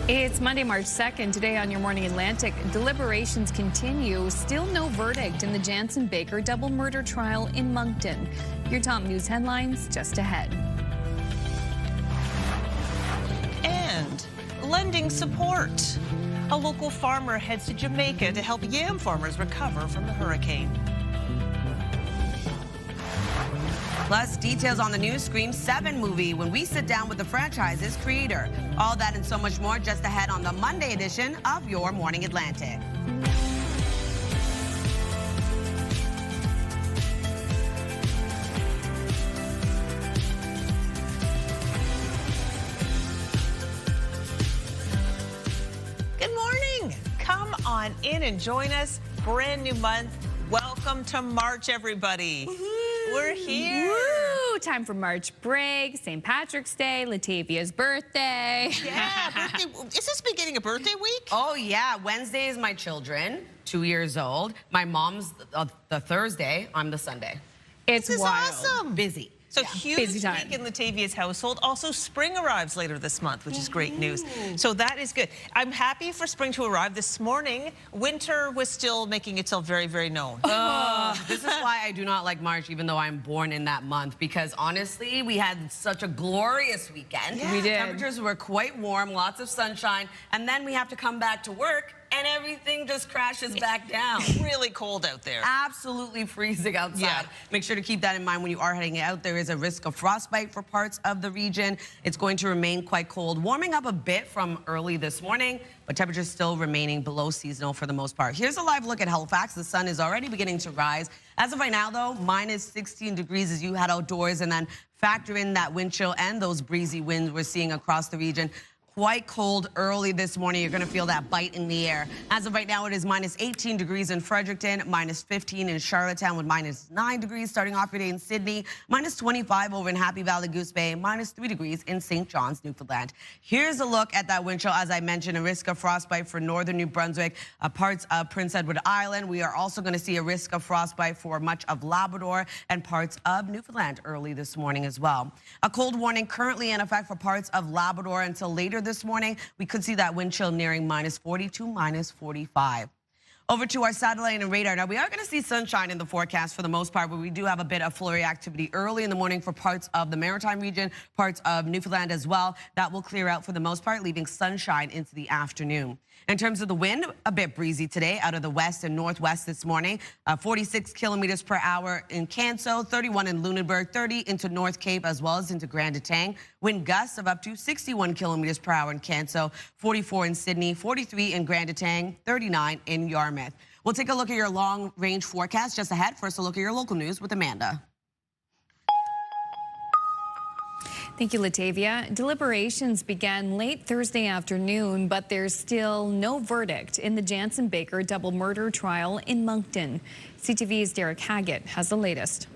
It's Monday, March 2nd. Today on Your Morning Atlantic, deliberations continue. Still no verdict in the Jansen Baker double murder trial in Moncton. Your top news headlines just ahead. And lending support. A local farmer heads to Jamaica to help yam farmers recover from the hurricane. Plus, details on the new Scream 7 movie when we sit down with the franchise's creator. All that and so much more just ahead on the Monday edition of Your Morning Atlantic. Good morning. Come on in and join us. Brand new month. Welcome to March, everybody. We're here. Woo! Time for March break, St. Patrick's Day, Latavia's birthday. Yeah, birthday. Is this beginning of birthday week? Oh, yeah. Wednesday is my children, 2 years old. My mom's the Thursday. I'm the Sunday. It's This is wild. awesome. Busy. So huge Busy time. week in Latavia's household. Also, spring arrives later this month, which is great news. So that is good. I'm happy for spring to arrive. This morning, winter was still making itself very, very known. This is why I do not like March, even though I'm born in that month, because honestly, we had such a glorious weekend. Yeah. We did. Temperatures were quite warm, lots of sunshine, and then we have to come back to work and everything just crashes back down. Really cold out there. Absolutely freezing outside. Yeah. Make sure to keep that in mind when you are heading out. There is a risk of frostbite for parts of the region. It's going to remain quite cold, warming up a bit from early this morning, but temperatures still remaining below seasonal for the most part. Here's a live look at Halifax. The sun is already beginning to rise. As of right now, though, minus 16 degrees as you head outdoors, and then factor in that wind chill and those breezy winds we're seeing across the region. Quite cold early this morning. You're going to feel that bite in the air. As of right now, it is minus 18 degrees in Fredericton, minus 15 in Charlottetown with minus 9 degrees starting off your day in Sydney, minus 25 over in Happy Valley, Goose Bay, minus 3 degrees in St. John's, Newfoundland. Here's a look at that wind chill. As I mentioned, a risk of frostbite for northern New Brunswick, parts of Prince Edward Island. We are also going to see a risk of frostbite for much of Labrador and parts of Newfoundland early this morning as well. A cold warning currently in effect for parts of Labrador until later this morning. We could see that wind chill nearing minus 40 to minus 45. Over to our satellite and radar. Now, we are going to see sunshine in the forecast for the most part, but we do have a bit of flurry activity early in the morning for parts of the maritime region, parts of Newfoundland as well. That will clear out for the most part, leaving sunshine into the afternoon. In terms of the wind, a bit breezy today out of the west and northwest this morning. 46 kilometers per hour in Canso, 31 in Lunenburg, 30 into North Cape as well as into Grand Etang. Wind gusts of up to 61 kilometers per hour in Canso, 44 in Sydney, 43 in Grand Etang, 39 in Yarmouth. We'll take a look at your long-range forecast just ahead. First, a look at your local news with Amanda. Thank you, Latavia. Deliberations began late Thursday afternoon, but there's still no verdict in the Jansen Baker double murder trial in Moncton. CTV's Derek Haggett has the latest.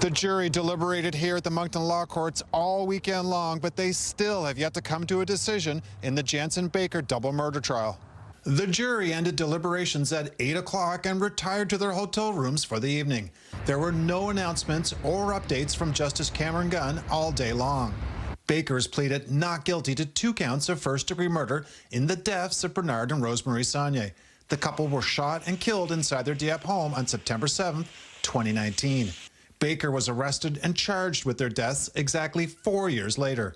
The jury deliberated here at the Moncton Law Courts all weekend long, but they still have yet to come to a decision in the Jansen Baker double murder trial. The jury ended deliberations at 8 o'clock and retired to their hotel rooms for the evening. There were no announcements or updates from Justice Cameron Gunn all day long. Baker's pleaded not guilty to 2 counts of first-degree murder in the deaths of Bernard and Rosemary Saulnier. The couple were shot and killed inside their Dieppe home on September 7, 2019. Baker was arrested and charged with their deaths exactly 4 years later.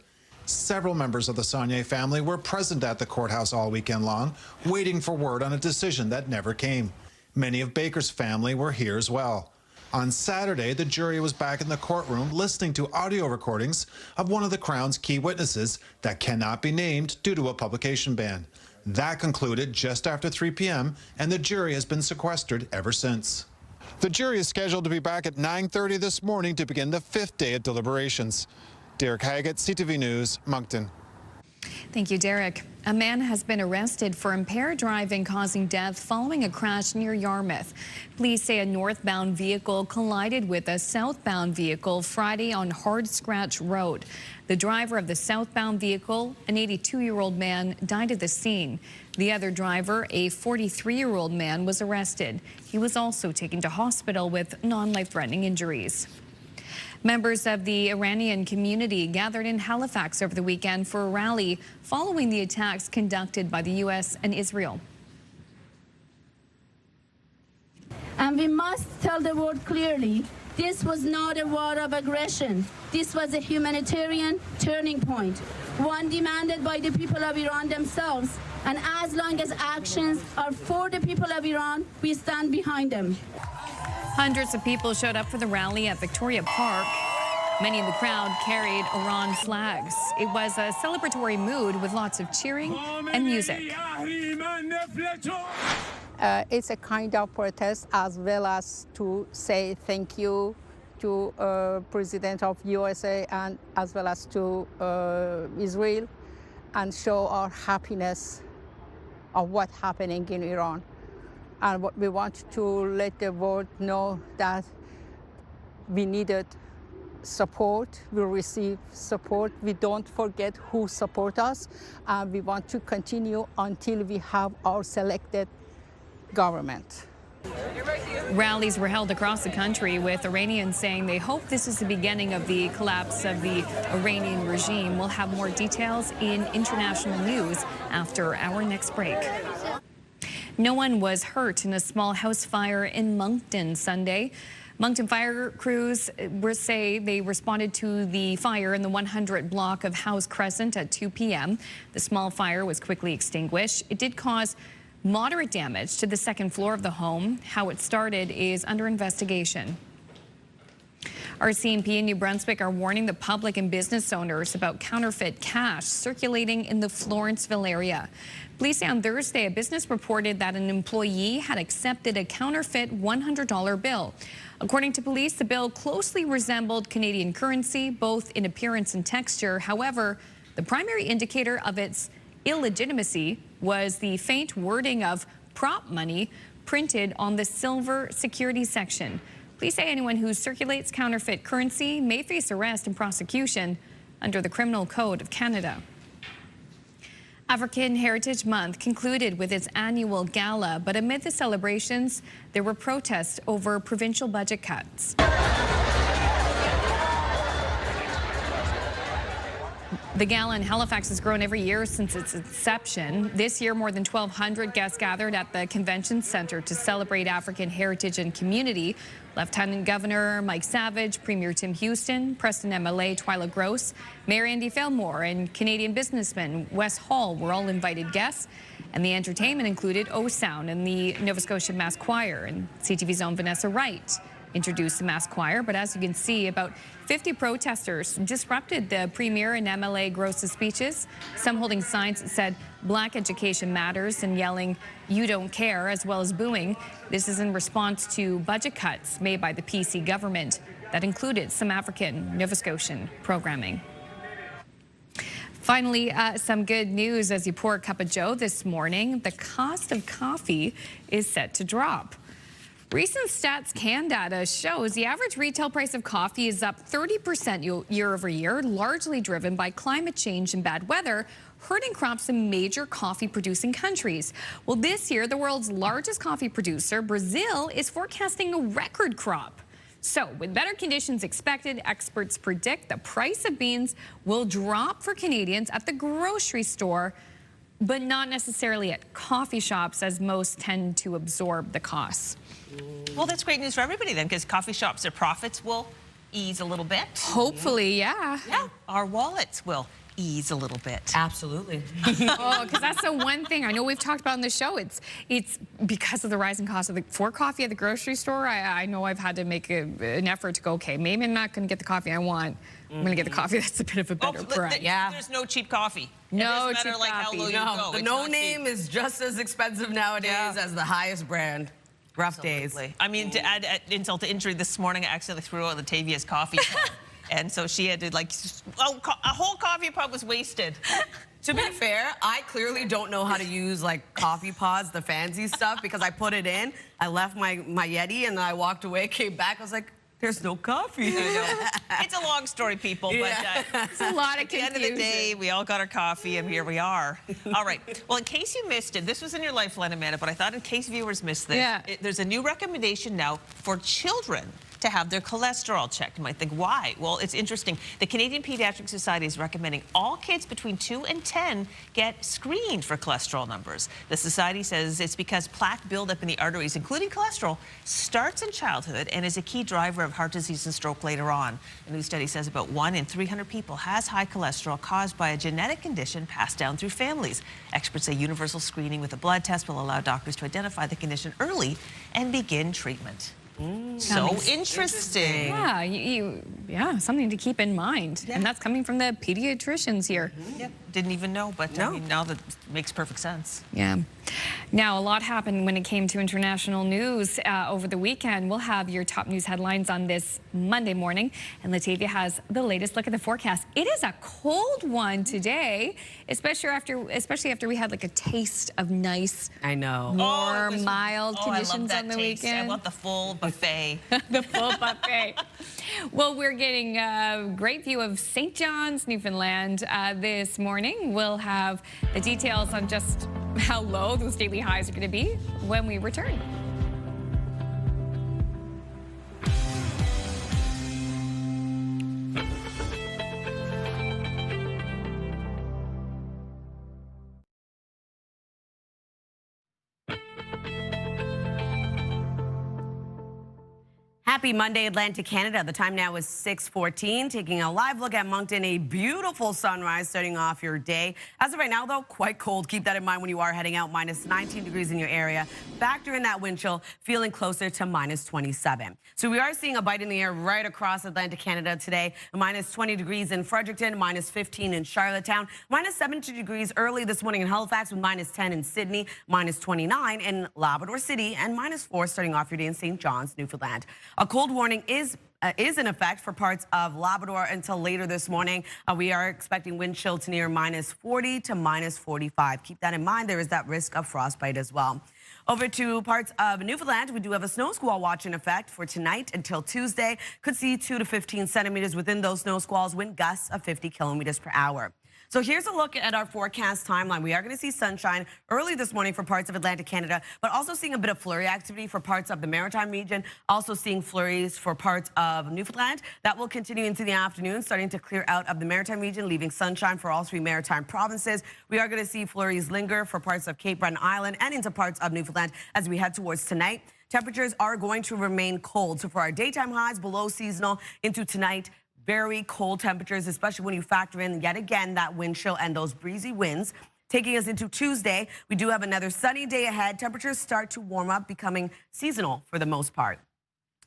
Several members of the Saulnier family were present at the courthouse all weekend long, waiting for word on a decision that never came. Many of Baker's family were here as well. On Saturday, the jury was back in the courtroom listening to audio recordings of one of the Crown's key witnesses that cannot be named due to a publication ban. That concluded just after 3 p.m., and the jury has been sequestered ever since. The jury is scheduled to be back at 9:30 this morning to begin the 5th day of deliberations. Derek Haggett, CTV News, Moncton. Thank you, Derek. A man has been arrested for impaired driving causing death following a crash near Yarmouth. Police say a northbound vehicle collided with a southbound vehicle Friday on Hard Scratch Road. The driver of the southbound vehicle, an 82-year-old man, died at the scene. The other driver, a 43-year-old man, was arrested. He was also taken to hospital with non-life-threatening injuries. Members of the Iranian community gathered in Halifax over the weekend for a rally following the attacks conducted by the U.S. and Israel. And we must tell the world clearly, this was not a war of aggression. This was a humanitarian turning point, one demanded by the people of Iran themselves. And as long as actions are for the people of Iran, we stand behind them. Hundreds of people showed up for the rally at Victoria Park. Many in the crowd carried Iran flags. It was a celebratory mood with lots of cheering and music. It's a kind of protest as well as to say thank you to President of USA and as well as to Israel and show our happiness of what's happening in Iran. And what we want to let the world know that we needed support, we receive support. We don't forget who support us, and we want to continue until we have our selected government. Rallies were held across the country with Iranians saying they hope this is the beginning of the collapse of the Iranian regime. We'll have more details in international news after our next break. No one was hurt in a small house fire in Moncton Sunday. Moncton fire crews say they responded to the fire in the 100 block of House Crescent at 2 p.m. The small fire was quickly extinguished. It did cause moderate damage to the second floor of the home. How it started is under investigation. RCMP in New Brunswick are warning the public and business owners about counterfeit cash circulating in the Florenceville area. Police say on Thursday a business reported that an employee had accepted a counterfeit $100 bill. According to police, the bill closely resembled Canadian currency, both in appearance and texture. However, the primary indicator of its illegitimacy was the faint wording of prop money printed on the silver security section. Police say anyone who circulates counterfeit currency may face arrest and prosecution under the Criminal Code of Canada. African Heritage Month concluded with its annual gala, but amid the celebrations, there were protests over provincial budget cuts. The gala in Halifax has grown every year since its inception. This year, more than 1,200 guests gathered at the Convention Centre to celebrate African heritage and community. Lieutenant Governor Mike Savage, Premier Tim Houston, Preston MLA Twyla Gross, Mayor Andy Fillmore, and Canadian businessman Wes Hall were all invited guests. And the entertainment included O-Sound and the Nova Scotia Mass Choir. And CTV's own Vanessa Wright introduced the Mass Choir. But as you can see, about 50 protesters disrupted the Premier and MLA Gross's speeches, some holding signs that said Black education matters and yelling, "You don't care," as well as booing. This is in response to budget cuts made by the PC government that included some African Nova Scotian programming. Finally, some good news as you pour a cup of joe this morning. The cost of coffee is set to drop. Recent Stats Can data shows the average retail price of coffee is up 30% year over year, largely driven by climate change and bad weather, hurting crops in major coffee-producing countries. Well, this year, the world's largest coffee producer, Brazil, is forecasting a record crop. So, with better conditions expected, experts predict the price of beans will drop for Canadians at the grocery store, but not necessarily at coffee shops, as most tend to absorb the costs. Well, that's great news for everybody then, because coffee shops, their profits will ease a little bit. Hopefully, yeah. Yeah, our wallets will ease a little bit. Absolutely. Oh, because that's the one thing I know we've talked about on the show. It's because of the rising cost of for coffee at the grocery store. I know I've had to make an effort to go, okay, maybe I'm not going to get the coffee I want. I'm going to get the coffee that's a bit of a better price. Yeah. There's no cheap coffee. No it doesn't matter cheap how coffee. low you No, go. the It's no not name cheap. is just as expensive nowadays as the highest brand. Rough days. I mean, to add insult to injury, this morning I accidentally threw out Latavia's coffee pot. And so she had to, like, a whole coffee pot was wasted. To be fair, I clearly don't know how to use, like, coffee pods, the fancy stuff, because I put it in, I left my Yeti, and then I walked away, came back, I was like, there's no coffee. I know. It's a long story, people, but It's a lot of at the end of the day, we all got our coffee, and here we are. All right. Well, in case you missed it, this was in your Lifeline, Amanda, but I thought in case viewers missed this, Yeah. there's a new recommendation now for children to to have their cholesterol checked. You might think, why? Well, it's interesting. The Canadian Pediatric Society is recommending all kids between 2 and 10 get screened for cholesterol numbers. The society says it's because plaque buildup in the arteries, including cholesterol, starts in childhood and is a key driver of heart disease and stroke later on. A new study says about 1 in 300 people has high cholesterol caused by a genetic condition passed down through families. Experts say universal screening with a blood test will allow doctors to identify the condition early and begin treatment. So interesting. Yeah, yeah, something to keep in mind. Yeah. And that's coming from the pediatricians here. Yep, didn't even know, but I mean, now that makes perfect sense. Yeah. Now, a lot happened when it came to international news over the weekend. We'll have your top news headlines on this Monday morning. And Latavia has the latest look at the forecast. It is a cold one today, especially after we had like a taste of nice, warm, mild conditions on the weekend. I want the full buffet. The full buffet. Well, we're getting a great view of St. John's, Newfoundland this morning. We'll have the details on just how low those daily highs are going to be when we return. Happy Monday, Atlantic, Canada. The time now is 6:14. Taking a live look at Moncton, a beautiful sunrise starting off your day. As of right now, though, quite cold. Keep that in mind when you are heading out. Minus 19 degrees in your area. Factor in that wind chill, feeling closer to minus 27. So we are seeing a bite in the air right across Atlantic Canada today. Minus 20 degrees in Fredericton, minus 15 in Charlottetown, minus 17 degrees early this morning in Halifax, with minus 10 in Sydney, minus 29 in Labrador City, and minus 4 starting off your day in St. John's, Newfoundland. A cold warning is in effect for parts of Labrador until later this morning. We are expecting wind chill to near minus 40 to minus 45. Keep that in mind. There is that risk of frostbite as well. Over to parts of Newfoundland, we do have a snow squall watch in effect for tonight until Tuesday. Could see 2 to 15 centimeters within those snow squalls, wind gusts of 50 kilometers per hour. So here's a look at our forecast timeline. We are going to see sunshine early this morning for parts of Atlantic Canada, but also seeing a bit of flurry activity for parts of the Maritime region, also seeing flurries for parts of Newfoundland. That will continue into the afternoon, starting to clear out of the Maritime region, leaving sunshine for all 3 Maritime provinces. We are going to see flurries linger for parts of Cape Breton Island and into parts of Newfoundland as we head towards tonight. Temperatures are going to remain cold. So for our daytime highs, below seasonal into tonight, very cold temperatures, especially when you factor in yet again that wind chill and those breezy winds. Taking us into Tuesday, we do have another sunny day ahead. Temperatures start to warm up, becoming seasonal for the most part.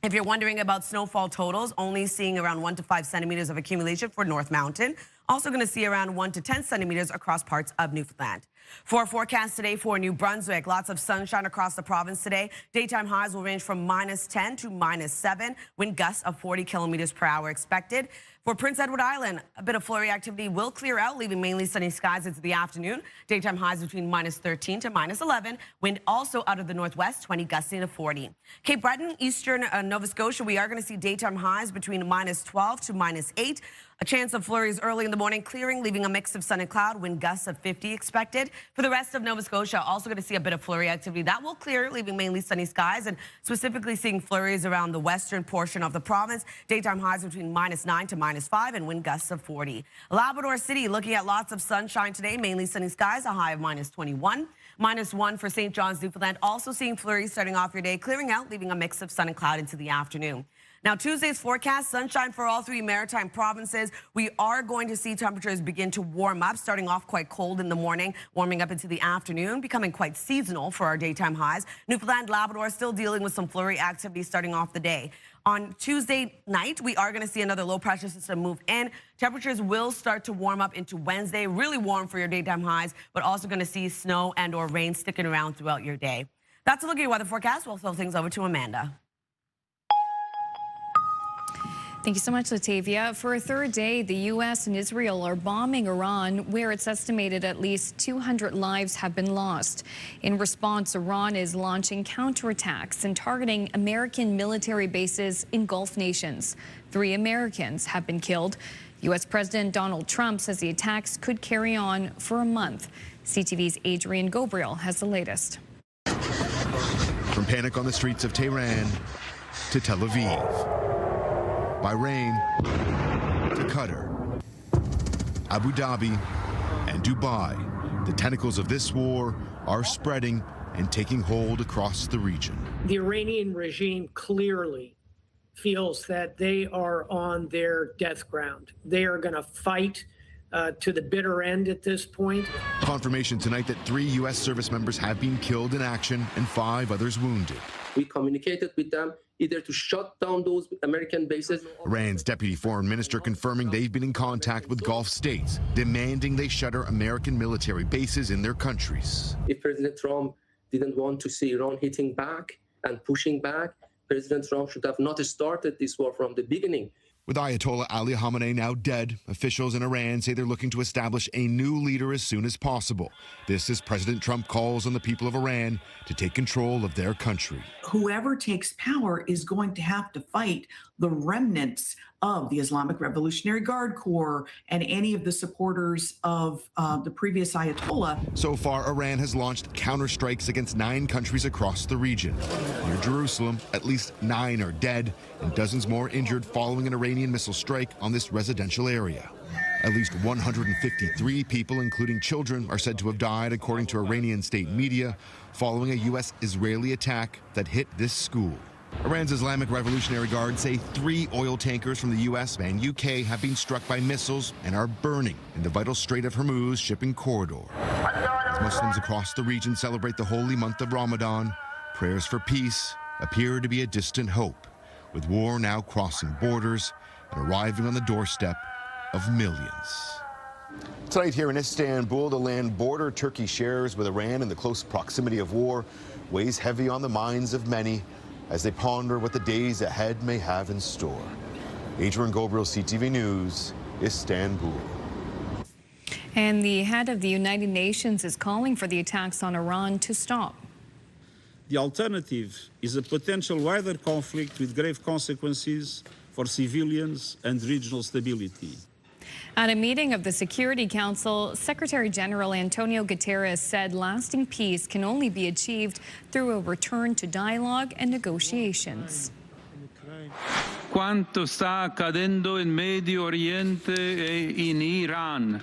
If you're wondering about snowfall totals, only seeing around 1 to 5 centimeters of accumulation for North Mountain. Also going to see around 1 to 10 centimeters across parts of Newfoundland. For our forecast today for New Brunswick, lots of sunshine across the province today. Daytime highs will range from minus 10 to minus 7. Wind gusts of 40 kilometers per hour expected. For Prince Edward Island, a bit of flurry activity will clear out, leaving mainly sunny skies into the afternoon. Daytime highs between minus 13 to minus 11. Wind also out of the northwest, 20 gusting to 40. Cape Breton, eastern Nova Scotia, we are going to see daytime highs between minus 12 to minus 8. A chance of flurries early in the morning, clearing, leaving a mix of sun and cloud, wind gusts of 50 expected. For the rest of Nova Scotia, also going to see a bit of flurry activity. That will clear, leaving mainly sunny skies, and specifically seeing flurries around the western portion of the province. Daytime highs between minus 9 to minus 5, and wind gusts of 40. Labrador City, looking at lots of sunshine today, mainly sunny skies, a high of minus 21. Minus 1 for St. John's, Newfoundland. Also seeing flurries starting off your day, clearing out, leaving a mix of sun and cloud into the afternoon. Now, Tuesday's forecast, sunshine for all 3 Maritime provinces. We are going to see temperatures begin to warm up, starting off quite cold in the morning, warming up into the afternoon, becoming quite seasonal for our daytime highs. Newfoundland, Labrador still dealing with some flurry activity starting off the day. On Tuesday night, we are going to see another low pressure system move in. Temperatures will start to warm up into Wednesday, really warm for your daytime highs, but also going to see snow and or rain sticking around throughout your day. That's a look at your weather forecast. We'll throw things over to Amanda. Thank you so much, Latavia. For a third day, the U.S. and Israel are bombing Iran, where it's estimated at least 200 lives have been lost. In response, Iran is launching counterattacks and targeting American military bases in Gulf nations. 3 Americans have been killed. U.S. President Donald Trump says the attacks could carry on for a month. CTV's Adrian Gobriel has the latest. From panic on the streets of Tehran to Tel Aviv. Bahrain to Qatar, Abu Dhabi, and Dubai. The tentacles of this war are spreading and taking hold across the region. The Iranian regime clearly feels that they are on their death ground. They are going to fight to the bitter end at this point. Confirmation tonight that 3 U.S. service members have been killed in action and 5 others wounded. We communicated with them either to shut down those American bases. Iran's deputy foreign minister confirming they've been in contact with Gulf states, demanding they shutter American military bases in their countries. If President Trump didn't want to see Iran hitting back and pushing back, President Trump should have not started this war from the beginning. With Ayatollah Ali Khamenei now dead, officials in Iran say they're looking to establish a new leader as soon as possible. This as President Trump calls on the people of Iran to take control of their country. Whoever takes power is going to have to fight the remnants of the Islamic Revolutionary Guard Corps and any of the supporters of the previous Ayatollah. So far, Iran has launched counterstrikes against 9 countries across the region. Near Jerusalem, at least 9 are dead and dozens more injured following an Iranian missile strike on this residential area. At least 153 people, including children, are said to have died, according to Iranian state media, following a U.S.-Israeli attack that hit this school. Iran's Islamic Revolutionary Guard say 3 oil tankers from the U.S. and U.K. have been struck by missiles and are burning in the vital Strait of Hormuz shipping corridor. As Muslims across the region celebrate the holy month of Ramadan, prayers for peace appear to be a distant hope, with war now crossing borders and arriving on the doorstep of millions. Tonight here in Istanbul, the land border Turkey shares with Iran in the close proximity of war weighs heavy on the minds of many as they ponder what the days ahead may have in store. Adrian Gobriel, CTV News, Istanbul. And the head of the United Nations is calling for the attacks on Iran to stop. The alternative is a potential wider conflict with grave consequences for civilians and regional stability. At a meeting of the Security Council, Secretary General Antonio Guterres said lasting peace can only be achieved through a return to dialogue and negotiations. Quanto sta accadendo in Medio Oriente e in Iran.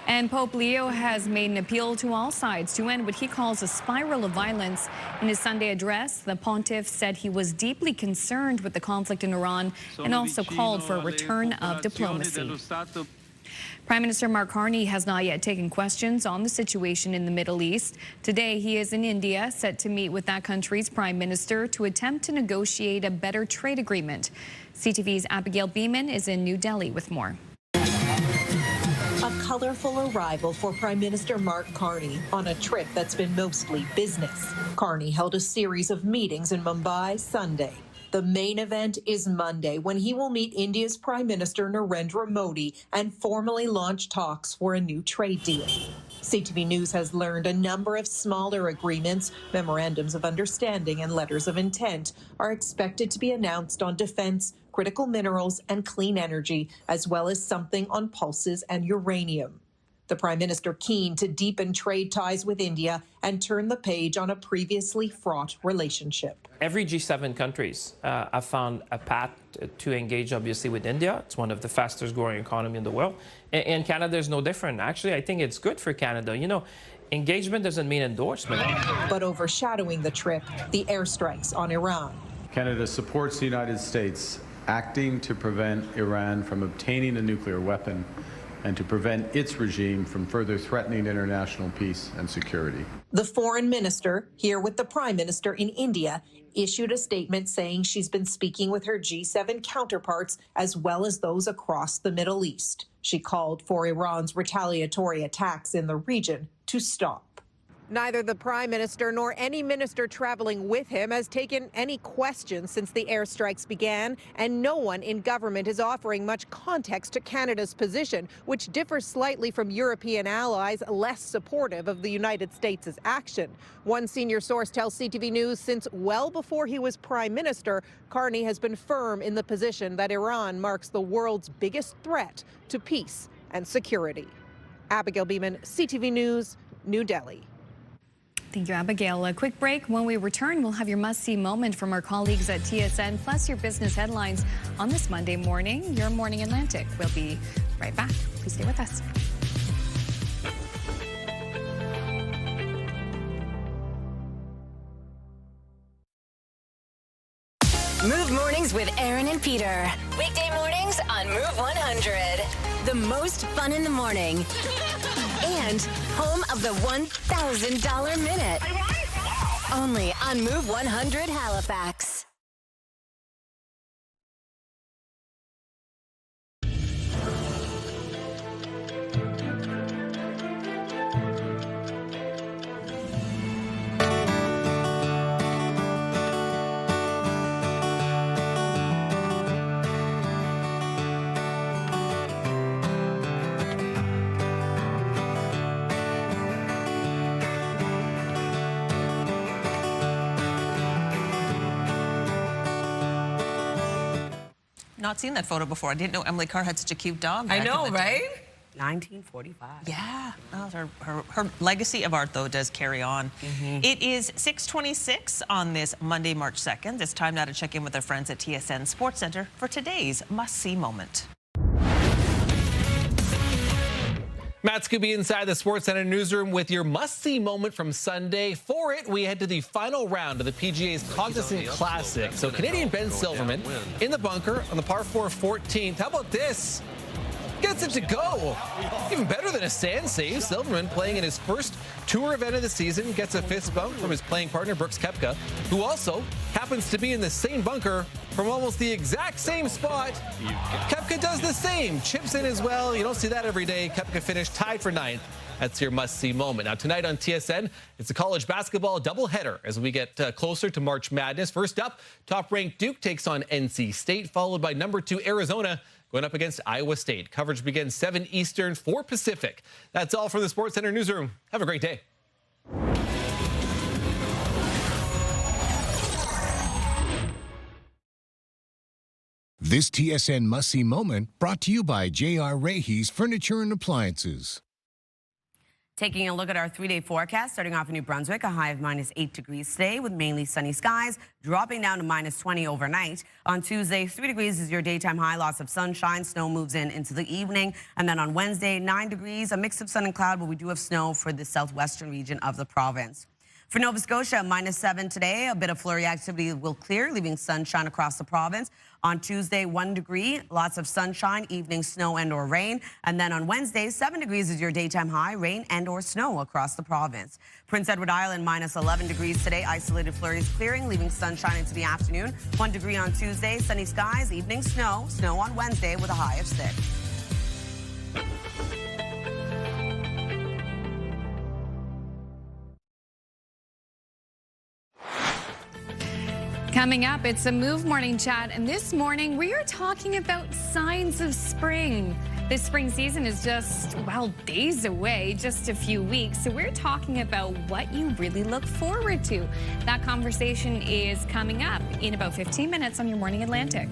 And Pope Leo has made an appeal to all sides to end what he calls a spiral of violence. In his Sunday address, the pontiff said he was deeply concerned with the conflict in Iran and also called for a return of diplomacy. Prime Minister Mark Carney has not yet taken questions on the situation in the Middle East. Today, he is in India, set to meet with that country's prime minister to attempt to negotiate a better trade agreement. CTV's Abigail Beeman is in New Delhi with more. A colorful arrival for Prime Minister Mark Carney on a trip that's been mostly business. Carney held a series of meetings in Mumbai Sunday. The main event is Monday, when he will meet India's Prime Minister Narendra Modi and formally launch talks for a new trade deal. CTV News has learned a number of smaller agreements, memorandums of understanding, and letters of intent are expected to be announced on defense, critical minerals, and clean energy, as well as something on pulses and uranium. The Prime Minister keen to deepen trade ties with India and turn the page on a previously fraught relationship. Every G7 countries have found a path to engage, obviously, with India. It's one of the fastest growing economies in the world. And Canada is no different. Actually, I think it's good for Canada. You know, engagement doesn't mean endorsement. But overshadowing the trip, the airstrikes on Iran. Canada supports the United States acting to prevent Iran from obtaining a nuclear weapon and to prevent its regime from further threatening international peace and security. The foreign minister, here with the prime minister in India, issued a statement saying she's been speaking with her G7 counterparts as well as those across the Middle East. She called for Iran's retaliatory attacks in the region to stop. Neither the Prime Minister nor any minister traveling with him has taken any questions since the airstrikes began, and no one in government is offering much context to Canada's position, which differs slightly from European allies less supportive of the United States' action. One senior source tells CTV News since well before he was Prime Minister, Carney has been firm in the position that Iran marks the world's biggest threat to peace and security. Abigail Beeman, CTV News, New Delhi. Thank you, Abigail. A quick break. When we return, we'll have your must-see moment from our colleagues at TSN, plus your business headlines on this Monday morning, Your Morning Atlantic. We'll be right back. Please stay with us. Move Mornings with Aaron and Peter. Weekday mornings on Move 100. The most fun in the morning. And home of the $1,000 minute. Only on Move 100 Halifax. Not seen that photo before. I didn't know Emily Carr had such a cute dog. I know, right? 1945. Yeah. Well, her legacy of art, though, does carry on. It is 6:26 on this Monday, March 2nd. It's time now to check in with our friends at TSN Sports Center for today's must-see moment. Matt Scooby inside the Sports Center newsroom with your must-see moment from Sunday. For it, we head to the final round of the PGA's Cognizant Classic. So Canadian Ben Silverman in the bunker on the par 4 14th. How about this? Gets it to go. Even better than a sand save. Silverman, playing in his first tour event of the season, gets a fist bump from his playing partner Brooks Koepka, who also happens to be in the same bunker from almost the exact same spot. Koepka does the same, chips in as well. You don't see that every day. Koepka finished tied for 9th. That's your must-see moment. Now, tonight on TSN, it's a college basketball doubleheader as we get closer to March Madness. First up, top-ranked Duke takes on NC State, followed by number 2 Arizona going up against Iowa State. Coverage begins 7 Eastern, 4 Pacific. That's all from the Sports Center newsroom. Have a great day. This TSN must-see moment brought to you by J.R. Rahe's Furniture and Appliances. Taking a look at our 3-day forecast, starting off in New Brunswick, a high of -8 degrees today with mainly sunny skies, dropping down to -20 overnight. On Tuesday, 3 degrees is your daytime high, lots of sunshine. Snow moves in into the evening. And then on Wednesday, 9 degrees, a mix of sun and cloud, but we do have snow for the southwestern region of the province. For Nova Scotia, -7 today. A bit of flurry activity will clear, leaving sunshine across the province. On Tuesday, 1 degree, lots of sunshine, evening snow and or rain. And then on Wednesday, 7 degrees is your daytime high, rain and or snow across the province. Prince Edward Island, -11 degrees today. Isolated flurries clearing, leaving sunshine into the afternoon. 1 degree on Tuesday, sunny skies, evening snow. Snow on Wednesday with a high of 6. Coming up, it's a Move Morning Chat, and this morning we are talking about signs of spring. This spring season is just, well, days away, just a few weeks. So we're talking about what you really look forward to. That conversation is coming up in about 15 minutes on Your Morning Atlantic.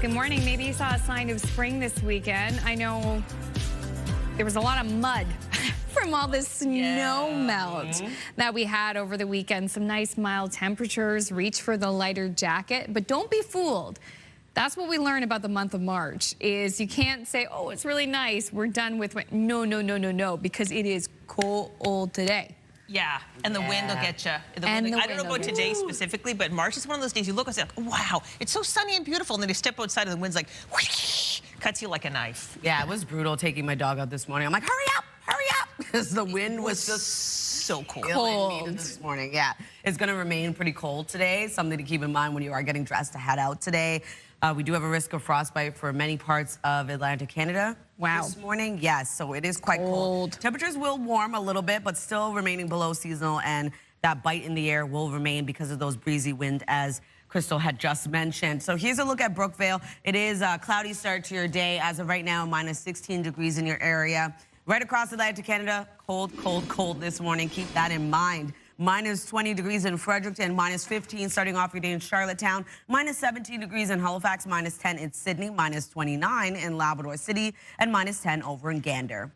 Good morning. Maybe you saw a sign of spring this weekend. I know there was a lot of mud from all the snow melt that we had over the weekend. Some nice mild temperatures. Reach for the lighter jacket, but don't be fooled. That's what we learn about the month of March, is you can't say, oh, it's really nice, we're done with it. No, no, no, no, no, because it is cold today. Yeah, and the wind will get you. I don't know about today specifically, but March is one of those days you look and say, wow, it's so sunny and beautiful, and then you step outside and the wind's like, whoosh, cuts you like a knife. Yeah, it was brutal taking my dog out this morning. I'm like, hurry up, because the wind was just so cold this morning. Yeah, it's going to remain pretty cold today. Something to keep in mind when you are getting dressed to head out today. We do have a risk of frostbite for many parts of Atlantic Canada. Wow. This morning, yes, so it is quite cold. Temperatures will warm a little bit, but still remaining below seasonal, and that bite in the air will remain because of those breezy wind, as Crystal had just mentioned. So here's a look at Brookvale. It is a cloudy start to your day. As of right now, -16 degrees in your area. Right across Atlantic Canada, cold, cold, cold this morning. Keep that in mind. minus 20 degrees in Fredericton, minus 15 starting off your day in Charlottetown, minus 17 degrees in Halifax, minus 10 in Sydney, minus 29 in Labrador City, and minus 10 over in Gander.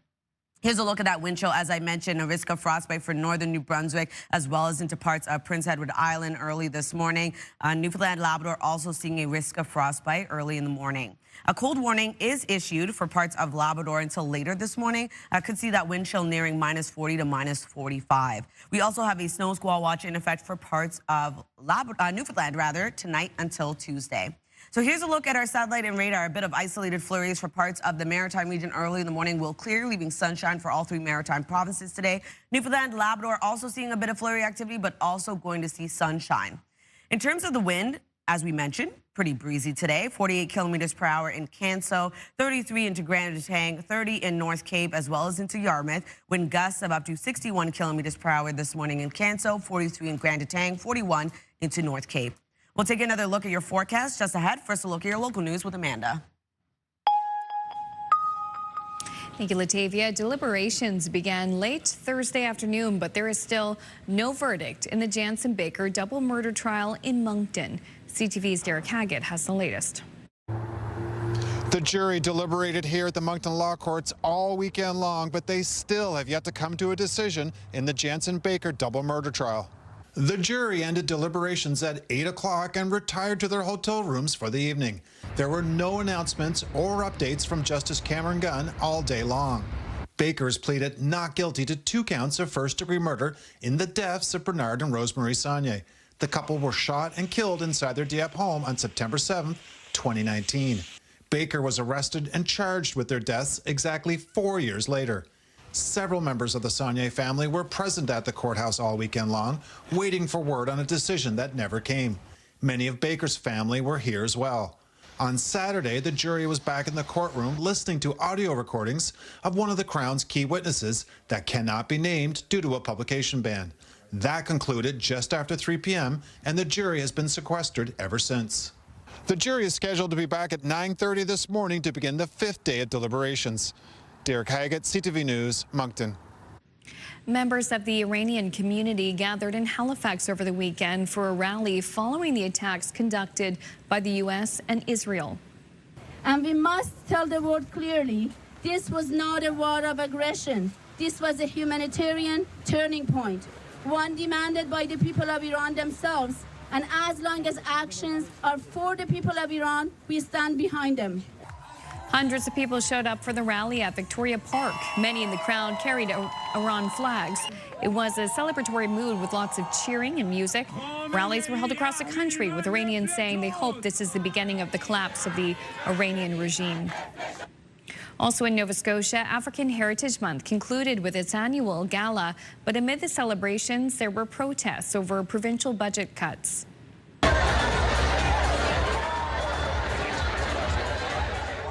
Here's a look at that wind chill. As I mentioned, a risk of frostbite for northern New Brunswick, as well as into parts of Prince Edward Island early this morning. Newfoundland, Labrador also seeing a risk of frostbite early in the morning. A cold warning is issued for parts of Labrador until later this morning. I could see that wind chill nearing minus 40 to minus 45. We also have a snow squall watch in effect for parts of Newfoundland, tonight until Tuesday. So here's a look at our satellite and radar. A bit of isolated flurries for parts of the Maritime region early in the morning will clear, leaving sunshine for all 3 Maritime provinces today. Newfoundland, Labrador also seeing a bit of flurry activity, but also going to see sunshine. In terms of the wind, as we mentioned, pretty breezy today, 48 kilometers per hour in Canso, 33 into Grand Tang, 30 in North Cape, as well as into Yarmouth. Wind gusts of up to 61 kilometers per hour this morning in Canso, 43 in Grand Tang, 41 into North Cape. We'll take another look at your forecast just ahead. First, a look at your local news with Amanda. Thank you, Latavia. Deliberations began late Thursday afternoon, but there is still no verdict in the Jansen Baker double murder trial in Moncton. CTV's Derek Haggett has the latest. The jury deliberated here at the Moncton Law Courts all weekend long, but they still have yet to come to a decision in the Jansen Baker double murder trial. The jury ended deliberations at 8 o'clock and retired to their hotel rooms for the evening. There were no announcements or updates from Justice Cameron Gunn all day long. Baker's pleaded not guilty to 2 counts of first-degree murder in the deaths of Bernard and Rosemary Saulnier. The couple were shot and killed inside their Dieppe home on September 7, 2019. Baker was arrested and charged with their deaths exactly 4 years later. Several members of the Saulnier family were present at the courthouse all weekend long, waiting for word on a decision that never came. Many of Baker's family were here as well. On Saturday, the jury was back in the courtroom listening to audio recordings of one of the Crown's key witnesses that cannot be named due to a publication ban. That concluded just after 3 p.m., and the jury has been sequestered ever since. The jury is scheduled to be back at 9:30 this morning to begin the 5th day of deliberations. Derek Haggett, CTV News, Moncton. Members of the Iranian community gathered in Halifax over the weekend for a rally following the attacks conducted by the U.S. and Israel. And we must tell the world clearly, this was not a war of aggression. This was a humanitarian turning point, one demanded by the people of Iran themselves. And as long as actions are for the people of Iran, we stand behind them. Hundreds of people showed up for the rally at Victoria Park. Many in the crowd carried Iran flags. It was a celebratory mood with lots of cheering and music. Rallies were held across the country, with Iranians saying they hope this is the beginning of the collapse of the Iranian regime. Also in Nova Scotia, African Heritage Month concluded with its annual gala, but amid the celebrations, there were protests over provincial budget cuts.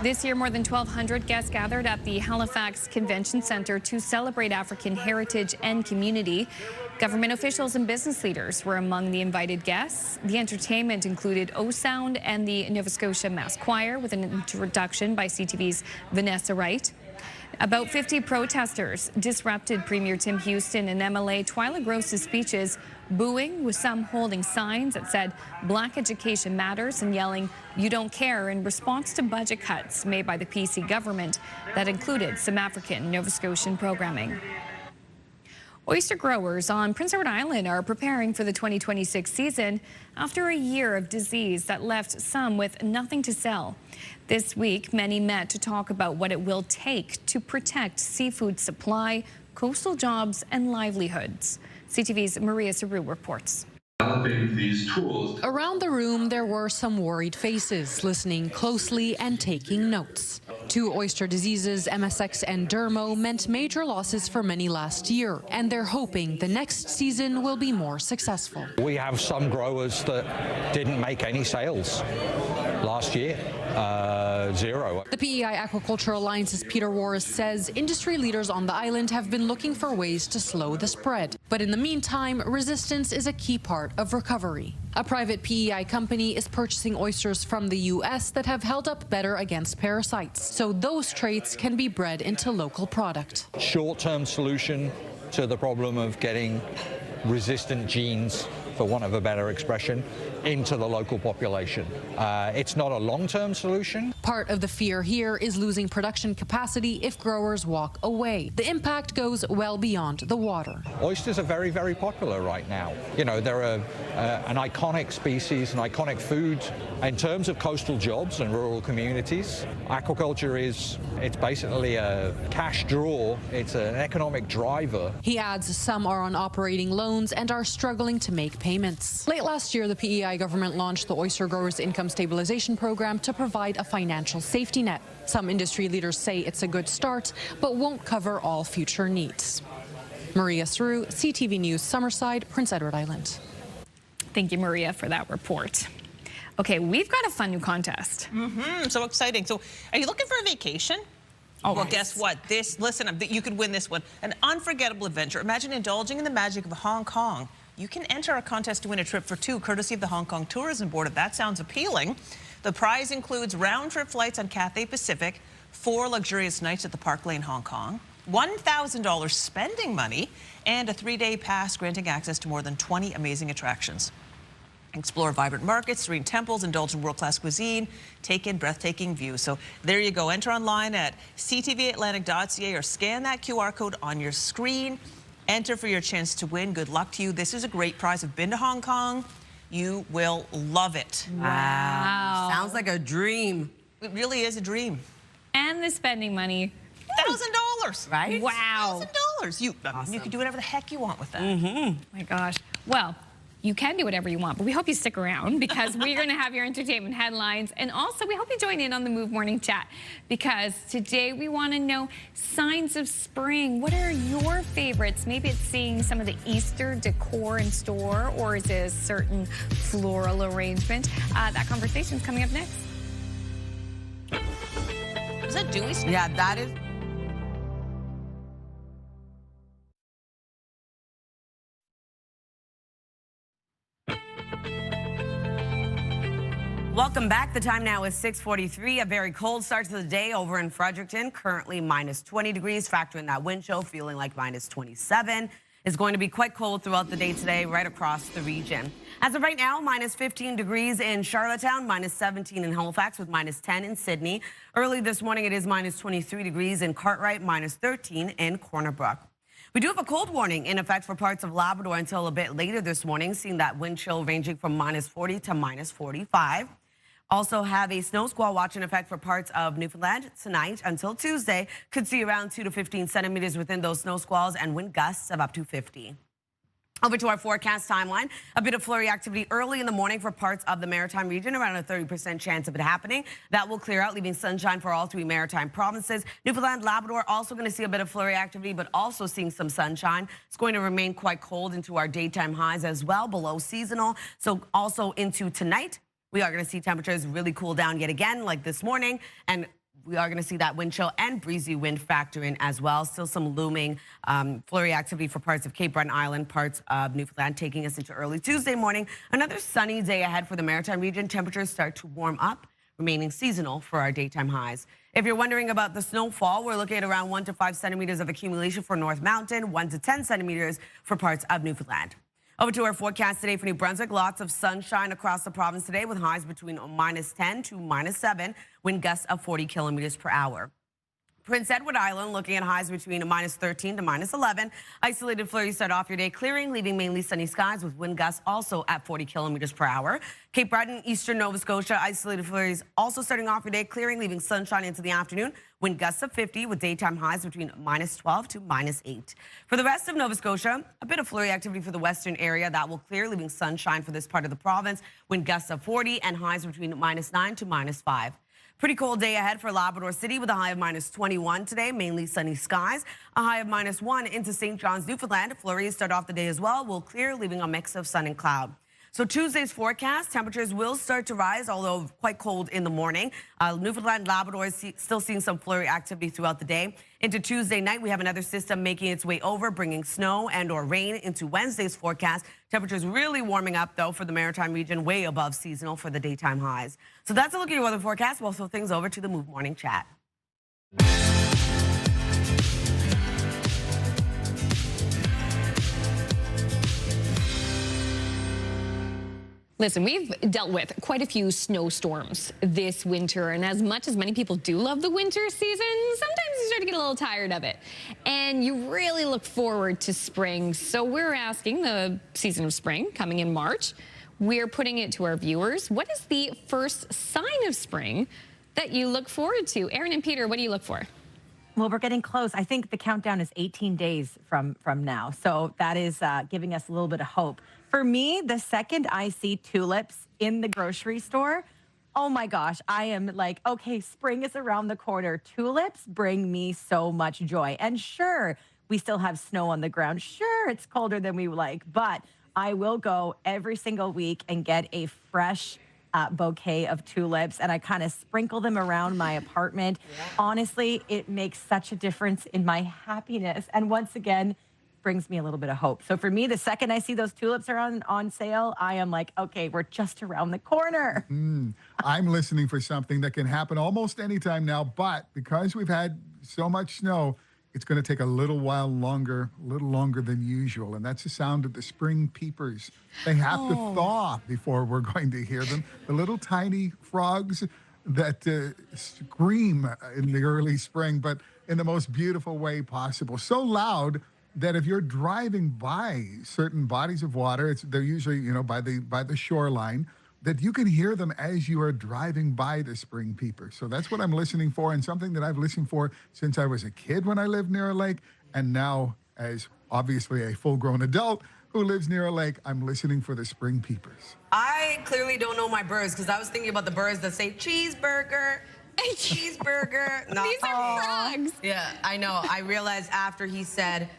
This year, more than 1,200 guests gathered at the Halifax Convention Centre to celebrate African heritage and community. Government officials and business leaders were among the invited guests. The entertainment included O-Sound and the Nova Scotia Mass Choir, with an introduction by CTV's Vanessa Wright. About 50 protesters disrupted Premier Tim Houston and MLA Twyla Gross's speeches, booing, with some holding signs that said Black education matters and yelling "You don't care" in response to budget cuts made by the PC government that included some African Nova Scotian programming. Oyster growers on Prince Edward Island are preparing for the 2026 season after a year of disease that left some with nothing to sell. This week, many met to talk about what it will take to protect seafood supply, coastal jobs, and livelihoods. CTV's Maria Saru reports. Developing these tools. Around the room, there were some worried faces, listening closely and taking notes. 2 oyster diseases, MSX and Dermo, meant major losses for many last year, and they're hoping the next season will be more successful. We have some growers that didn't make any sales last year. 0. The PEI Aquaculture Alliance's Peter Warris says industry leaders on the island have been looking for ways to slow the spread. But in the meantime, resistance is a key part of recovery. A private PEI company is purchasing oysters from the U.S. that have held up better against parasites, so those traits can be bred into local product. Short-term solution to the problem of getting resistant genes, for want of a better expression, into the local population. It's not a long-term solution. Part of the fear here is losing production capacity if growers walk away. The impact goes well beyond the water. Oysters are very, very popular right now. You know, they're an iconic species, an iconic food. In terms of coastal jobs and rural communities, aquaculture it's basically a cash draw. It's an economic driver. He adds some are on operating loans and are struggling to make payments. Late last year, the PEI government launched the Oyster Growers Income Stabilization Program to provide a financial safety net. Some industry leaders say it's a good start, but won't cover all future needs. Maria Saru, CTV News, Summerside, Prince Edward Island. Thank you, Maria, for that report. Okay, we've got a fun new contest. So exciting. So are you looking for a vacation? Oh, well, nice. guess what? Listen, you could win this one. An unforgettable adventure. Imagine indulging in the magic of Hong Kong. You can enter a contest to win a trip for two, courtesy of the Hong Kong Tourism Board, if that sounds appealing. The prize includes round-trip flights on Cathay Pacific, 4 luxurious nights at the Park Lane, Hong Kong, $1,000 spending money, and a 3-day pass granting access to more than 20 amazing attractions. Explore vibrant markets, serene temples, indulge in world-class cuisine, take in breathtaking views. So there you go. Enter online at ctvatlantic.ca or scan that QR code on your screen. Enter for your chance to win. Good luck to you. This is a great prize. I've been to Hong Kong. You will love it. Wow. Sounds like a dream. It really is a dream. And the spending money. $1,000. Right? Wow. $1,000. You can do whatever the heck you want with that. Oh my gosh. Well, you can do whatever you want, but we hope you stick around because we're going to have your entertainment headlines. And also, we hope you join in on the Move Morning Chat because today we want to know signs of spring. What are your favorites? Maybe it's seeing some of the Easter decor in store, or is it a certain floral arrangement? That conversation is coming up next. Is that dewy stuff? Yeah, that is. Welcome back. The time now is 6:43. A very cold start to the day over in Fredericton. Currently minus 20 degrees. Factor in that wind chill, feeling like minus 27. It's going to be quite cold throughout the day today, right across the region. As of right now, minus 15 degrees in Charlottetown, minus 17 in Halifax, with minus 10 in Sydney. Early this morning, it is minus 23 degrees in Cartwright, minus 13 in Corner Brook. We do have a cold warning in effect for parts of Labrador until a bit later this morning, seeing that wind chill ranging from minus 40 to minus 45. Also have a snow squall watch in effect for parts of Newfoundland tonight until Tuesday. Could see around 2 to 15 centimeters within those snow squalls and wind gusts of up to 50. Over to our forecast timeline. A bit of flurry activity early in the morning for parts of the Maritime region, around a 30% chance of it happening. That will clear out, leaving sunshine for all 3 Maritime provinces. Newfoundland, Labrador also going to see a bit of flurry activity, but also seeing some sunshine. It's going to remain quite cold into our daytime highs as well, below seasonal. So also into tonight, we are going to see temperatures really cool down yet again, like this morning, and we are going to see that wind chill and breezy wind factor in as well. Still some looming flurry activity for parts of Cape Breton Island, parts of Newfoundland, taking us into early Tuesday morning. Another sunny day ahead for the Maritime region. Temperatures start to warm up, remaining seasonal for our daytime highs. If you're wondering about the snowfall, we're looking at around 1 to 5 centimeters of accumulation for North Mountain, 1 to 10 centimeters for parts of Newfoundland. Over to our forecast today for New Brunswick. Lots of sunshine across the province today with highs between minus 10 to minus 7, wind gusts of 40 kilometers per hour. Prince Edward Island looking at highs between a minus 13 to minus 11. Isolated flurries start off your day clearing, leaving mainly sunny skies with wind gusts also at 40 kilometers per hour. Cape Breton, eastern Nova Scotia, isolated flurries also starting off your day clearing, leaving sunshine into the afternoon. Wind gusts of 50 with daytime highs between minus 12 to minus 8. For the rest of Nova Scotia, a bit of flurry activity for the western area. That will clear, leaving sunshine for this part of the province. Wind gusts of 40 and highs between minus 9 to minus 5. Pretty cold day ahead for Labrador City with a high of minus 21 today, mainly sunny skies. A high of minus 1 into St. John's, Newfoundland. Flurries start off the day as well. Will clear, leaving a mix of sun and cloud. So Tuesday's forecast, temperatures will start to rise, although quite cold in the morning. Newfoundland, Labrador is still seeing some flurry activity throughout the day. Into Tuesday night, we have another system making its way over, bringing snow and or rain into Wednesday's forecast. Temperatures really warming up, though, for the Maritime region, way above seasonal for the daytime highs. So that's a look at your weather forecast. We'll throw things over to the Move Morning Chat. Listen, we've dealt with quite a few snowstorms this winter, and as much as many people do love the winter season, sometimes you start to get a little tired of it. And you really look forward to spring. So we're asking the season of spring coming in March. We're putting it to our viewers. What is the first sign of spring that you look forward to? Aaron and Peter, what do you look for? Well, we're getting close. I think the countdown is 18 days from now. So that is giving us a little bit of hope. For me, the second I see tulips in the grocery store, oh my gosh, I am like, okay, spring is around the corner. Tulips bring me so much joy. And sure, we still have snow on the ground. Sure, it's colder than we like, but I will go every single week and get a fresh bouquet of tulips, and I kind of sprinkle them around my apartment. Yeah. Honestly, it makes such a difference in my happiness. And once again, brings me a little bit of hope. So for me, the second I see those tulips are on sale, I am like, okay, we're just around the corner. I'm listening for something that can happen almost anytime now, but because we've had so much snow, it's going to take a little longer than usual. And that's the sound of the spring peepers. They have to thaw before we're going to hear them. The little tiny frogs that scream in the early spring, but in the most beautiful way possible. So loud that if you're driving by certain bodies of water, they're usually, by the shoreline, that you can hear them as you are driving by the spring peepers. So that's what I'm listening for, and something that I've listened for since I was a kid when I lived near a lake, and now as obviously a full-grown adult who lives near a lake, I'm listening for the spring peepers. I clearly don't know my birds, because I was thinking about the birds that say cheeseburger. Cheeseburger. These are frogs. Yeah, I know. I realized after he said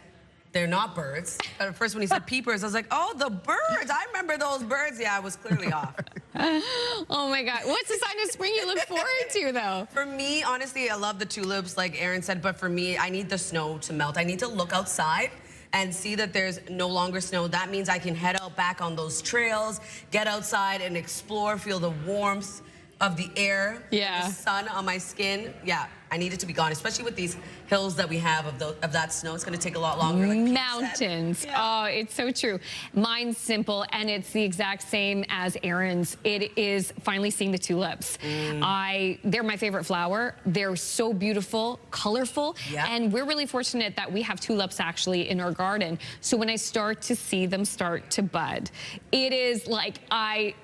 they're not birds. At first when he said peepers, I was like, oh, the birds. I remember those birds. Yeah, I was clearly off. Oh, my God. What's the sign of spring you look forward to, though? For me, honestly, I love the tulips, like Aaron said, but for me, I need the snow to melt. I need to look outside and see that there's no longer snow. That means I can head out back on those trails, get outside and explore, feel the warmth of the air, the sun on my skin. Yeah, I need it to be gone, especially with these hills that we have of that snow. It's going to take a lot longer. Like mountains. Yeah. Oh, it's so true. Mine's simple, and it's the exact same as Aaron's. It is finally seeing the tulips. They're my favorite flower. They're so beautiful, colorful, and we're really fortunate that we have tulips actually in our garden. So when I start to see them start to bud, it is like I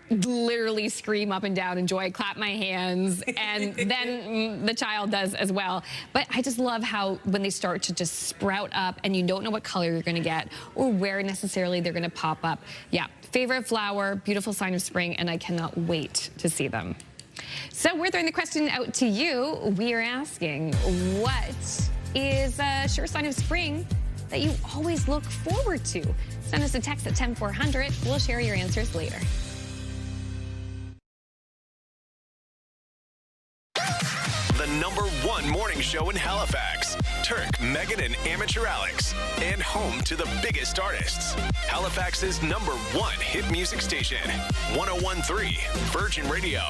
literally scream up and down in joy, clap my hands, and then the child does as well. But I just love how when they start to just sprout up and you don't know what color you're going to get or where necessarily they're going to pop up. Yeah, favorite flower, beautiful sign of spring, and I cannot wait to see them. So we're throwing the question out to you. We are asking, what is a sure sign of spring that you always look forward to? Send us a text at 10400. We'll share your answers later. The #1 morning show in Halifax. Turk, Megan, and Amateur Alex. And home to the biggest artists. Halifax's #1 hit music station. 101.3 Virgin Radio.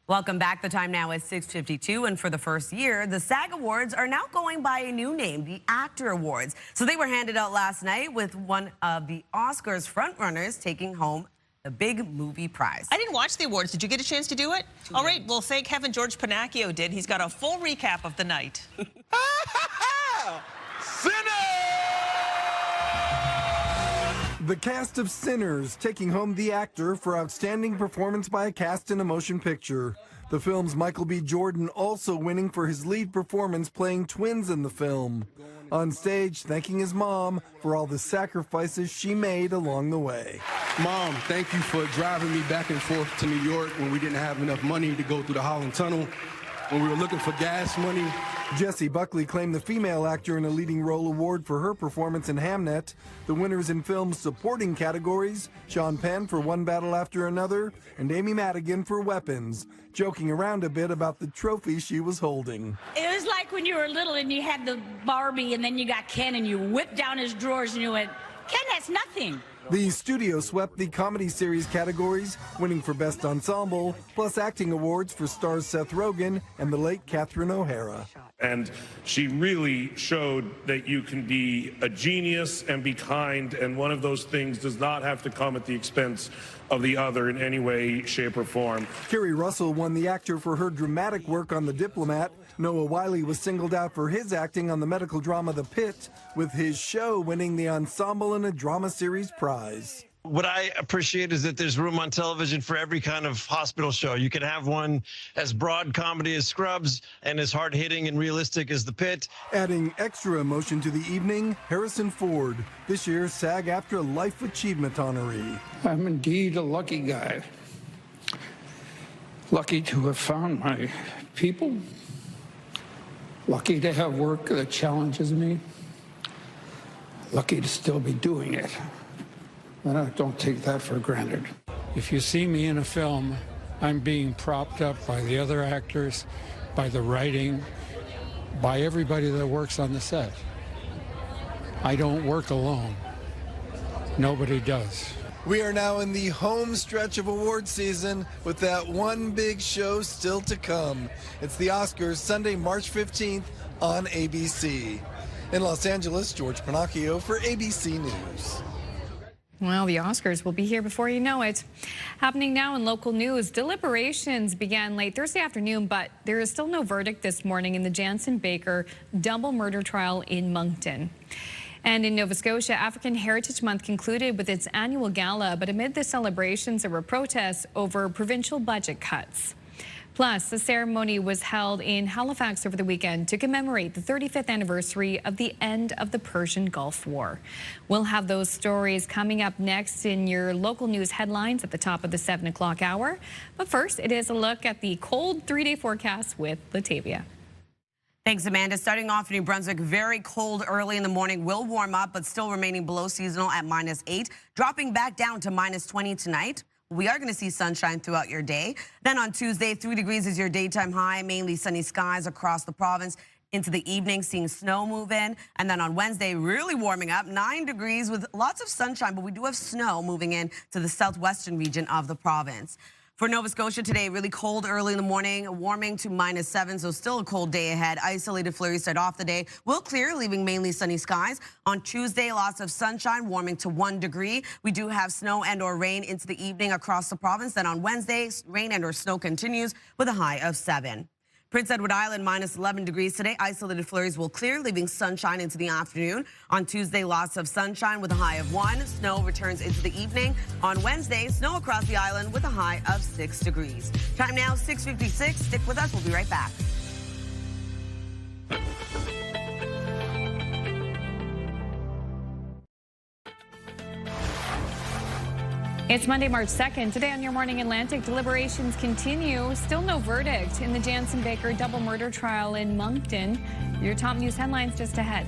Welcome back. The time now is 6:52, and for the first year, the SAG Awards are now going by a new name, the Actor Awards. So they were handed out last night with one of the Oscars frontrunners taking home the big movie prize. I didn't watch the awards. Did you get a chance to do it? All right, well, say Kevin George Panacchio did. He's got a full recap of the night. The cast of Sinners taking home the actor for outstanding performance by a cast in a motion picture. The film's Michael B. Jordan also winning for his lead performance playing twins in the film. On stage, thanking his mom for all the sacrifices she made along the way. Mom, thank you for driving me back and forth to New York when we didn't have enough money to go through the Holland Tunnel, when we were looking for gas money. Jessie Buckley claimed the Female Actor in a Leading Role award for her performance in Hamnet. The winners in film supporting categories, Sean Penn for One Battle After Another, and Amy Madigan for Weapons, joking around a bit about the trophy she was holding. It was like when you were little and you had the Barbie and then you got Ken and you whipped down his drawers and you went, Ken, that's nothing. The studio swept the comedy series categories, winning for Best Ensemble, plus acting awards for stars Seth Rogen and the late Catherine O'Hara. And she really showed that you can be a genius and be kind, and one of those things does not have to come at the expense of the other in any way, shape, or form. Kerry Russell won the actor for her dramatic work on The Diplomat. Noah Wiley was singled out for his acting on the medical drama The Pit, with his show winning the Ensemble in a Drama Series prize. What I appreciate is that there's room on television for every kind of hospital show. You can have one as broad comedy as Scrubs and as hard-hitting and realistic as The Pit. Adding extra emotion to the evening, Harrison Ford, this year's SAG-AFTRA Life Achievement honoree. I'm indeed a lucky guy. Lucky to have found my people. Lucky to have work that challenges me. Lucky to still be doing it. And I don't take that for granted. If you see me in a film, I'm being propped up by the other actors, by the writing, by everybody that works on the set. I don't work alone. Nobody does. We are now in the home stretch of award season with that one big show still to come. It's the Oscars, Sunday, March 15th on ABC. In Los Angeles, George Pinocchio for ABC News. Well, the Oscars will be here before you know it. Happening now in local news, deliberations began late Thursday afternoon, but there is still no verdict this morning in the Jansen Baker double murder trial in Moncton. And in Nova Scotia, African Heritage Month concluded with its annual gala, but amid the celebrations, there were protests over provincial budget cuts. Plus, the ceremony was held in Halifax over the weekend to commemorate the 35th anniversary of the end of the Persian Gulf War. We'll have those stories coming up next in your local news headlines at the top of the 7 o'clock hour. But first, it is a look at the cold 3-day forecast with Latavia. Thanks, Amanda. Starting off in New Brunswick, very cold early in the morning. Will warm up, but still remaining below seasonal at -8, dropping back down to -20 tonight. We are going to see sunshine throughout your day. Then on Tuesday, 3 degrees is your daytime high, mainly sunny skies across the province. Into the evening, seeing snow move in. And then on Wednesday, really warming up, 9 degrees with lots of sunshine, but we do have snow moving in to the southwestern region of the province. For Nova Scotia today, really cold early in the morning, warming to -7, so still a cold day ahead. Isolated flurries start off the day. Will clear, leaving mainly sunny skies. On Tuesday, lots of sunshine, warming to 1 degree. We do have snow and or rain into the evening across the province. Then on Wednesday, rain and or snow continues with a high of 7. Prince Edward Island, -11 degrees today. Isolated flurries will clear, leaving sunshine into the afternoon. On Tuesday, lots of sunshine with a high of 1. Snow returns into the evening. On Wednesday, snow across the island with a high of 6 degrees. Time now, 6:56. Stick with us. We'll be right back. It's Monday, March 2nd. Today on Your Morning Atlantic, deliberations continue. Still no verdict in the Jansen Baker double murder trial in Moncton. Your top news headlines just ahead.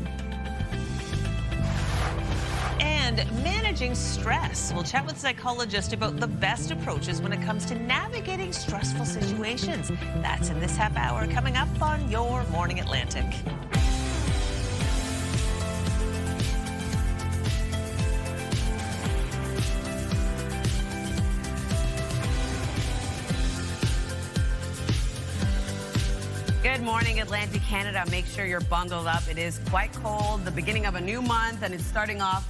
And managing stress. We'll chat with a psychologist about the best approaches when it comes to navigating stressful situations. That's in this half hour coming up on Your Morning Atlantic. Good morning, Atlantic Canada. Make sure you're bundled up. It is quite cold, the beginning of a new month, and it's starting off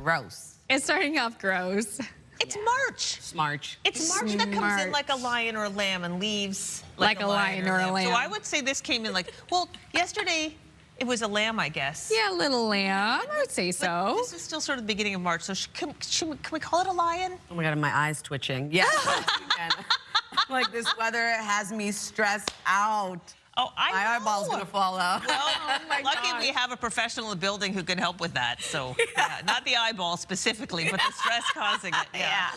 gross. It's starting off gross. It's March. It's March. It's March that comes in like a lion or a lamb and leaves like a lion or a lamb. So I would say this came in like, well, yesterday it was a lamb, I guess. Yeah, a little lamb. I would say so. But this is still sort of the beginning of March. So can we call it a lion? Oh my God, my eyes twitching. Yeah. Like this weather has me stressed out. Oh, my eyeball's gonna fall out. Well, lucky we have a professional in the building who can help with that. So, yeah, not the eyeball specifically, but the stress causing it. Yeah.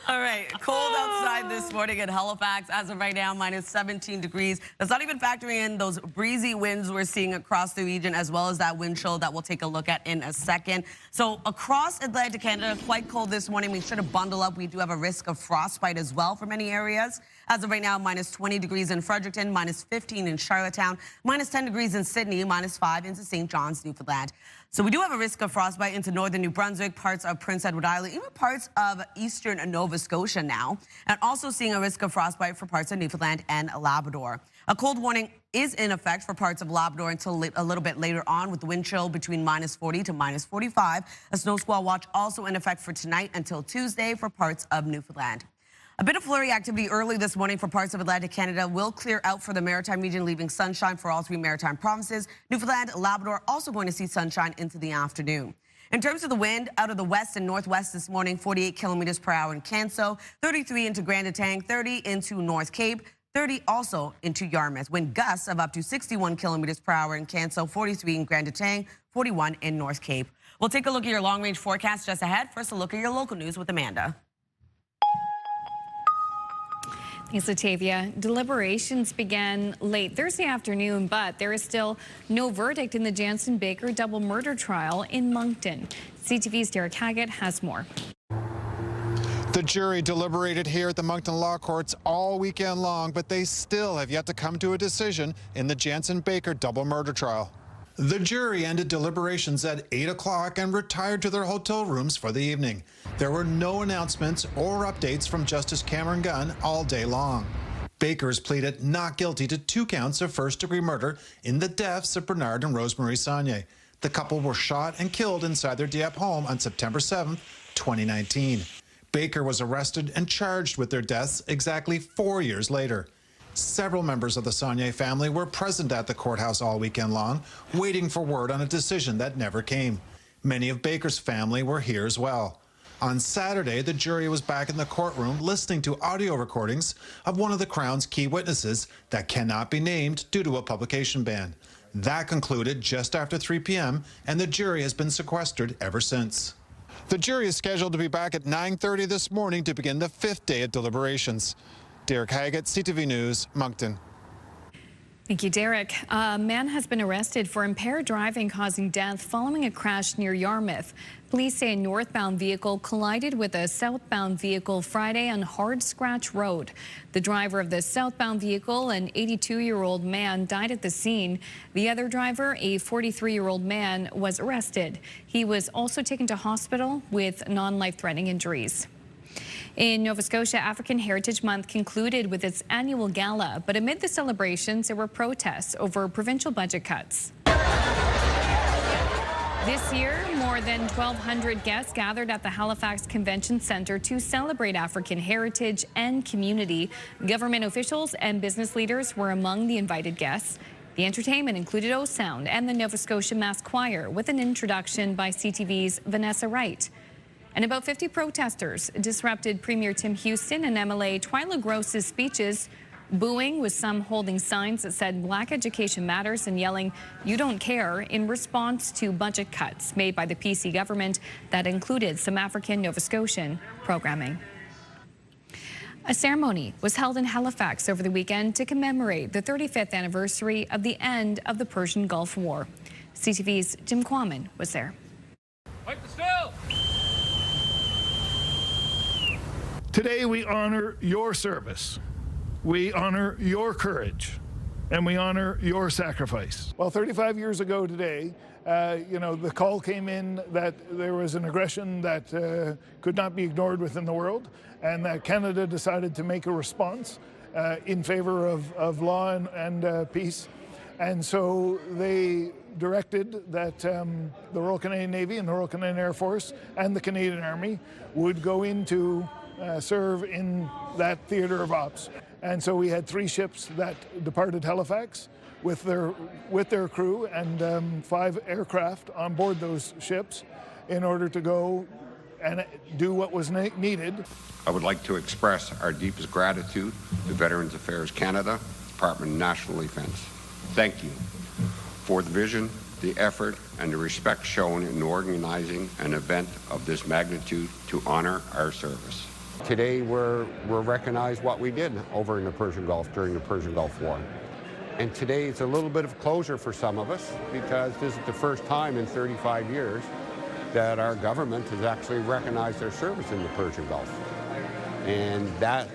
All right, cold outside this morning in Halifax. As of right now, -17 degrees. That's not even factoring in those breezy winds we're seeing across the region, as well as that wind chill that we'll take a look at in a second. So across Atlantic Canada, quite cold this morning. Make sure to bundle up. We do have a risk of frostbite as well for many areas. As of right now, -20 degrees in Fredericton, -15 in Charlottetown, -10 degrees in Sydney, -5 into St. John's, Newfoundland. So we do have a risk of frostbite into northern New Brunswick, parts of Prince Edward Island, even parts of eastern Nova Scotia now, and also seeing a risk of frostbite for parts of Newfoundland and Labrador. A cold warning is in effect for parts of Labrador until a little bit later on, with the wind chill between -40 to -45. A snow squall watch also in effect for tonight until Tuesday for parts of Newfoundland. A bit of flurry activity early this morning for parts of Atlantic Canada will clear out for the maritime region, leaving sunshine for all three maritime provinces. Newfoundland, Labrador also going to see sunshine into the afternoon. In terms of the wind, out of the west and northwest this morning, 48 kilometers per hour in Canso, 33 into Grand Etang, 30 into North Cape, 30 also into Yarmouth. Wind gusts of up to 61 kilometers per hour in Canso, 43 in Grand Etang, 41 in North Cape. We'll take a look at your long-range forecast just ahead. First, a look at your local news with Amanda. Thanks, Latavia. Deliberations began late Thursday afternoon, but there is still no verdict in the Jansen Baker double murder trial in Moncton. CTV's Derek Haggett has more. The jury deliberated here at the Moncton Law Courts all weekend long, but they still have yet to come to a decision in the Jansen Baker double murder trial. The jury ended deliberations at 8 o'clock and retired to their hotel rooms for the evening. There were no announcements or updates from Justice Cameron Gunn all day long. Baker's pleaded not guilty to 2 counts of first-degree murder in the deaths of Bernard and Rosemary Saunier. The couple were shot and killed inside their Dieppe home on September 7, 2019. Baker was arrested and charged with their deaths exactly 4 years later. Several members of the Saunier family were present at the courthouse all weekend long, waiting for word on a decision that never came. Many of Baker's family were here as well. On Saturday, the jury was back in the courtroom listening to audio recordings of one of the Crown's key witnesses that cannot be named due to a publication ban. That concluded just after 3 p.m., and the jury has been sequestered ever since. The jury is scheduled to be back at 9:30 this morning to begin the 5th day of deliberations. Derek Haggett, CTV News, Moncton. Thank you, Derek. A man has been arrested for impaired driving causing death following a crash near Yarmouth. Police say a northbound vehicle collided with a southbound vehicle Friday on Hard Scratch Road. The driver of the southbound vehicle, an 82-year-old man, died at the scene. The other driver, a 43-year-old man, was arrested. He was also taken to hospital with non-life-threatening injuries. In Nova Scotia, African Heritage Month concluded with its annual gala, but amid the celebrations, there were protests over provincial budget cuts. This year, more than 1,200 guests gathered at the Halifax Convention Centre to celebrate African heritage and community. Government officials and business leaders were among the invited guests. The entertainment included O Sound and the Nova Scotia Mass Choir, with an introduction by CTV's Vanessa Wright. And about 50 protesters disrupted Premier Tim Houston and MLA Twyla Gross's speeches, booing, with some holding signs that said Black education matters and yelling "you don't care" in response to budget cuts made by the PC government that included some African Nova Scotian programming. A ceremony was held in Halifax over the weekend to commemorate the 35th anniversary of the end of the Persian Gulf War. CTV's Jim Quammen was there. Today we honor your service, we honor your courage, and we honor your sacrifice. Well, 35 years ago today, the call came in that there was an aggression that could not be ignored within the world, and that Canada decided to make a response in favor of law and peace. And so they directed that the Royal Canadian Navy and the Royal Canadian Air Force and the Canadian Army would go into serve in that theater of ops. And so we had 3 ships that departed Halifax with their crew and 5 aircraft on board those ships in order to go and do what was needed. I would like to express our deepest gratitude to Veterans Affairs Canada, Department of National Defence. Thank you for the vision, the effort, and the respect shown in organizing an event of this magnitude to honor our service. Today we're recognized what we did over in the Persian Gulf during the Persian Gulf War. And today it's a little bit of closure for some of us, because this is the first time in 35 years that our government has actually recognized their service in the Persian Gulf. And that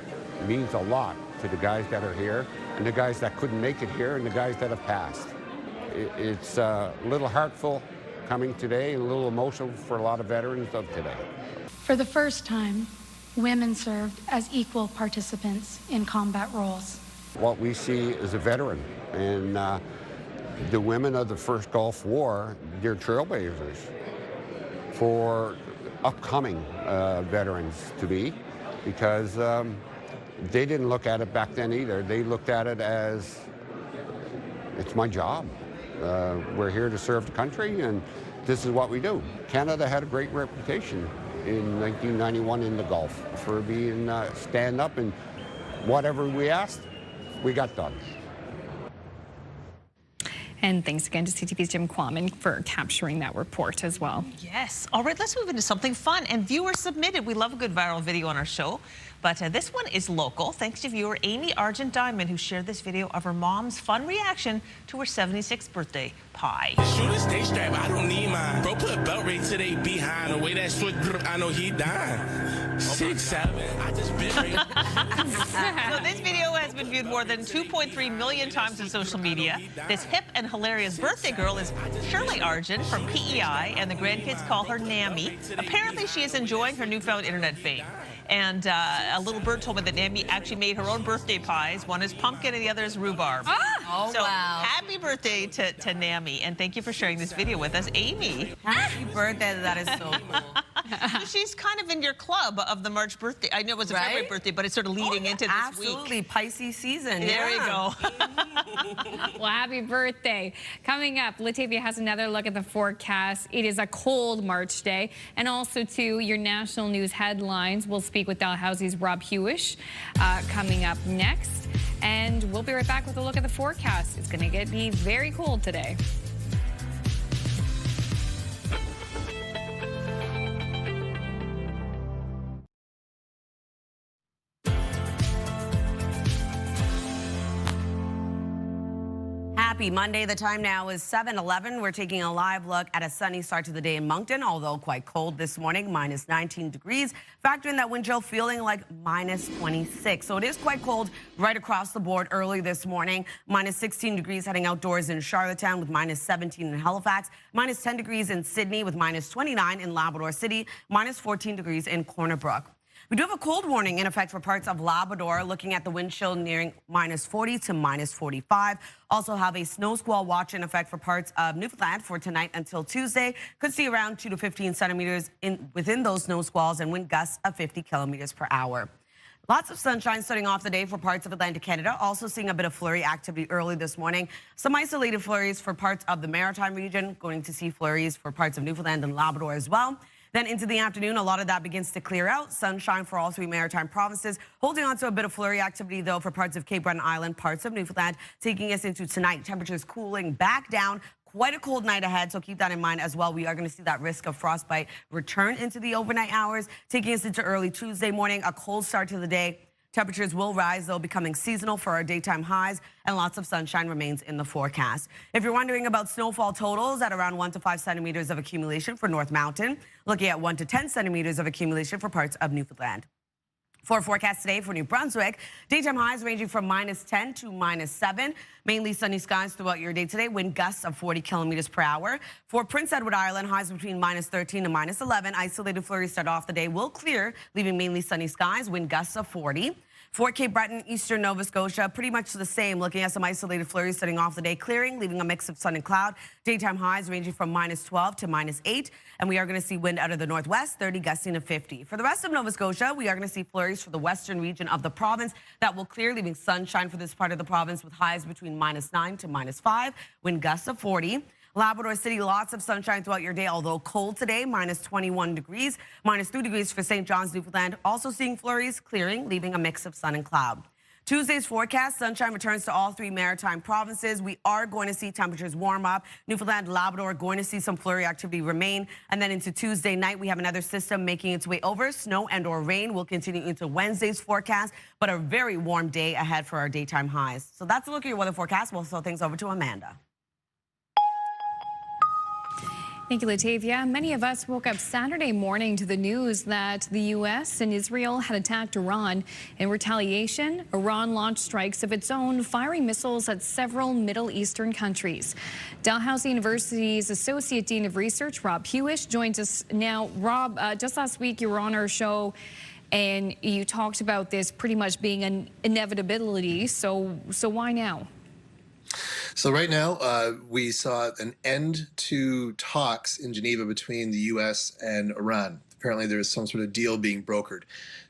means a lot to the guys that are here, and the guys that couldn't make it here, and the guys that have passed. It's a little heartful coming today and a little emotional for a lot of veterans of today. For the first time, women served as equal participants in combat roles. What we see is a veteran, and the women of the first Gulf War, they're trailblazers for upcoming veterans to be, because they didn't look at it back then either. They looked at it as, it's my job. We're here to serve the country, and this is what we do. Canada had a great reputation in 1991 in the Gulf for being stand up, and whatever we asked, we got done. And thanks again to CTV's Jim Quammen for capturing that report as well. Yes. All right, let's move into something fun. And viewers submitted. We love a good viral video on our show. But this one is local, thanks to viewer Amy Argent Diamond, who shared this video of her mom's fun reaction to her 76th birthday pie. Shoot a stay strap, I don't need mine. Bro, put a belt right to they behind. The way that switch, I know he dying. 6'7", I just been right. So this video has been viewed more than 2.3 million times on social media. This hip and hilarious birthday girl is Shirley Argent from PEI, and the grandkids call her Nammy. Apparently, she is enjoying her newfound internet fame. And a little bird told me that Nammy actually made her own birthday pies. One is pumpkin and the other is rhubarb. Oh, so wow. Happy birthday to Nammy, and thank you for sharing this video with us, Amy. Happy birthday, that is so cool. She's kind of in your club of the March birthday. I know it was a February birthday, but it's sort of leading into this week. Absolutely, Pisces season. There you go. Well, happy birthday. Coming up, Latavia has another look at the forecast. It is a cold March day. And also, too, your national news headlines. We'll speak with Dalhousie's Rob Hewish coming up next. And we'll be right back with a look at the forecast. It's going to be very cold today. Happy Monday. The time now is 7:11. We're taking a live look at a sunny start to the day in Moncton, although quite cold this morning, minus 19 degrees. Factor in that wind chill feeling like minus 26. So it is quite cold right across the board early this morning. Minus 16 degrees heading outdoors in Charlottetown with minus 17 in Halifax. Minus 10 degrees in Sydney with minus 29 in Labrador City. Minus 14 degrees in Corner Brook. We do have a cold warning in effect for parts of Labrador, looking at the wind chill nearing minus 40 to minus 45. Also have a snow squall watch in effect for parts of Newfoundland for tonight until Tuesday. Could see around 2 to 15 centimeters within those snow squalls and wind gusts of 50 kilometers per hour. Lots of sunshine starting off the day for parts of Atlantic Canada. Also seeing a bit of flurry activity early this morning. Some isolated flurries for parts of the Maritime region. Going to see flurries for parts of Newfoundland and Labrador as well. Then into the afternoon, a lot of that begins to clear out. Sunshine for all three maritime provinces. Holding on to a bit of flurry activity, though, for parts of Cape Breton Island, parts of Newfoundland, taking us into tonight. Temperatures cooling back down. Quite a cold night ahead, so keep that in mind as well. We are going to see that risk of frostbite return into the overnight hours, taking us into early Tuesday morning. A cold start to the day. Temperatures will rise, though, becoming seasonal for our daytime highs, and lots of sunshine remains in the forecast. If you're wondering about snowfall totals, at around 1 to 5 centimeters of accumulation for North Mountain, looking at 1 to 10 centimeters of accumulation for parts of Newfoundland. For forecast today for New Brunswick, daytime highs ranging from minus 10 to minus 7. Mainly sunny skies throughout your day today, wind gusts of 40 kilometers per hour. For Prince Edward Island, highs between minus 13 to minus 11. Isolated flurries start off the day will clear, leaving mainly sunny skies, wind gusts of 40. For Cape Breton, eastern Nova Scotia, pretty much the same. Looking at some isolated flurries starting off the day, clearing, leaving a mix of sun and cloud. Daytime highs ranging from minus 12 to minus 8. And we are going to see wind out of the northwest, 30 gusting to 50. For the rest of Nova Scotia, we are going to see flurries for the western region of the province. That will clear, leaving sunshine for this part of the province with highs between minus 9 to minus 5. Wind gusts of 40. Labrador City, lots of sunshine throughout your day, although cold today, minus 21 degrees, minus 3 degrees for St. John's, Newfoundland. Also seeing flurries, clearing, leaving a mix of sun and cloud. Tuesday's forecast, sunshine returns to all three maritime provinces. We are going to see temperatures warm up. Newfoundland, Labrador, going to see some flurry activity remain. And then into Tuesday night, we have another system making its way over. Snow and or rain will continue into Wednesday's forecast, but a very warm day ahead for our daytime highs. So that's a look at your weather forecast. We'll throw things over to Amanda. Thank you, Latavia. Many of us woke up Saturday morning to the news that the U.S. and Israel had attacked Iran. In retaliation, Iran launched strikes of its own, firing missiles at several Middle Eastern countries. Dalhousie University's Associate Dean of Research, Rob Hewish, joins us now. Rob, just last week you were on our show and you talked about this pretty much being an inevitability. So why now? So right now, we saw an end to talks in Geneva between the U.S. and Iran. Apparently, there is some sort of deal being brokered.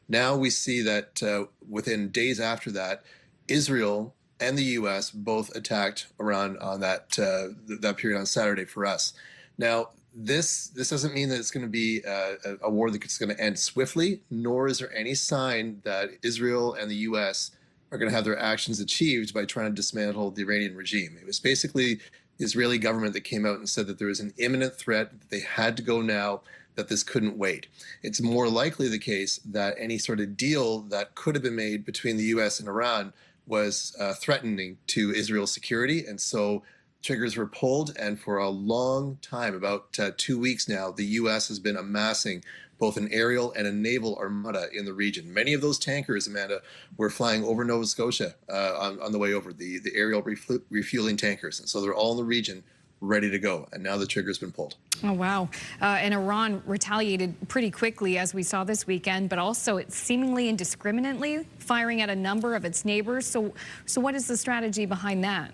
Now we see that within days after that, Israel and the U.S. both attacked Iran on that period on Saturday for us. Now, this doesn't mean that it's going to be a war that's going to end swiftly, nor is there any sign that Israel and the U.S. are going to have their actions achieved by trying to dismantle the Iranian regime. It was basically the Israeli government that came out and said that there was an imminent threat, that they had to go now, that this couldn't wait. It's more likely the case that any sort of deal that could have been made between the U.S. and Iran was threatening to Israel's security, and so triggers were pulled, and for a long time, about 2 weeks now, the U.S. has been amassing both an aerial and a naval armada in the region. Many of those tankers, Amanda, were flying over Nova Scotia on the way over, the aerial refueling tankers. And so they're all in the region ready to go. And now the trigger's been pulled. Oh, wow. And Iran retaliated pretty quickly, as we saw this weekend, but also it's seemingly indiscriminately firing at a number of its neighbors. So what is the strategy behind that?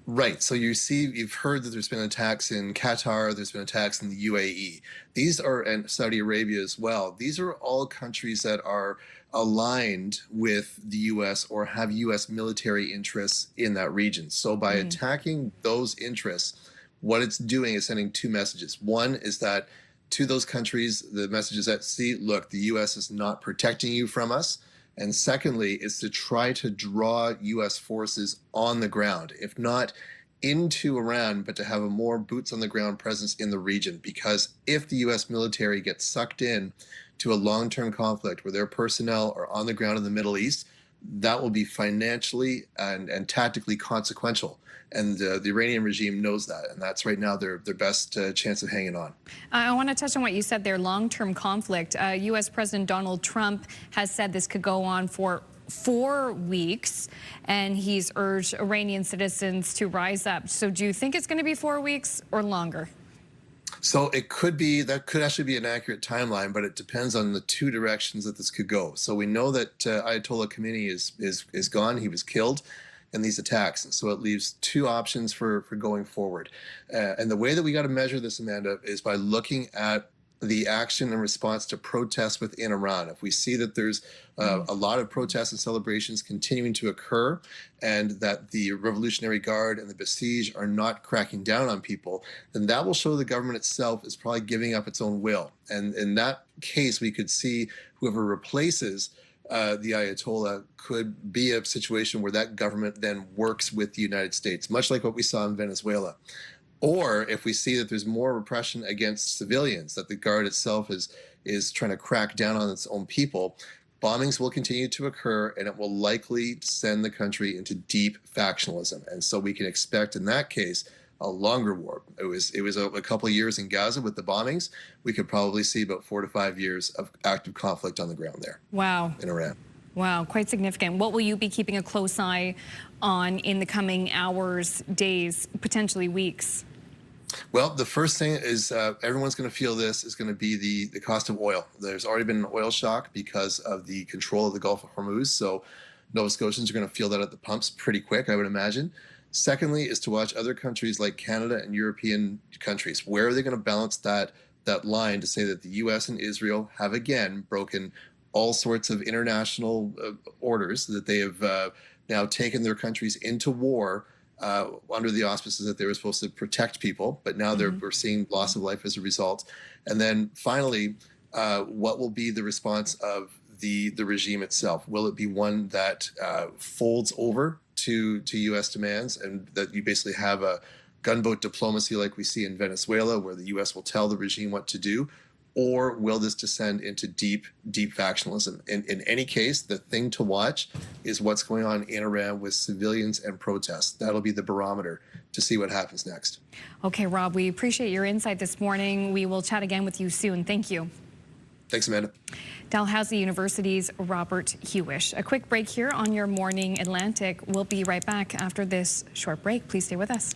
Right. So you've heard that there's been attacks in Qatar, there's been attacks in the UAE. These are, and Saudi Arabia as well. These are all countries that are aligned with the U.S. or have U.S. military interests in that region. So by attacking those interests, what it's doing is sending two messages. One is that to those countries, the message is that, see, look, the U.S. is not protecting you from us. And secondly, is to try to draw U.S. forces on the ground, if not into Iran, but to have a more boots on the ground presence in the region. Because if the U.S. military gets sucked in to a long-term conflict where their personnel are on the ground in the Middle East, that will be financially and tactically consequential. And the Iranian regime knows that, and that's right now their best chance of hanging on. I want to touch on what you said there, long-term conflict. U.S. President Donald Trump has said this could go on for 4 weeks, and he's urged Iranian citizens to rise up. So do you think it's going to be 4 weeks or longer? So it could be, that could actually be an accurate timeline, but it depends on the two directions that this could go. So we know that Ayatollah Khamenei is gone. He was killed in these attacks. So it leaves two options for going forward. And the way that we got to measure this, Amanda, is by looking at the action and response to protests within Iran. If we see that there's a lot of protests and celebrations continuing to occur, and that the Revolutionary Guard and the Basij are not cracking down on people, then that will show the government itself is probably giving up its own will. And in that case, we could see whoever replaces the Ayatollah could be a situation where that government then works with the United States, much like what we saw in Venezuela. Or if we see that there's more repression against civilians, that the Guard itself is trying to crack down on its own people, bombings will continue to occur, and it will likely send the country into deep factionalism. And so we can expect in that case a longer war. It was a couple of years in Gaza with the bombings. We could probably see about 4 to 5 years of active conflict on the ground there. Wow. In Iran. Wow, quite significant. What will you be keeping a close eye on in the coming hours, days, potentially weeks? Well, the first thing is everyone's going to feel this is going to be the cost of oil. There's already been an oil shock because of the control of the Gulf of Hormuz. So Nova Scotians are going to feel that at the pumps pretty quick, I would imagine. Secondly, is to watch other countries like Canada and European countries. Where are they going to balance that line to say that the U.S. and Israel have again broken all sorts of international orders, that they have now taken their countries into war under the auspices that they were supposed to protect people, but now we're seeing loss of life as a result. And then finally, what will be the response of the regime itself? Will it be one that folds over to U.S. demands, and that you basically have a gunboat diplomacy like we see in Venezuela, where the U.S. will tell the regime what to do? Or will this descend into deep factionalism? In any case, the thing to watch is what's going on in Iran with civilians and protests. That'll be the barometer see what happens next. Okay, Rob, we appreciate your insight this morning. We will chat again with you soon. Thank you. Thanks, Amanda. Dalhousie University's Robert Hewish. A quick break here on Your Morning Atlantic. We'll be right back after this short break. Please stay with us.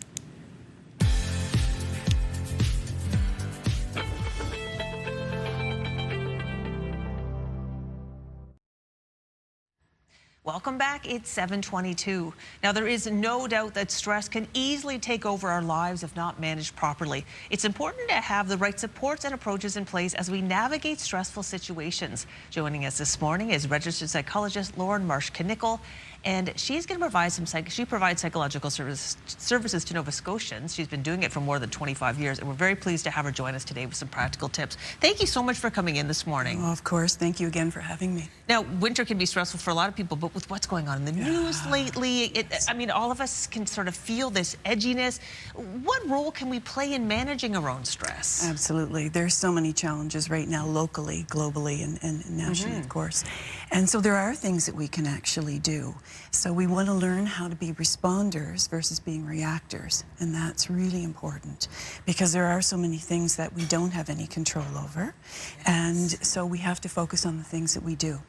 Welcome back. It's 7:22. Now, there is no doubt that stress can easily take over our lives if not managed properly. It's important to have the right supports and approaches in place as we navigate stressful situations. Joining us this morning is registered psychologist Lauren Marsh-Knickel, and she's going to provide she provides psychological services to Nova Scotians. She's been doing it for more than 25 years, and we're very pleased to have her join us today with some practical tips. Thank you so much for coming in this morning. Oh, of course. Thank you again for having me. Now, winter can be stressful for a lot of people, but with what's going on in the news lately, I mean, all of us can sort of feel this edginess. What role can we play in managing our own stress? Absolutely. There's so many challenges right now, locally, globally, and nationally, of course. And so there are things that we can actually do. So we want to learn how to be responders versus being reactors. And that's really important because there are so many things that we don't have any control over. And so we have to focus on the things that we do.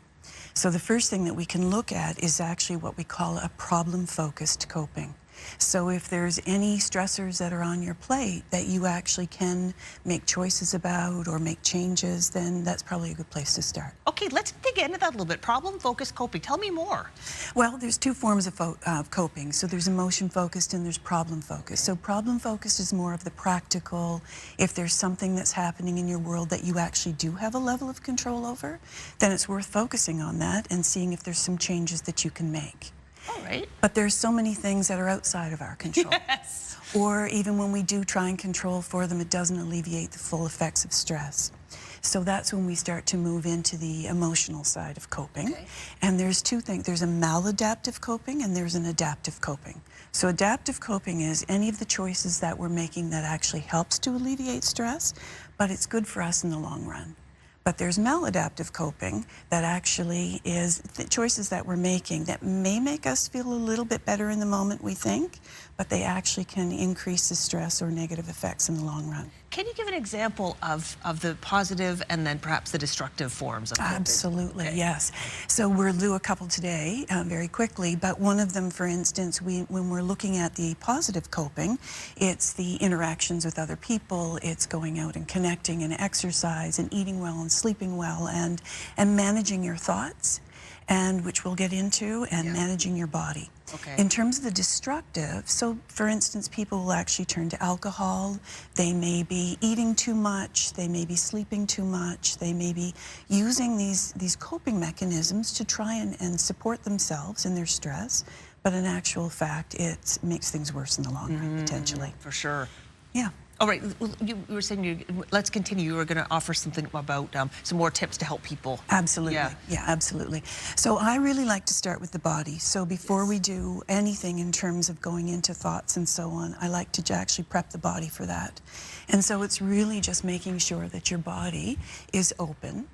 So the first thing that we can look at is actually what we call a problem-focused coping. So if there's any stressors that are on your plate that you actually can make choices about or make changes, then that's probably a good place to start. Okay, let's dig into that a little bit. Problem-focused coping. Tell me more. Well, there's two forms of coping. So there's emotion-focused and there's problem-focused. So problem-focused is more of the practical. If there's something that's happening in your world that you actually do have a level of control over, then it's worth focusing on that and seeing if there's some changes that you can make. All right. But there's so many things that are outside of our control. Yes. Or even when we do try and control for them, it doesn't alleviate the full effects of stress. So that's when we start to move into the emotional side of coping. Okay. And there's two things. There's a maladaptive coping and there's an adaptive coping. So adaptive coping is any of the choices that we're making that actually helps to alleviate stress, but it's good for us in the long run. But there's maladaptive coping that actually is the choices that we're making that may make us feel a little bit better in the moment, we think, but they actually can increase the stress or negative effects in the long run. Can you give an example of the positive and then perhaps the destructive forms of coping? Absolutely, okay. Yes. So we'll do a couple today very quickly, but one of them, for instance, when we're looking at the positive coping, it's the interactions with other people, it's going out and connecting and exercise and eating well and sleeping well and managing your thoughts, and which we'll get into, and managing your body. Okay. In terms of the destructive, so for instance, people will actually turn to alcohol, they may be eating too much, they may be sleeping too much, they may be using these coping mechanisms to try and support themselves in their stress, but in actual fact, it makes things worse in the long run, potentially. For sure. Yeah. All right, you were saying, let's continue. You were going to offer something about some more tips to help people. Absolutely, yeah, absolutely. So I really like to start with the body. So before we do anything in terms of going into thoughts and so on, I like to actually prep the body for that. And so it's really just making sure that your body is open.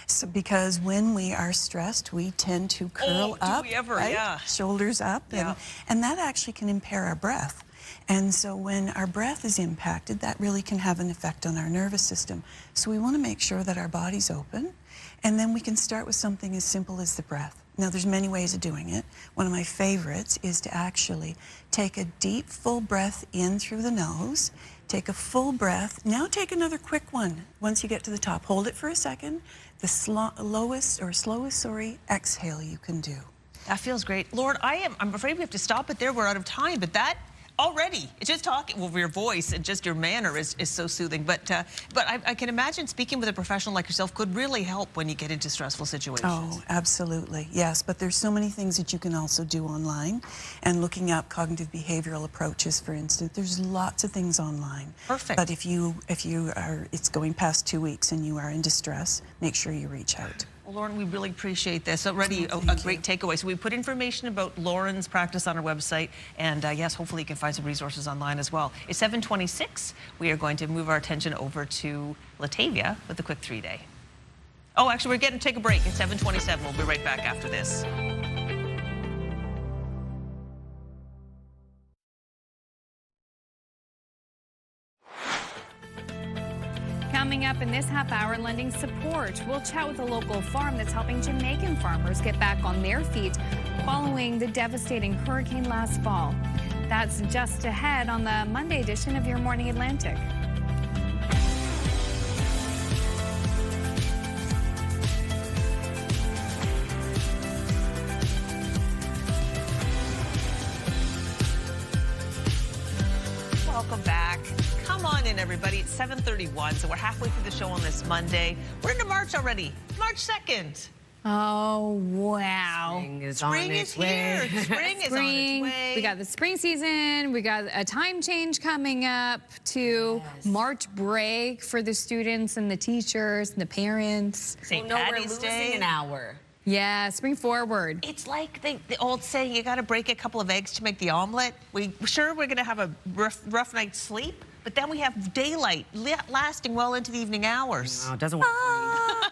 So because when we are stressed, we tend to curl up, do we ever? right? Yeah. Shoulders up, and that actually can impair our breath. And so when our breath is impacted, that really can have an effect on our nervous system. So we want to make sure that our body's open, and then we can start with something as simple as the breath. Now, there's many ways of doing it. One of my favorites is to actually take a deep, full breath in through the nose, take a full breath. Now take another quick one. Once you get to the top, hold it for a second. The slowest exhale you can do. That feels great. Lauren, I'm afraid we have to stop it there. We're out of time, but that already, just talking over your voice and just your manner is so soothing. But I can imagine speaking with a professional like yourself could really help when you get into stressful situations. Oh, absolutely, yes. But there's so many things that you can also do online. And looking up cognitive behavioral approaches, for instance, there's lots of things online. Perfect. But if it's going past 2 weeks and you are in distress, make sure you reach out. Well, Lauren, we really appreciate this. Already a great takeaway. So we put information about Lauren's practice on our website, and yes, hopefully you can find some resources online as well. It's 7:26. We are going to move our attention over to Latavia with the quick 3-day. Oh, actually, we're getting to take a break. It's 7:27. We'll be right back after this. up in this half hour, lending support. We'll chat with a local farm that's helping Jamaican farmers get back on their feet following the devastating hurricane last fall. That's just ahead on the Monday edition of Your Morning Atlantic. Welcome back. Come on in, everybody. It's 7:31, so we're halfway through the show on this Monday. We're into March already. March 2nd. Oh, wow. Spring is Spring on is its way. here. Spring is on its way. We got the spring season. We got a time change coming up to March break for the students and the teachers and the parents. St. We're Patty's losing Day. an hour. Yeah, spring forward. It's like the old saying, you got to break a couple of eggs to make the omelet. We're going to have a rough night's sleep, but then we have daylight lasting well into the evening hours. No, it doesn't work for me.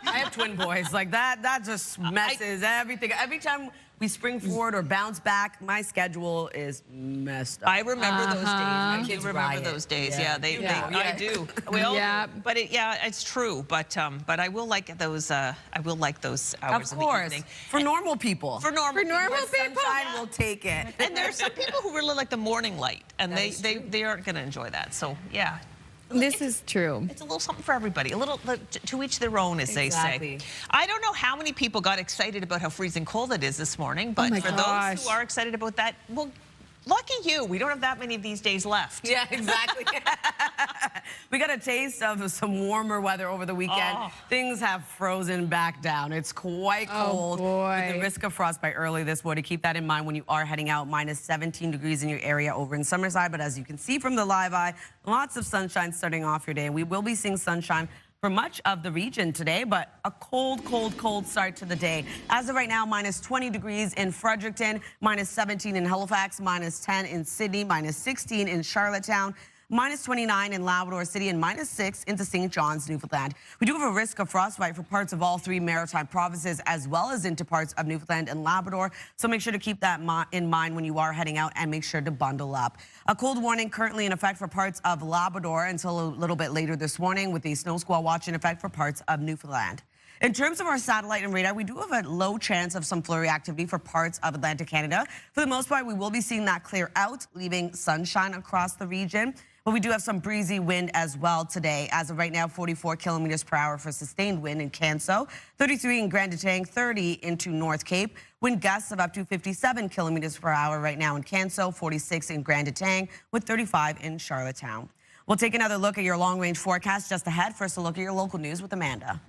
I have twin boys. Like that just messes everything. Every time we spring forward or bounce back, my schedule is messed up. I remember those days. My Kids kids remember riot. those days. Yeah. I do. Well, but it's true. But I will like those. I will like those hours Of in the course. evening. For normal people. For normal people. Sunshine will take it. And there are some people who really like the morning light, and they aren't going to enjoy that. So yeah. This is true. It's a little something for everybody. A little to each their own, as they say. I don't know how many people got excited about how freezing cold it is this morning, but for those who are excited about that, well, lucky you. We don't have that many of these days left. Yeah, exactly. We got a taste of some warmer weather over the weekend. Things have frozen back down. It's quite cold with the risk of frostbite early this morning. Keep that in mind when you are heading out. Minus 17 degrees in your area over in Summerside. But as you can see from the live eye, lots of sunshine starting off your day. We will be seeing sunshine for much of the region today, but a cold start to the day. As of right now, minus 20 degrees in Fredericton, minus 17 in Halifax, minus 10 in Sydney, minus 16 in Charlottetown, minus 29 in Labrador City, and minus 6 into St. John's, Newfoundland. We do have a risk of frostbite for parts of all 3 maritime provinces, as well as into parts of Newfoundland and Labrador. So make sure to keep that in mind when you are heading out, and make sure to bundle up. A cold warning currently in effect for parts of Labrador until a little bit later this morning, with the snow squall watch in effect for parts of Newfoundland. In terms of our satellite and radar, we do have a low chance of some flurry activity for parts of Atlantic Canada. For the most part, we will be seeing that clear out, leaving sunshine across the region. But we do have some breezy wind as well today. As of right now, 44 kilometers per hour for sustained wind in Canso, 33 in Grand Detang, 30 into North Cape. Wind gusts of up to 57 kilometers per hour right now in Canso, 46 in Grand Detang, with 35 in Charlottetown. We'll take another look at your long-range forecast just ahead. First, a look at your local news with Amanda.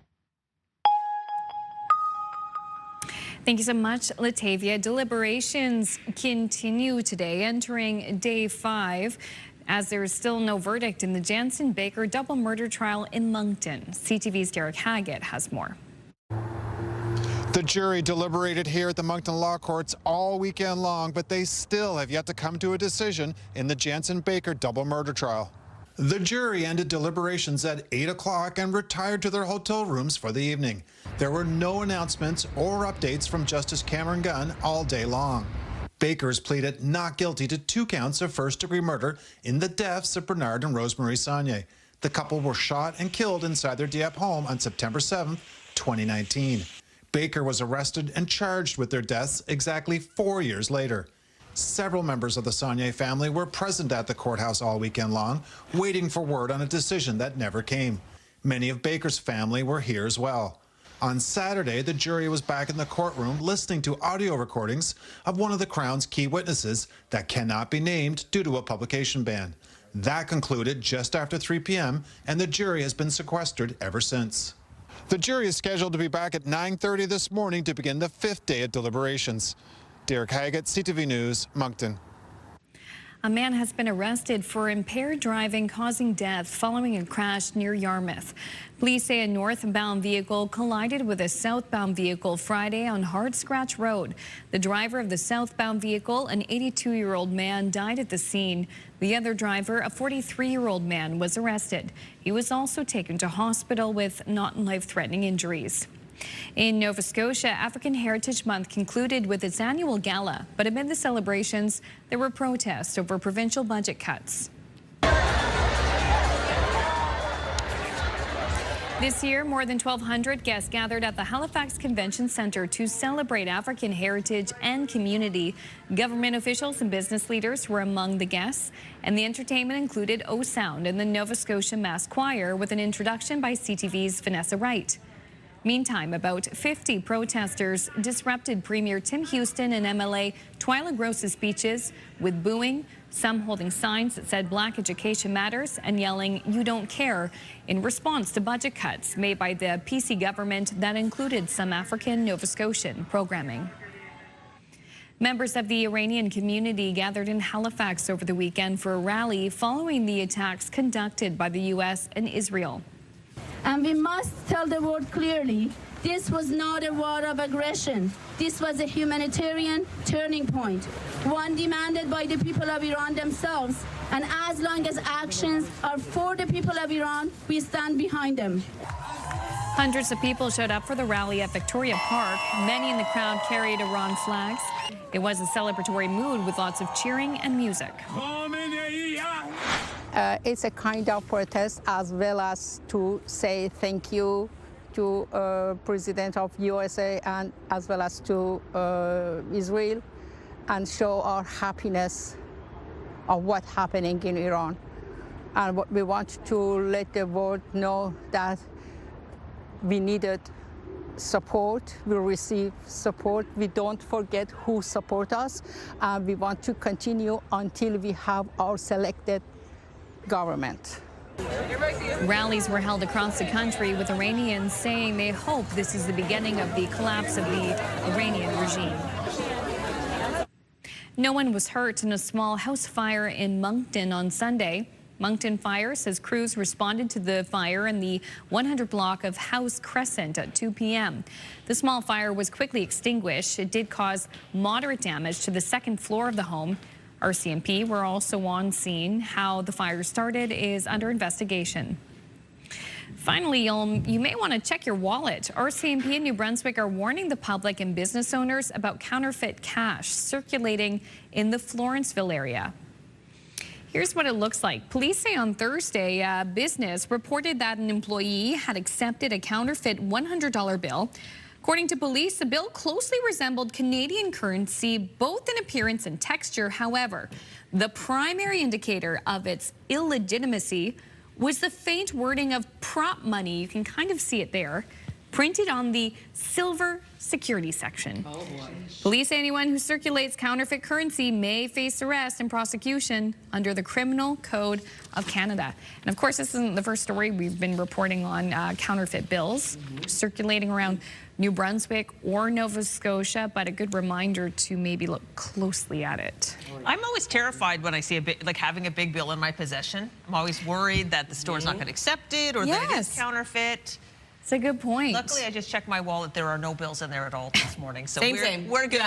Thank you so much, Latavia. Deliberations continue today, entering day 5. As there is still no verdict in the Jansen Baker double murder trial in Moncton. CTV's Derek Haggett has more. The jury deliberated here at the Moncton Law Courts all weekend long, but they still have yet to come to a decision in the Jansen Baker double murder trial. The jury ended deliberations at 8 o'clock and retired to their hotel rooms for the evening. There were no announcements or updates from Justice Cameron Gunn all day long. Baker's pleaded not guilty to 2 counts of first-degree murder in the deaths of Bernard and Rosemary Saunier. The couple were shot and killed inside their Dieppe home on September 7, 2019. Baker was arrested and charged with their deaths exactly 4 years later. Several members of the Saunier family were present at the courthouse all weekend long, waiting for word on a decision that never came. Many of Baker's family were here as well. On Saturday, the jury was back in the courtroom listening to audio recordings of one of the Crown's key witnesses that cannot be named due to a publication ban. That concluded just after 3 p.m., and the jury has been sequestered ever since. The jury is scheduled to be back at 9:30 this morning to begin the 5th day of deliberations. Derek Haggett, CTV News, Moncton. A man has been arrested for impaired driving causing death following a crash near Yarmouth. Police say a northbound vehicle collided with a southbound vehicle Friday on Hard Scratch Road. The driver of the southbound vehicle, an 82-year-old man, died at the scene. The other driver, a 43-year-old man, was arrested. He was also taken to hospital with not life-threatening injuries. In Nova Scotia, African Heritage Month concluded with its annual gala, but amid the celebrations, there were protests over provincial budget cuts. This year, more than 1,200 guests gathered at the Halifax Convention Centre to celebrate African heritage and community. Government officials and business leaders were among the guests, and the entertainment included O Sound and the Nova Scotia Mass Choir with an introduction by CTV's Vanessa Wright. Meantime, about 50 protesters disrupted Premier Tim Houston and MLA Twyla Gross's speeches with booing, some holding signs that said Black education matters and yelling "you don't care" in response to budget cuts made by the PC government that included some African Nova Scotian programming. Members of the Iranian community gathered in Halifax over the weekend for a rally following the attacks conducted by the U.S. and Israel. And we must tell the world clearly, this was not a war of aggression. This was a humanitarian turning point, one demanded by the people of Iran themselves. And as long as actions are for the people of Iran, we stand behind them. Hundreds of people showed up for the rally at Victoria Park. Many in the crowd carried Iran flags. It was a celebratory mood with lots of cheering and music. It's a kind of protest as well as to say thank you to President of USA and as well as to Israel and show our happiness of what's happening in Iran. And we want to let the world know that we needed support, we receive support, we don't forget who support us, and we want to continue until we have our selected government. Rallies were held across the country with Iranians saying they hope this is the beginning of the collapse of the Iranian regime. No one was hurt in a small house fire in Moncton on Sunday. Moncton Fire says crews responded to the fire in the 100 block of House Crescent at 2 p.m. The small fire was quickly extinguished. It did cause moderate damage to the second floor of the home. RCMP were also on scene. How the fire started is under investigation. Finally, you may want to check your wallet. RCMP in New Brunswick are warning the public and business owners about counterfeit cash circulating in the Florenceville area. Here's what it looks like. Police say on Thursday, a business reported that an employee had accepted a counterfeit $100 bill. According to police, the bill closely resembled Canadian currency, both in appearance and texture. However, the primary indicator of its illegitimacy was the faint wording of prop money. You can kind of see it there, printed on the silver security section. Oh boy. Police say anyone who circulates counterfeit currency may face arrest and prosecution under the Criminal Code of Canada. And of course, this isn't the first story we've been reporting on counterfeit bills circulating around New Brunswick or Nova Scotia, but a good reminder to maybe look closely at it. I'm always terrified when I see having a big bill in my possession. I'm always worried that the store's not going to accept it or that it is counterfeit. It's a good point. Luckily, I just checked my wallet. There are no bills in there at all this morning. So we're good. We're good,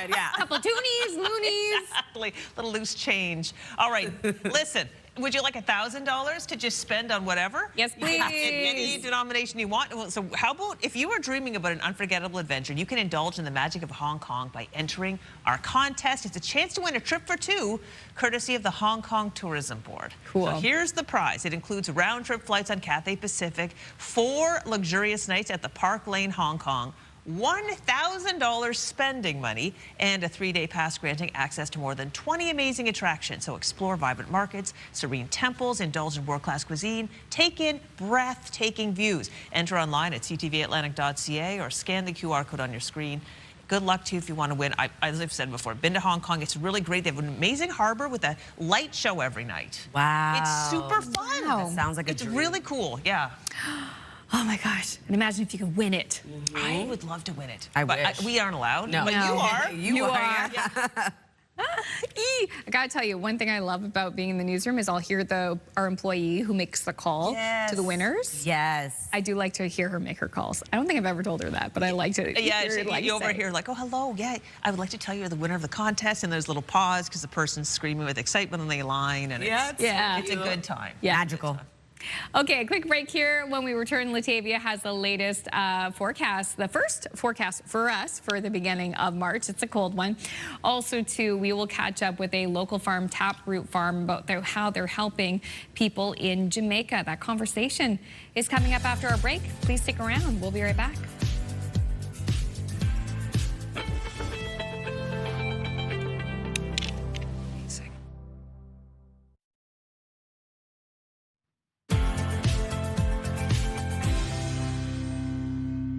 yeah. Couple toonies, loonies. Exactly. Little loose change. All right, listen. Would you like $1,000 to just spend on whatever? Yes, please. Any denomination you want. So how about if you are dreaming about an unforgettable adventure, you can indulge in the magic of Hong Kong by entering our contest. It's a chance to win a trip for two, courtesy of the Hong Kong Tourism Board. Cool. So here's the prize. It includes round-trip flights on Cathay Pacific, 4 luxurious nights at the Park Lane, Hong Kong, $1,000 spending money, and a 3-day pass granting access to more than 20 amazing attractions. So explore vibrant markets, serene temples, indulge in world-class cuisine, take in breathtaking views. Enter online at ctvatlantic.ca or scan the QR code on your screen. Good luck to you if you want to win. As I've said before, been to Hong Kong. It's really great. They have an amazing harbor with a light show every night. Wow. It's super fun. That sounds like a dream. It's really cool, yeah. Oh my gosh, and imagine if you could win it. I would love to win it. But wish. We aren't allowed. No. But you are. You are. I gotta tell you, one thing I love about being in the newsroom is I'll hear our employee who makes the call to the winners. Yes. I do like to hear her make her calls. I don't think I've ever told her that, but I like to Yeah, hear it, you over here like, oh, hello, yeah, I would like to tell you you're the winner of the contest, and there's a little pause because the person's screaming with excitement on the line, and it's a good time. Yeah. Magical. Okay, a quick break here. When we return, Latavia has the latest forecast, the first forecast for us for the beginning of March. It's a cold one. Also, too, we will catch up with a local farm, Taproot Farm, about how they're helping people in Jamaica. That conversation is coming up after our break. Please stick around. We'll be right back.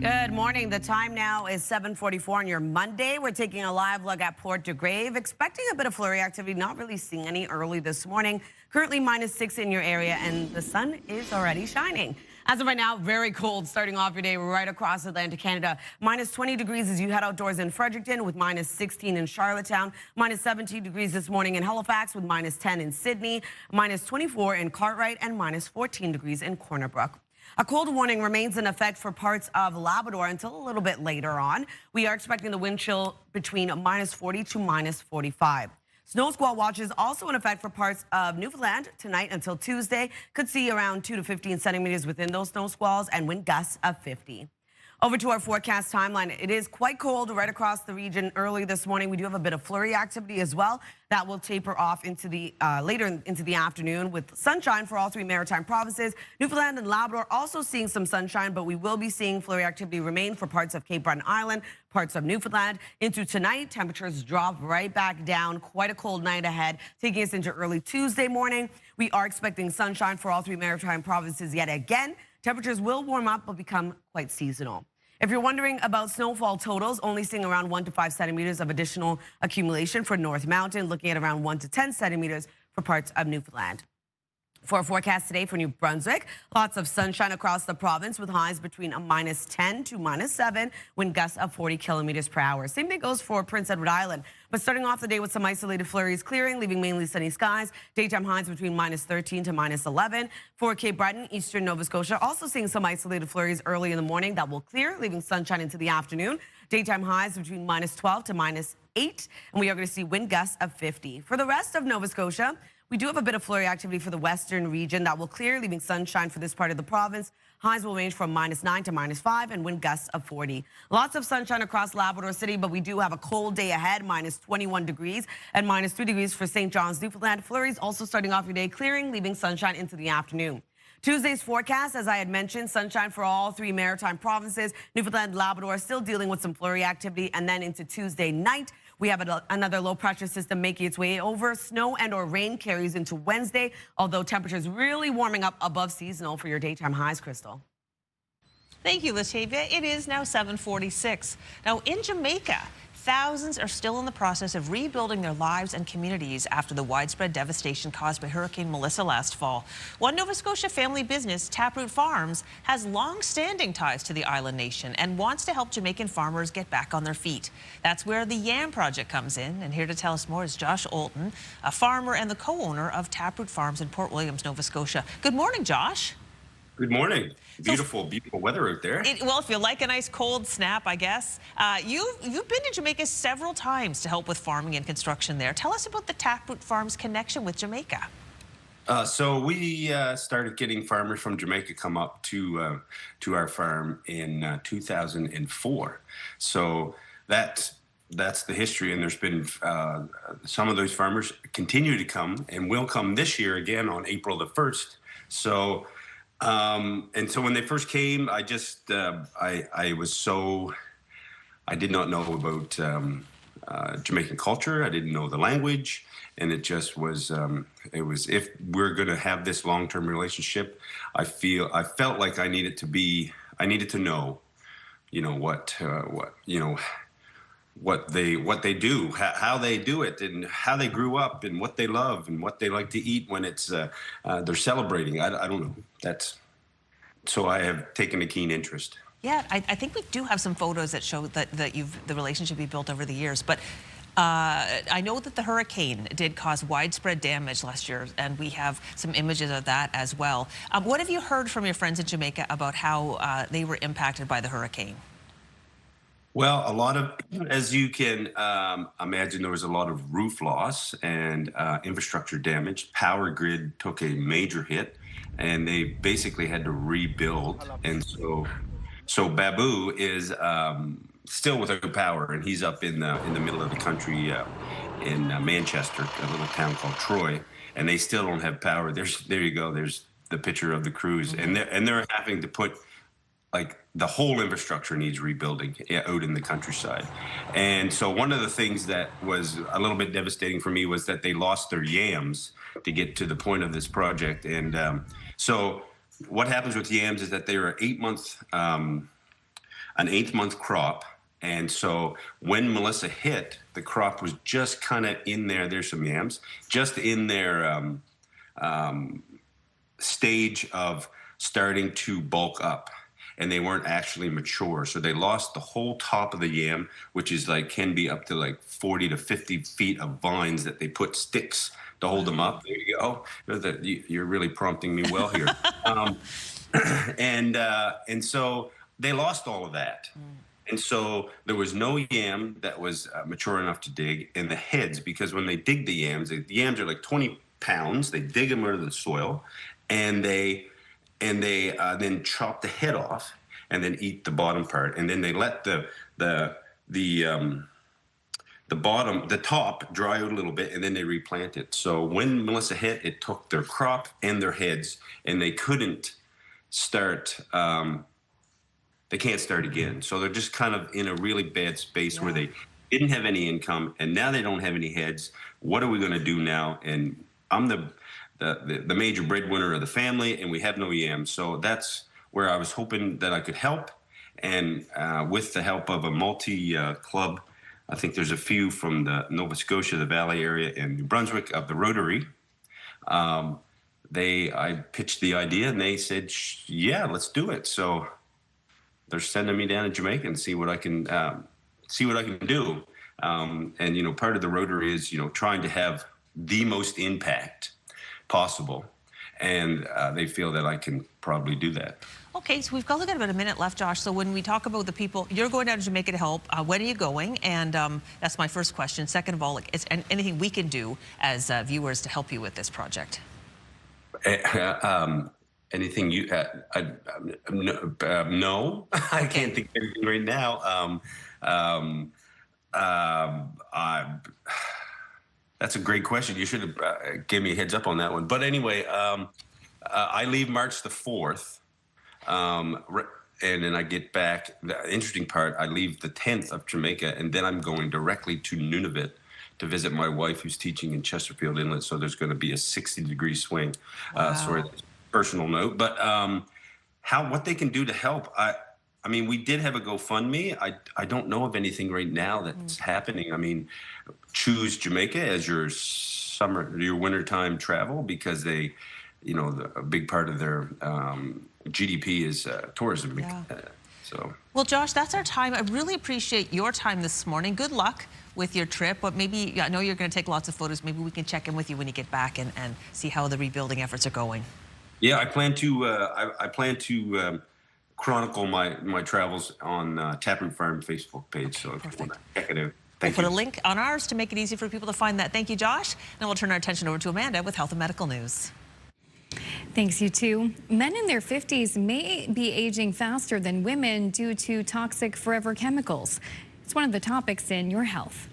Good morning. The time now is 7:44 on your Monday. We're taking a live look at Port de Grave. Expecting a bit of flurry activity, not really seeing any early this morning. Currently -6 in your area, and the sun is already shining. As of right now, very cold starting off your day right across Atlantic Canada. -20 degrees as you head outdoors in Fredericton, with -16 in Charlottetown. -17 degrees this morning in Halifax, with -10 in Sydney. -24 in Cartwright, and -14 degrees in Corner Brook. A cold warning remains in effect for parts of Labrador until a little bit later on. We are expecting the wind chill between -40 to -45. Snow squall watches also in effect for parts of Newfoundland tonight until Tuesday. Could see around 2 to 15 centimeters within those snow squalls, and wind gusts of 50. Over to our forecast timeline. It is quite cold right across the region early this morning. We do have a bit of flurry activity as well. That will taper off into the later into the afternoon, with sunshine for all 3 maritime provinces. Newfoundland and Labrador also seeing some sunshine, but we will be seeing flurry activity remain for parts of Cape Breton Island, parts of Newfoundland. Into tonight, temperatures drop right back down. Quite a cold night ahead, taking us into early Tuesday morning. We are expecting sunshine for all 3 maritime provinces yet again. Temperatures will warm up but become quite seasonal. If you're wondering about snowfall totals, only seeing around 1 to 5 centimeters of additional accumulation for North Mountain, looking at around 1 to 10 centimeters for parts of Newfoundland. For our forecast today for New Brunswick, lots of sunshine across the province with highs between a -10 to -7, wind gusts of 40 kilometers per hour. Same thing goes for Prince Edward Island. But starting off the day with some isolated flurries clearing, leaving mainly sunny skies. Daytime highs between -13 to -11. For Cape Breton, eastern Nova Scotia, also seeing some isolated flurries early in the morning that will clear, leaving sunshine into the afternoon. Daytime highs between -12 to -8, and we are going to see wind gusts of 50. For the rest of Nova Scotia, we do have a bit of flurry activity for the western region that will clear, leaving sunshine for this part of the province. Highs will range from -9 to -5, and wind gusts of 40. Lots of sunshine across Labrador City, but we do have a cold day ahead, -21 degrees and -3 degrees for St. John's, Newfoundland. Flurries also starting off your day clearing, leaving sunshine into the afternoon. Tuesday's forecast, as I had mentioned, sunshine for all 3 maritime provinces. Newfoundland, Labrador still dealing with some flurry activity, and then into Tuesday night, we have another low-pressure system making its way over. Snow and or rain carries into Wednesday, although temperatures really warming up above seasonal for your daytime highs, Crystal. Thank you, Latavia. It is now 7:46. Now, in Jamaica, thousands are still in the process of rebuilding their lives and communities after the widespread devastation caused by Hurricane Melissa last fall. One Nova Scotia family business, Taproot Farms, has long-standing ties to the island nation and wants to help Jamaican farmers get back on their feet. That's where the Yam Project comes in, and here to tell us more is Josh Olton, a farmer and the co-owner of Taproot Farms in Port Williams, Nova Scotia. Good morning, Josh. Good morning. Beautiful weather out there. Well, if you like a nice cold snap, I guess. You've been to Jamaica several times to help with farming and construction there. Tell us about the Taproot Farms connection with Jamaica. So we started getting farmers from Jamaica come up to our farm in 2004. So that's the history, and there's been some of those farmers continue to come and will come this year again on April the 1st. So. And so when they first came, I just, I did not know about Jamaican culture. I didn't know the language, and it just was, if we're going to have this long-term relationship, I felt like I needed to know, what they do, how they do it, and how they grew up, and what they love, and what they like to eat when it's they're celebrating. I don't know. So I have taken a keen interest. Yeah, I think we do have some photos that show that the relationship you've built over the years. But I know that the hurricane did cause widespread damage last year, and we have some images of that as well. What have you heard from your friends in Jamaica about how they were impacted by the hurricane? Well, a lot of, as you can imagine, there was a lot of roof loss and infrastructure damage. Power grid took a major hit. and they basically had to rebuild. And so Babu is still without power, and he's up in the middle of the country in Manchester, a little town called Troy, and they still don't have power. There you go. There's the picture of the crews, and they're having to put, like, the whole infrastructure needs rebuilding out in the countryside. And so one of the things that was a little bit devastating for me was that they lost their yams to get to the point of this project. And so what happens with yams is that they're an 8-month crop. And so when Melissa hit, the crop was just kind of in there. There's some yams just in their stage of starting to bulk up, and they weren't actually mature. So they lost the whole top of the yam, which is like, can be up to like 40 to 50 feet of vines that they put sticks to hold them up. There you go. You're really prompting me well here. And so they lost all of that. And so there was no yam that was mature enough to dig, and the heads, because when they dig the yams are like 20 pounds. They dig them out of the soil, and they then chop the head off and then eat the bottom part. And then they let the top dry out a little bit, and then they replant it. So when Melissa hit, it took their crop and their heads, and they couldn't start, they can't start again. So they're just kind of in a really bad space where they didn't have any income, and now they don't have any heads. What are we going to do now? And I'm the major breadwinner of the family, and we have no yams. So that's where I was hoping that I could help. And with the help of a multi-club, I think there's a few from the Nova Scotia, the Valley area, and New Brunswick of the Rotary. I pitched the idea, and they said, yeah, let's do it. So they're sending me down to Jamaica and see what I can do. And, part of the Rotary is, trying to have the most impact possible. And they feel that I can probably do that. Okay, so we've got about a minute left, Josh. So when we talk about the people, you're going down to Jamaica to help. When are you going? And that's my first question. Second of all, is anything we can do as viewers to help you with this project? Anything you? No, I can't think of anything right now. That's a great question. You should have gave me a heads up on that one. But anyway, I leave March the 4th, and then I get back. The interesting part, I leave the 10th of Jamaica, and then I'm going directly to Nunavut to visit my wife, who's teaching in Chesterfield Inlet. So there's going to be a 60-degree swing. Wow. Sorry, that's a personal note. But what they can do to help, I mean, we did have a GoFundMe. I don't know of anything right now that's happening. I mean, choose Jamaica as your wintertime travel, because they, a big part of their GDP is tourism. Yeah. So. Well, Josh, that's our time. I really appreciate your time this morning. Good luck with your trip. But maybe, I know you're going to take lots of photos. Maybe we can check in with you when you get back and see how the rebuilding efforts are going. Yeah, I plan to chronicle my travels on Taproot Farm Facebook page. So if you want to check it out. We'll put a link on ours to make it easy for people to find that. Thank you, Josh. Now we'll turn our attention over to Amanda with Health and Medical News. Thanks, you too. Men in their 50s may be aging faster than women due to toxic forever chemicals. It's one of the topics in Your Health.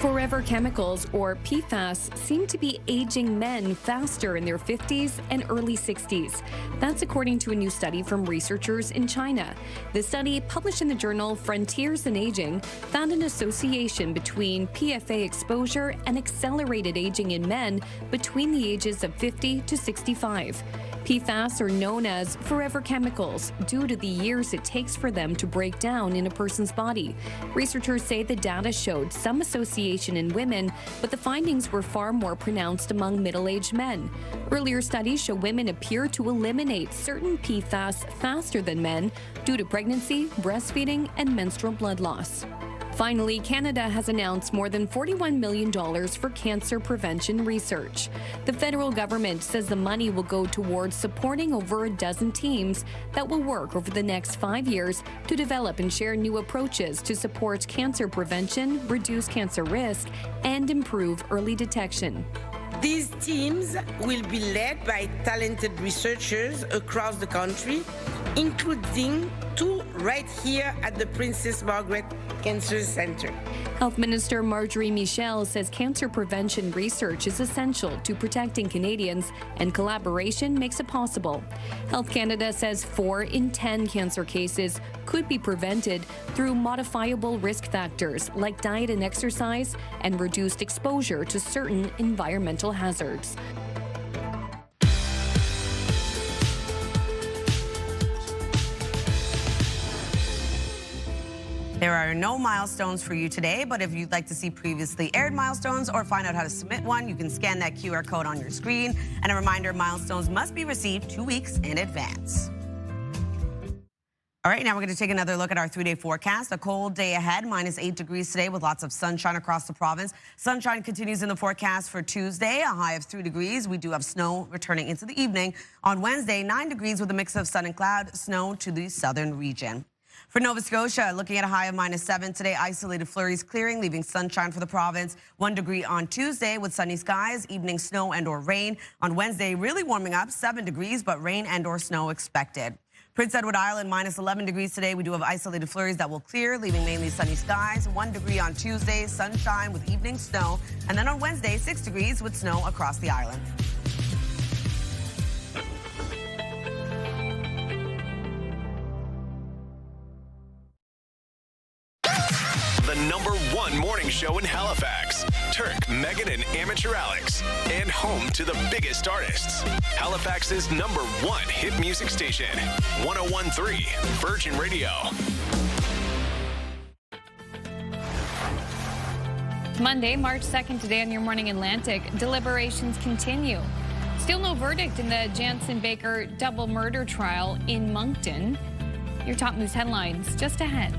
Forever chemicals, or PFAS, seem to be aging men faster in their 50s and early 60s. That's according to a new study from researchers in China. The study, published in the journal Frontiers in Aging, found an association between PFA exposure and accelerated aging in men between the ages of 50 to 65. PFAS are known as forever chemicals due to the years it takes for them to break down in a person's body. Researchers say the data showed some association in women, but the findings were far more pronounced among middle-aged men. Earlier studies show women appear to eliminate certain PFAS faster than men due to pregnancy, breastfeeding, and menstrual blood loss. Finally, Canada has announced more than $41 million for cancer prevention research. The federal government says the money will go towards supporting over a dozen teams that will work over the next 5 years to develop and share new approaches to support cancer prevention, reduce cancer risk, and improve early detection. These teams will be led by talented researchers across the country, including 2 right here at the Princess Margaret Cancer Center. Health Minister Marjorie Michel says cancer prevention research is essential to protecting Canadians, and collaboration makes it possible. Health Canada says 4 in 10 cancer cases could be prevented through modifiable risk factors like diet and exercise and reduced exposure to certain environmental hazards. There are no milestones for you today, but if you'd like to see previously aired milestones or find out how to submit one, you can scan that QR code on your screen. And a reminder, milestones must be received 2 weeks in advance. All right, now we're going to take another look at our 3-day forecast. A cold day ahead, -8 degrees today with lots of sunshine across the province. Sunshine continues in the forecast for Tuesday, a high of 3 degrees. We do have snow returning into the evening. On Wednesday, 9 degrees with a mix of sun and cloud, snow to the southern region. For Nova Scotia, looking at a high of -7 today, isolated flurries clearing, leaving sunshine for the province. 1 degree on Tuesday with sunny skies, evening snow and or rain. On Wednesday, really warming up, 7 degrees, but rain and or snow expected. Prince Edward Island, -11 degrees today. We do have isolated flurries that will clear, leaving mainly sunny skies. 1 degree on Tuesday, sunshine with evening snow. And then on Wednesday, 6 degrees with snow across the island. The #1 morning show in Halifax. Turk, Megan, and Amateur Alex. And home to the biggest artists. Halifax's #1 hit music station. 101.3 Virgin Radio. Monday, March 2nd, today on Your Morning Atlantic, deliberations continue. Still no verdict in the Jansen Baker double murder trial in Moncton. Your top news headlines just ahead.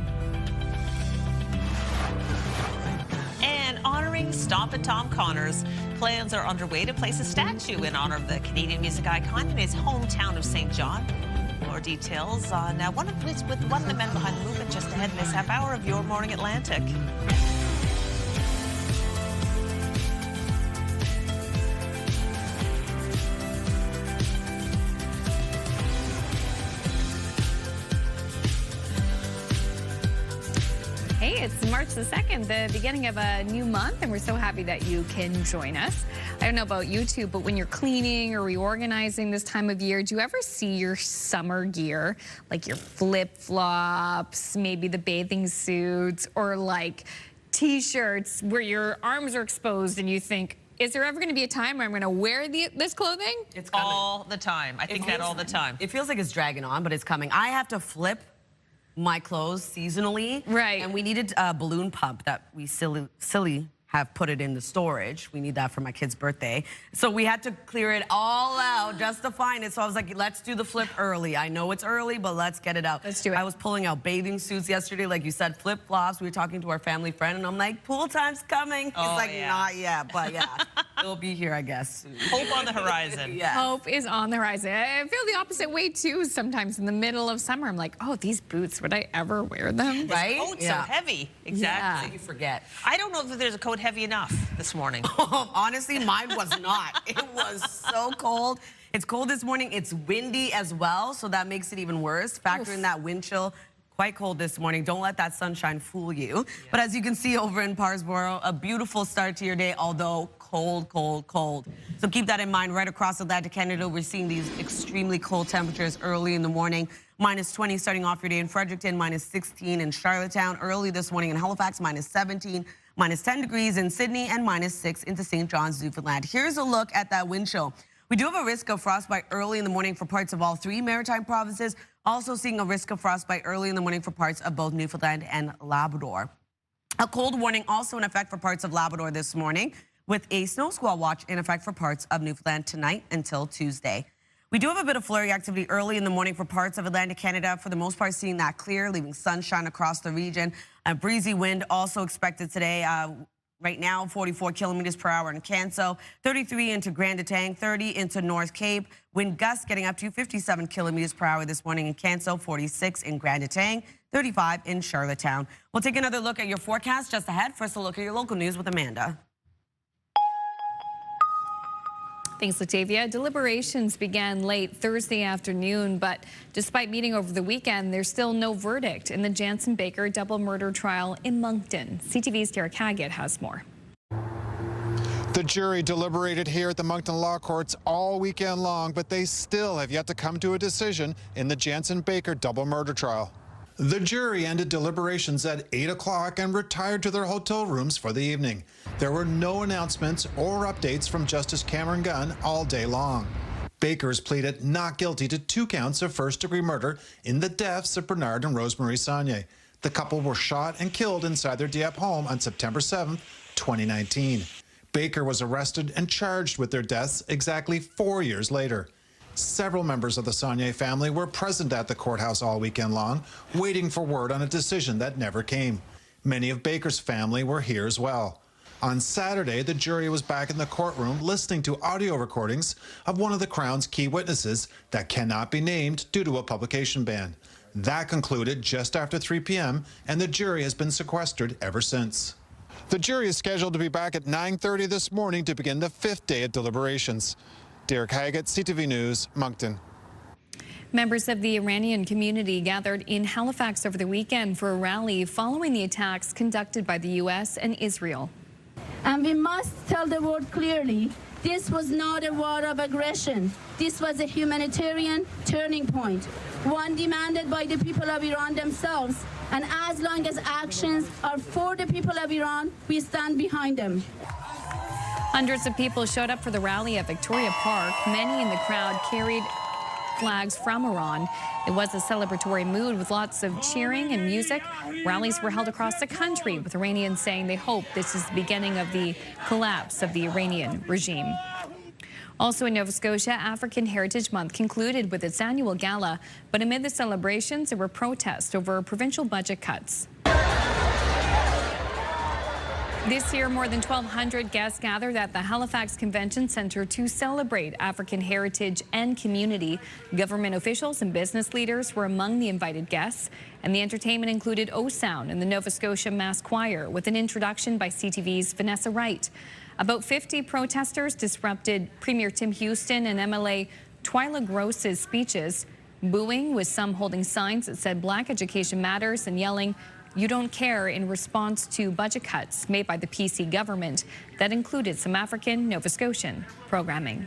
And honoring Stompin Tom Connors, plans are underway to place a statue in honor of the Canadian music icon in his hometown of St. John. More details on one of the men behind the movement just ahead in this half hour of Your Morning Atlantic. Hey, it's March the 2nd, the beginning of a new month, and we're so happy that you can join us. I don't know about you two, but when you're cleaning or reorganizing this time of year, do you ever see your summer gear, like your flip-flops, maybe the bathing suits, or like T-shirts where your arms are exposed and you think, is there ever going to be a time where I'm going to wear this clothing? It's coming. All the time. I think that all the time. It feels like it's dragging on, but it's coming. I have to flip my clothes seasonally. Right. And we needed a balloon pump that we silly have put it in the storage. We need that for my kid's birthday. So we had to clear it all out just to find it. So I was like, let's do the flip early. I know it's early, but let's get it out. Let's do it. I was pulling out bathing suits yesterday, like you said, flip-flops. We were talking to our family friend, and I'm like, pool time's coming. He's like, yeah. not yet, but yeah, it'll be here, I guess, soon. Hope on the horizon. Yeah. Hope is on the horizon. I feel the opposite way, too, sometimes in the middle of summer. I'm like, oh, these boots, would I ever wear them? Right? This coat's so heavy. Exactly. You forget. I don't know if there's a coat heavy enough this morning. Honestly, mine was not. It was so cold. It's cold this morning. It's windy as well, so that makes it even worse. Factor in that wind chill. Quite cold this morning. Don't let that sunshine fool you. Yeah. But as you can see over in Parsboro, a beautiful start to your day, although cold, cold, cold. So keep that in mind. Right across Atlantic Canada, we're seeing these extremely cold temperatures early in the morning. -20 starting off your day in Fredericton, -16 in Charlottetown. Early this morning in Halifax, -17. -10 degrees in Sydney, and -6 into St. John's, Newfoundland. Here's a look at that wind chill. We do have a risk of frostbite early in the morning for parts of all 3 maritime provinces. Also seeing a risk of frostbite early in the morning for parts of both Newfoundland and Labrador. A cold warning also in effect for parts of Labrador this morning, with a snow squall watch in effect for parts of Newfoundland tonight until Tuesday. We do have a bit of flurry activity early in the morning for parts of Atlantic Canada. For the most part, seeing that clear, leaving sunshine across the region. A breezy wind also expected today. Right now, 44 kilometers per hour in Canso, 33 into Grand Etang, 30 into North Cape. Wind gusts getting up to 57 kilometers per hour this morning in Canso, 46 in Grand Etang, 35 in Charlottetown. We'll take another look at your forecast just ahead. First, a look at your local news with Amanda. Thanks, Latavia. Deliberations began late Thursday afternoon, but despite meeting over the weekend, there's still no verdict in the Jansen Baker double murder trial in Moncton. CTV's Derek Haggett has more. The jury deliberated here at the Moncton Law Courts all weekend long, but they still have yet to come to a decision in the Jansen Baker double murder trial. The jury ended deliberations at 8 o'clock and retired to their hotel rooms for the evening. There were no announcements or updates from Justice Cameron Gunn all day long. Baker's pleaded not guilty to 2 counts of first-degree murder in the deaths of Bernard and Rosemary Saulnier. The couple were shot and killed inside their Dieppe home on September 7, 2019. Baker was arrested and charged with their deaths exactly 4 years later. Several members of the Saulnier family were present at the courthouse all weekend long, waiting for word on a decision that never came. Many of Baker's family were here as well. On Saturday, the jury was back in the courtroom listening to audio recordings of one of the Crown's key witnesses that cannot be named due to a publication ban. That concluded just after 3 p.m., and the jury has been sequestered ever since. The jury is scheduled to be back at 9:30 this morning to begin the 5th day of deliberations. Derek Haggett, CTV News, Moncton. Members of the Iranian community gathered in Halifax over the weekend for a rally following the attacks conducted by the U.S. and Israel. And we must tell the world clearly, this was not a war of aggression. This was a humanitarian turning point, one demanded by the people of Iran themselves. And as long as actions are for the people of Iran, we stand behind them. Hundreds of people showed up for the rally at Victoria Park. Many in the crowd carried flags from Iran. It was a celebratory mood with lots of cheering and music. Rallies were held across the country, with Iranians saying they hope this is the beginning of the collapse of the Iranian regime. Also in Nova Scotia, African Heritage Month concluded with its annual gala, but amid the celebrations, there were protests over provincial budget cuts. This year, more than 1,200 guests gathered at the Halifax Convention Centre to celebrate African heritage and community. Government officials and business leaders were among the invited guests, and the entertainment included O-Sound and the Nova Scotia Mass Choir, with an introduction by CTV's Vanessa Wright. About 50 protesters disrupted Premier Tim Houston and MLA Twyla Gross's speeches, booing, with some holding signs that said Black education matters and yelling, "You don't care," in response to budget cuts made by the PC government that included some African Nova Scotian programming.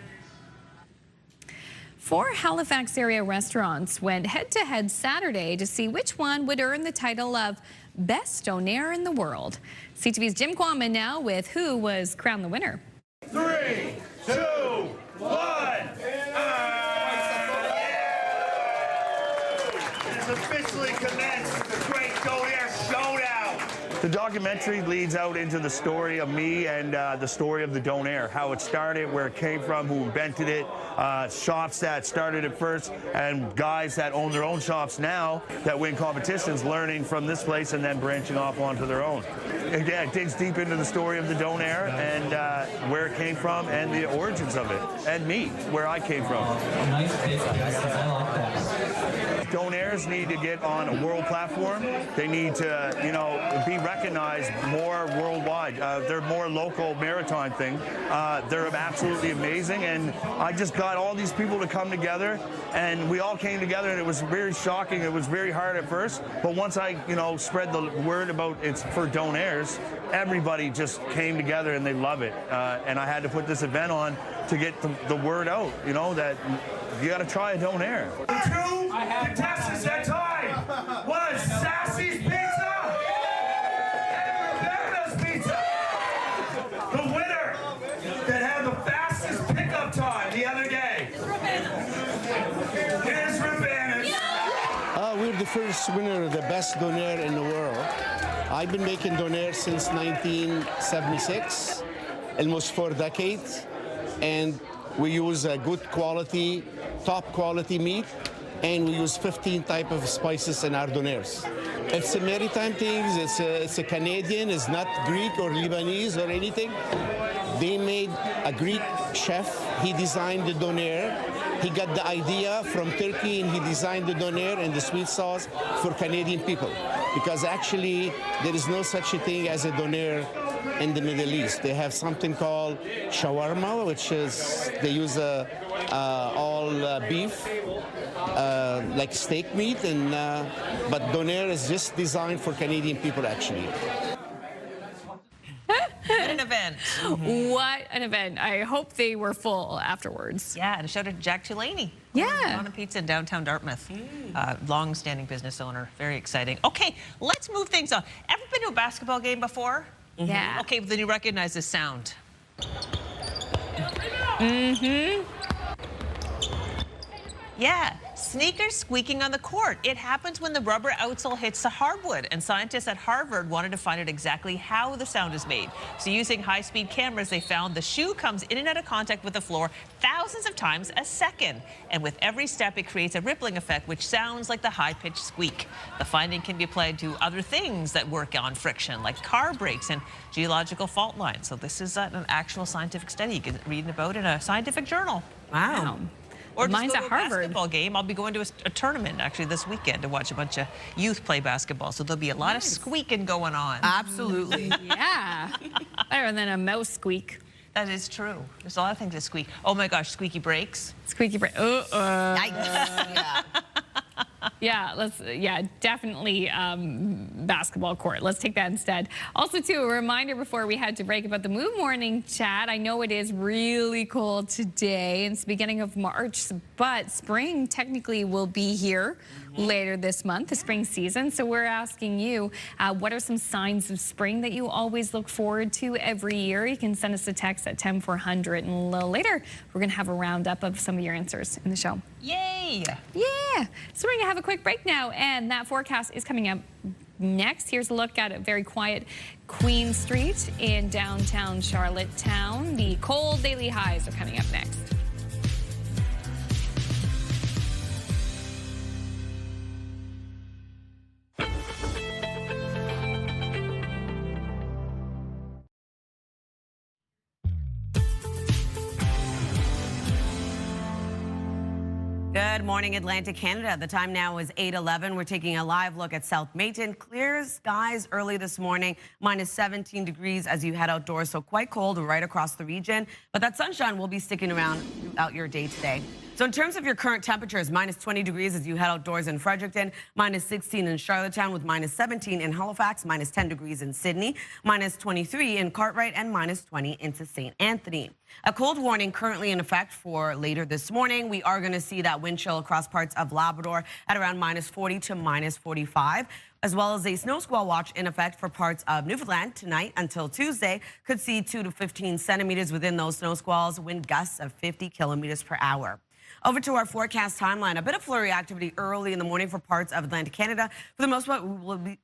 4 Halifax area restaurants went head-to-head Saturday to see which one would earn the title of Best Donaire in the World. CTV's Jim Kwame now with who was crowned the winner. 3, 2, 1. It's officially commenced the Great Donaire Showdown. The documentary leads out into the story of me and the story of the Donaire, how it started, where it came from, who invented it, shops that started it first, and guys that own their own shops now that win competitions, learning from this place and then branching off onto their own. Again, it digs deep into the story of the Donaire and where it came from and the origins of it, and me, where I came from. Donaires need to get on a world platform. They need to, be recognized more worldwide. They're more local maritime thing. They're absolutely amazing, and I just got all these people to come together, and we all came together, and it was very shocking. It was very hard at first, but once I, spread the word about it's for Donaires, everybody just came together, and they love it. And I had to put this event on to get the word out, that you got to try a Donaire. The 2 contestants that time was Sassy's Pizza and Roberta's Pizza. The winner that had the fastest pickup time the other day is Roberta's. We're the first winner of the best Donaire in the world. I've been making Donaire since 1976, almost 4 decades, and we use a good quality, top quality meat, and we use 15 types of spices in our Donaires. It's a maritime thing. It's a Canadian. It's not Greek or Lebanese or anything. They made a Greek chef. He designed the Donaire. He got the idea from Turkey, and he designed the Donaire and the sweet sauce for Canadian people. Because actually, there is no such a thing as a Donaire in the Middle East. They have something called shawarma, which is they use all beef, like steak meat, and but Donaire is just designed for Canadian people, actually. What an event. What an event. I hope they were full afterwards. Yeah, and a shout out to Jack Tulaney. Yeah. On a pizza in downtown Dartmouth. Long-standing business owner. Very exciting. Okay, let's move things on. Ever been to a basketball game before? Yeah. Okay, then you recognize this sound. Yeah, sneakers squeaking on the court. It happens when the rubber outsole hits the hardwood, and scientists at Harvard wanted to find out exactly how the sound is made. So using high-speed cameras, they found the shoe comes in and out of contact with the floor thousands of times a second. And with every step, it creates a rippling effect, which sounds like the high-pitched squeak. The finding can be applied to other things that work on friction, like car brakes and geological fault lines. So this is an actual scientific study you can read about in a scientific journal. Wow. Or Mine's just go at to a Harvard. basketball game. I'll be going to a tournament actually this weekend to watch a bunch of youth play basketball. So there'll be a lot of squeaking going on. Absolutely. Yeah. Better than a mouse squeak. That is true. There's a lot of things that squeak. Oh my gosh, squeaky brakes. Squeaky break. Yeah. Yeah, definitely basketball court. Let's take that instead. Also, too, a reminder before we head to break about the Move Morning Chat. I know it is really cold today. It's the beginning of March, but spring technically will be here later this month, the spring season. So we're asking you, what are some signs of spring that you always look forward to every year? You can send us a text at 10400, and a little later, we're going to have a roundup of some of your answers in the show. Yay! Yeah. So we're going to have a quick break now, and that forecast is coming up next. Here's a look at a very quiet Queen Street in downtown Charlottetown. The cold daily highs are coming up next. Good morning, Atlantic Canada. The time now is 8:11. We're taking a live look at South Mayton. Clear skies early this morning, minus 17 degrees as you head outdoors, so quite cold right across the region. But that sunshine will be sticking around throughout your day today. So in terms of your current temperatures, minus 20 degrees as you head outdoors in Fredericton, minus 16 in Charlottetown with minus 17 in Halifax, minus 10 degrees in Sydney, minus 23 in Cartwright, and minus 20 into St. Anthony. A cold warning currently in effect for later this morning. We are going to see that wind chill across parts of Labrador at around minus 40 to minus 45. As well as a snow squall watch in effect for parts of Newfoundland tonight until Tuesday. Could see 2 to 15 centimeters within those snow squalls, wind gusts of 50 kilometers per hour. Over to our forecast timeline. A bit of flurry activity early in the morning for parts of Atlantic Canada. For the most part,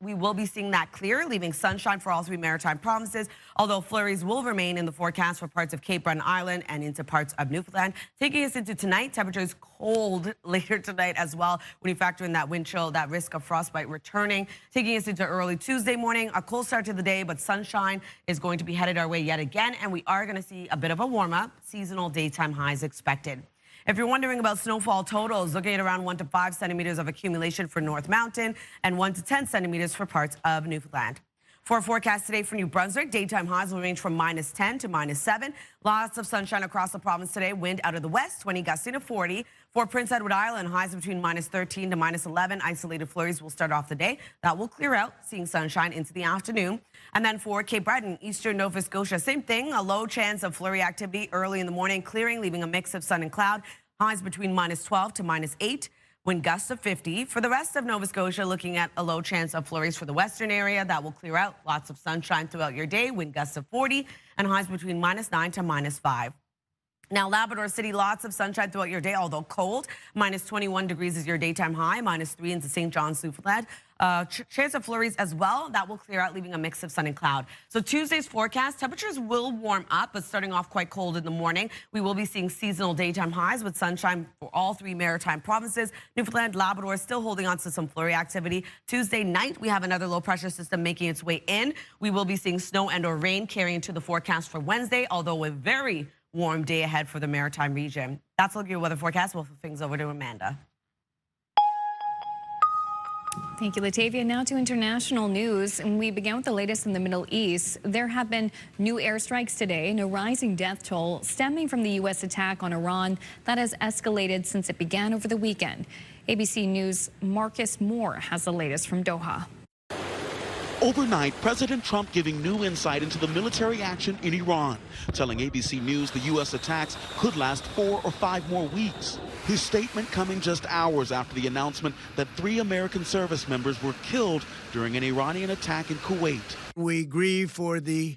we will be seeing that clear, leaving sunshine for all three maritime provinces, although flurries will remain in the forecast for parts of Cape Breton Island and into parts of Newfoundland. Taking us into tonight, temperatures cold later tonight as well when you factor in that wind chill, that risk of frostbite returning. Taking us into early Tuesday morning, a cold start to the day, but sunshine is going to be headed our way yet again, and we are going to see a bit of a warm-up. Seasonal daytime highs expected. If you're wondering about snowfall totals, looking at around 1 to 5 centimeters of accumulation for North Mountain and 1 to 10 centimeters for parts of Newfoundland. For our forecast today for New Brunswick, daytime highs will range from minus 10 to minus 7. Lots of sunshine across the province today. Wind out of the west, 20 gusting to 40. For Prince Edward Island, highs between minus 13 to minus 11. Isolated flurries will start off the day. That will clear out, seeing sunshine into the afternoon. And then for Cape Breton, eastern Nova Scotia, same thing. A low chance of flurry activity early in the morning, clearing, leaving a mix of sun and cloud. Highs between minus 12 to minus 8. Wind gusts of 50. For the rest of Nova Scotia, looking at a low chance of flurries for the western area. That will clear out. Lots of sunshine throughout your day. Wind gusts of 40 and highs between minus 9 to minus 5. Now, Labrador City, lots of sunshine throughout your day, although cold. Minus 21 degrees is your daytime high, minus 3 into St. John's, Newfoundland. Chance of flurries as well. That will clear out, leaving a mix of sun and cloud. So Tuesday's forecast, temperatures will warm up, but starting off quite cold in the morning. We will be seeing seasonal daytime highs with sunshine for all 3 maritime provinces. Newfoundland, Labrador still holding on to some flurry activity. Tuesday night, we have another low pressure system making its way in. We will be seeing snow and or rain carrying into the forecast for Wednesday, although a very warm day ahead for the maritime region. That's looking at your weather forecast. We'll flip things over to Amanda. Thank you, Latavia. Now to international news. And we begin with the latest in the Middle East. There have been new airstrikes today and a rising death toll stemming from the U.S. attack on Iran that has escalated since it began over the weekend. ABC News' Marcus Moore has the latest from Doha. Overnight, President Trump giving new insight into the military action in Iran, telling ABC News the U.S. attacks could last 4 or 5 more weeks. His statement coming just hours after the announcement that 3 American service members were killed during an Iranian attack in Kuwait. We grieve for the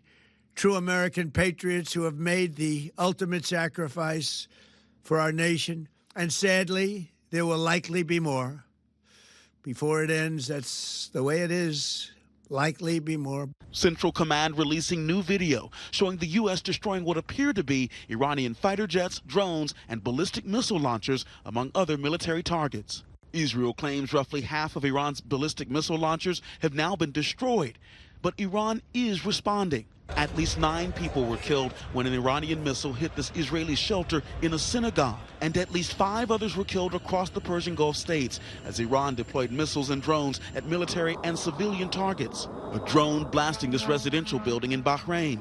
true American patriots who have made the ultimate sacrifice for our nation, and sadly, there will likely be more. Before it ends, that's the way it is. Likely be more. Central Command releasing new video showing the U.S. destroying what appeared to be Iranian fighter jets, drones, and ballistic missile launchers, among other military targets. Israel claims roughly half of Iran's ballistic missile launchers have now been destroyed, but Iran is responding. At least 9 people were killed when an Iranian missile hit this Israeli shelter in a synagogue, and at least 5 others were killed across the Persian Gulf states as Iran deployed missiles and drones at military and civilian targets. A drone blasting this residential building in Bahrain.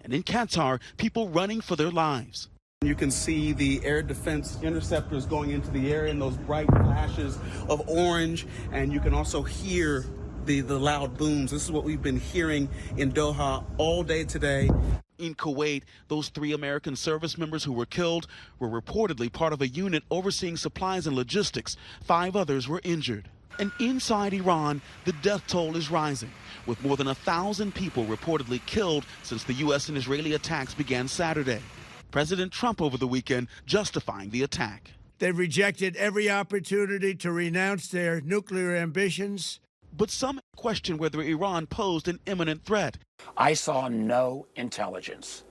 And in Qatar, people running for their lives. You can see the air defense interceptors going into the air in those bright flashes of orange, and you can also hear the loud booms. This is what we've been hearing in Doha all day today. In Kuwait, those 3 American service members who were killed were reportedly part of a unit overseeing supplies and logistics. 5 others were injured. And inside Iran, the death toll is rising, with more than 1,000 people reportedly killed since the U.S. and Israeli attacks began Saturday. President Trump over the weekend justifying the attack. They've rejected every opportunity to renounce their nuclear ambitions. But some question whether Iran posed an imminent threat. I saw no intelligence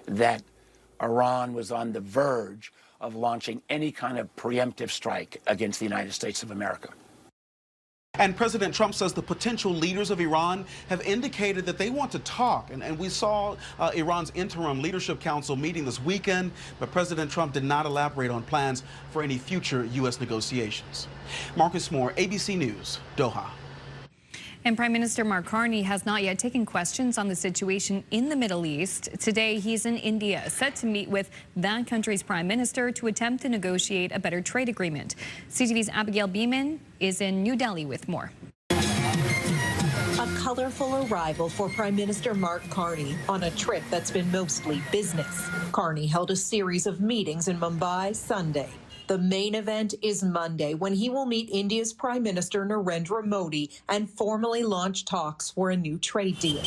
that Iran was on the verge of launching any kind of preemptive strike against the United States of America. And President Trump says the potential leaders of Iran have indicated that they want to talk. And we saw Iran's interim leadership council meeting this weekend, but President Trump did not elaborate on plans for any future U.S. negotiations. Marcus Moore, ABC News, Doha. And Prime Minister Mark Carney has not yet taken questions on the situation in the Middle East. Today, he's in India, set to meet with that country's prime minister to attempt to negotiate a better trade agreement. CTV's Abigail Beeman is in New Delhi with more. A colorful arrival for Prime Minister Mark Carney on a trip that's been mostly business. Carney held a series of meetings in Mumbai Sunday. The main event is Monday, when he will meet India's Prime Minister Narendra Modi and formally launch talks for a new trade deal.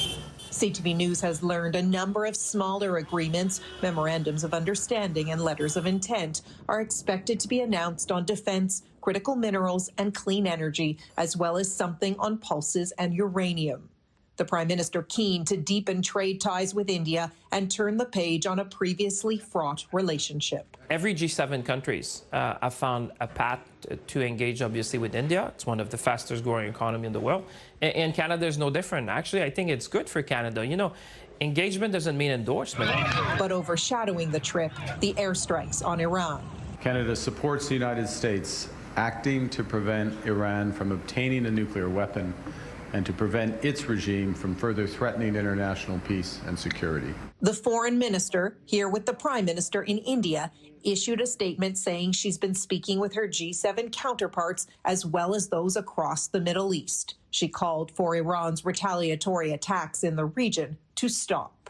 CTV News has learned a number of smaller agreements, memorandums of understanding, and letters of intent are expected to be announced on defense, critical minerals, and clean energy, as well as something on pulses and uranium. The Prime Minister keen to deepen trade ties with India and turn the page on a previously fraught relationship. Every G7 countries have found a path to engage, obviously, with India. It's one of the fastest growing economies in the world. And Canada is no different. Actually, I think it's good for Canada. You know, engagement doesn't mean endorsement. But overshadowing the trip, the airstrikes on Iran. Canada supports the United States acting to prevent Iran from obtaining a nuclear weapon and to prevent its regime from further threatening international peace and security. The foreign minister, here with the Prime Minister in India, issued a statement saying she's been speaking with her G7 counterparts as well as those across the Middle East. She called for Iran's retaliatory attacks in the region to stop.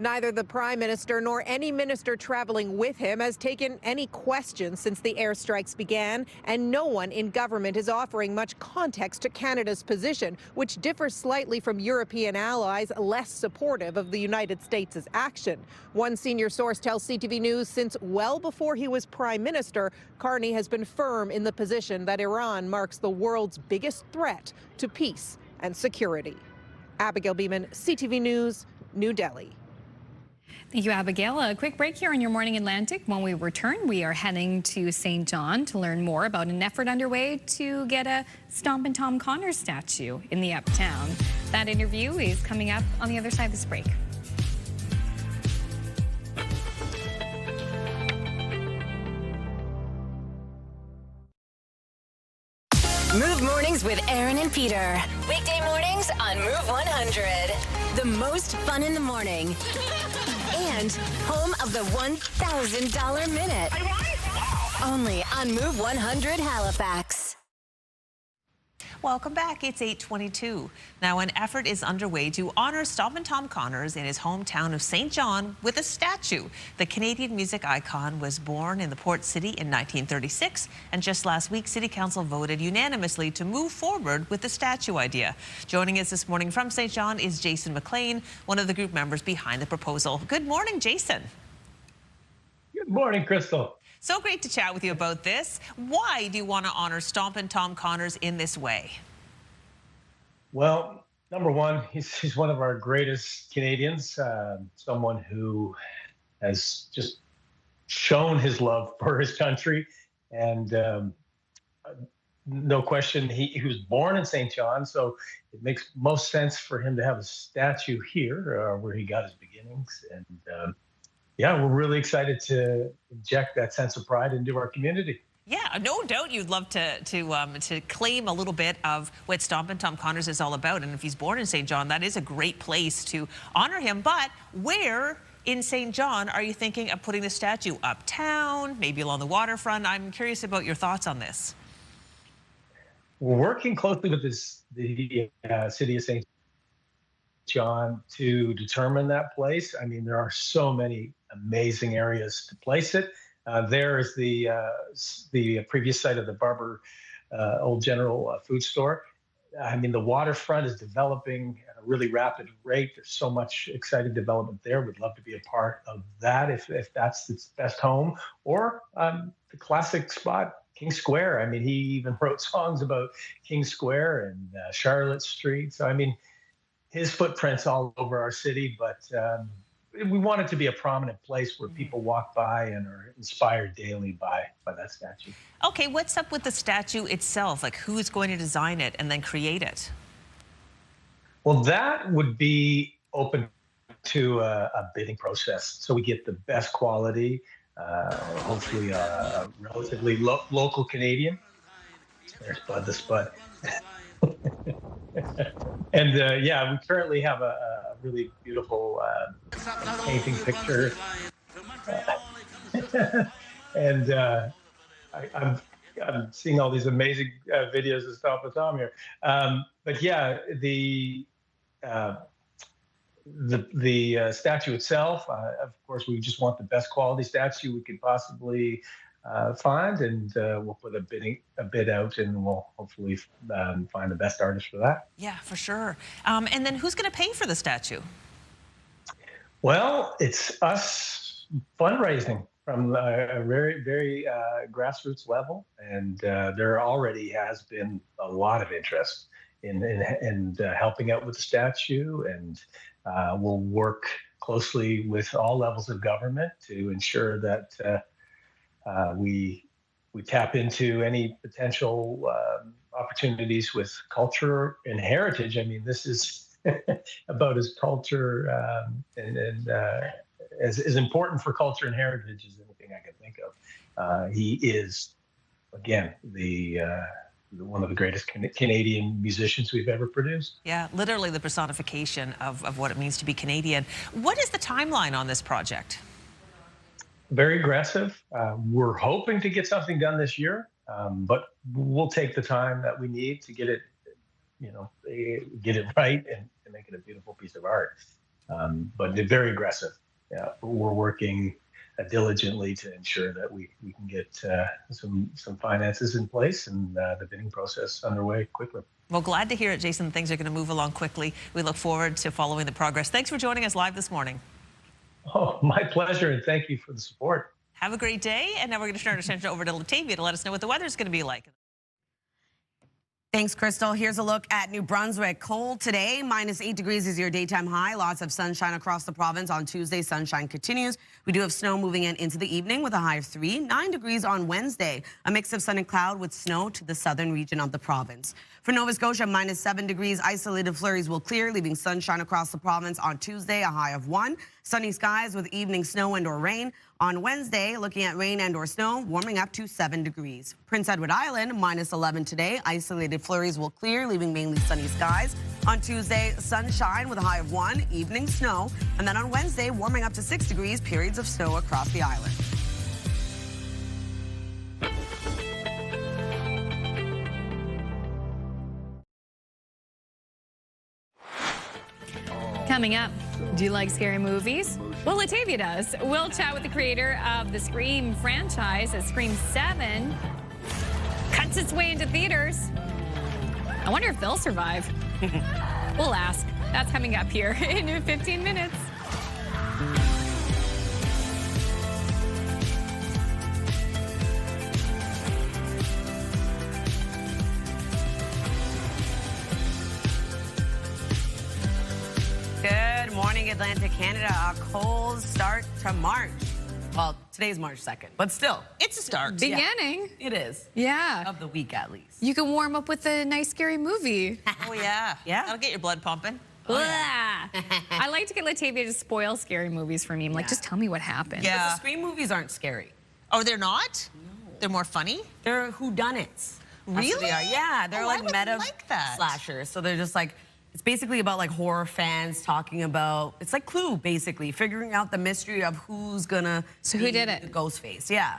Neither the Prime Minister nor any minister traveling with him has taken any questions since the airstrikes began, and no one in government is offering much context to Canada's position, which differs slightly from European allies less supportive of the United States' action. One senior source tells CTV News since well before he was Prime Minister, Carney has been firm in the position that Iran marks the world's biggest threat to peace and security. Abigail Beeman, CTV News, New Delhi. Thank you, Abigail. A quick break here on Your Morning Atlantic. When we return, we are heading to St. John to learn more about an effort underway to get a Stompin Tom Connors statue in the Uptown. That interview is coming up on the other side of this break. Move Mornings with Aaron and Peter. Weekday mornings on Move 100. The most fun in the morning. And home of the $1,000 minute. Only on Move 100 Halifax. Welcome back. It's 8:22. Now, an effort is underway to honor Stompin Tom Connors in his hometown of St. John with a statue. The Canadian music icon was born in the port city in 1936, and just last week, City Council voted unanimously to move forward with the statue idea. Joining us this morning from St. John is Jason McLean, one of the group members behind the proposal. Good morning, Jason. Good morning, Crystal. So great to chat with you about this. Why do you want to honor Stompin Tom Connors in this way? Well, number one, he's one of our greatest Canadians, someone who has just shown his love for his country. And no question, he was born in St. John, so it makes most sense for him to have a statue here where he got his beginnings. And yeah, we're really excited to inject that sense of pride into our community. Yeah, no doubt you'd love to claim a little bit of what Stompin Tom Connors is all about. And if he's born in St. John, that is a great place to honor him. But where in St. John are you thinking of putting the statue? Uptown, maybe along the waterfront? I'm curious about your thoughts on this. We're working closely with the city of St. John to determine that place. I mean, there are so many amazing areas to place it. There is the previous site of the Barber Old General Food Store. I mean, the waterfront is developing at a really rapid rate. There's so much exciting development there. We'd love to be a part of that if that's its best home. Or the classic spot, King Square. I mean, he even wrote songs about King Square and Charlotte Street. So, I mean, his footprint's all over our city, but we want it to be a prominent place where people walk by and are inspired daily by that statue. Okay, what's up with the statue itself? Like, who's going to design it and then create it? Well, that would be open to a bidding process, so we get the best quality, hopefully a relatively local Canadian. There's Bud the Spud. And yeah, we currently have a really beautiful painting picture. And I'm seeing all these amazing videos of Stompin Tom here. But yeah, the statue itself, of course, we just want the best quality statue we could possibly find, and we'll put a bid out, and we'll hopefully find the best artist for that. Yeah, for sure. And then who's going to pay for the statue? Well, it's us fundraising from a very, very grassroots level, and there already has been a lot of interest in helping out with the statue, and we'll work closely with all levels of government to ensure that we tap into any potential opportunities with culture and heritage. I mean, this is about as culture and as important for culture and heritage as anything I can think of. He is, again, one of the greatest Canadian musicians we've ever produced. Yeah, literally the personification of what it means to be Canadian. What is the timeline on this project? Very aggressive. We're hoping to get something done this year, but we'll take the time that we need to get it, get it right and make it a beautiful piece of art. but they're very aggressive. We're working diligently to ensure that we can get some finances in place and the bidding process underway quickly. Well, glad to hear it, Jason. Things are going to move along quickly. We look forward to following the progress. Thanks for joining us live this morning. Oh, my pleasure, and thank you for the support. Have a great day. And now we're going to turn our attention over to Latavia to let us know what the weather's going to be like. Thanks, Crystal. Here's a look at New Brunswick. Cold today, -8 degrees is your daytime high. Lots of sunshine across the province. On Tuesday, sunshine continues. We do have snow moving in into the evening with a high of 3. 9 degrees on Wednesday. A mix of sun and cloud with snow to the southern region of the province. For Nova Scotia, -7 degrees. Isolated flurries will clear, leaving sunshine across the province on Tuesday, a high of 1. Sunny skies with evening snow and or rain. On Wednesday, looking at rain and or snow, warming up to 7 degrees. Prince Edward Island, -11 today. Isolated flurries will clear, leaving mainly sunny skies. On Tuesday, sunshine with a high of 1, evening snow. And then on Wednesday, warming up to 6 degrees, periods of snow across the island. Coming up, do you like scary movies? Well, Latavia does. We'll chat with the creator of the Scream franchise as Scream 7 cuts its way into theaters. I wonder if they'll survive. We'll ask. That's coming up here in 15 minutes. Good morning, Atlantic Canada. A cold start to March. Well, today's March 2nd, but still, it's a start. Beginning. Yeah, it is. Yeah. Of the week, at least. You can warm up with a nice scary movie. Oh, yeah. Yeah. That'll get your blood pumping. Oh, yeah. I like to get Latavia to spoil scary movies for me. I'm like, just tell me what happened. Yeah. But the Scream movies aren't scary. Oh, they're not? No. They're more funny? They're whodunits. Really? They are. Yeah, they're like meta like that. slashers. So they're just like, it's basically about like horror fans talking about, it's like Clue, basically, figuring out the mystery of who's gonna who did it? The ghost face. Yeah.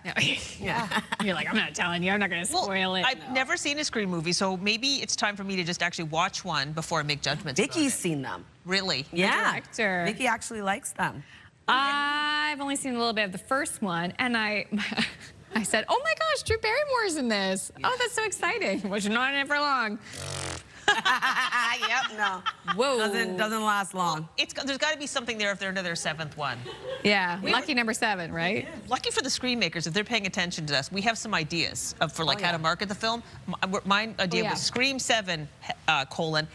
Yeah. You're like, I'm not telling you. I'm not gonna spoil it. I've never seen a Scream movie, so maybe it's time for me to just actually watch one before I make judgments. Vicky's seen them. Really? Yeah. Director. Vicky actually likes them. I've only seen a little bit of the first one, and I said, oh my gosh, Drew Barrymore's in this. Yeah. Oh, that's so exciting. Was not in it for long. Yep, no. Whoa. Doesn't last long. Well, there's got to be something there if they're into their 7th one. Yeah, lucky number 7, right? Yeah. Lucky for the Screen makers, if they're paying attention to us, we have some ideas for like how to market the film. My idea was Scream 7,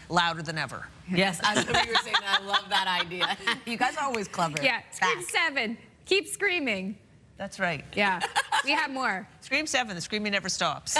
louder than ever. Yes, I knew you were saying that. I love that idea. You guys are always clever. Yeah, Scream 7, keep screaming. That's right. Yeah, we have more. Scream 7, the screaming never stops.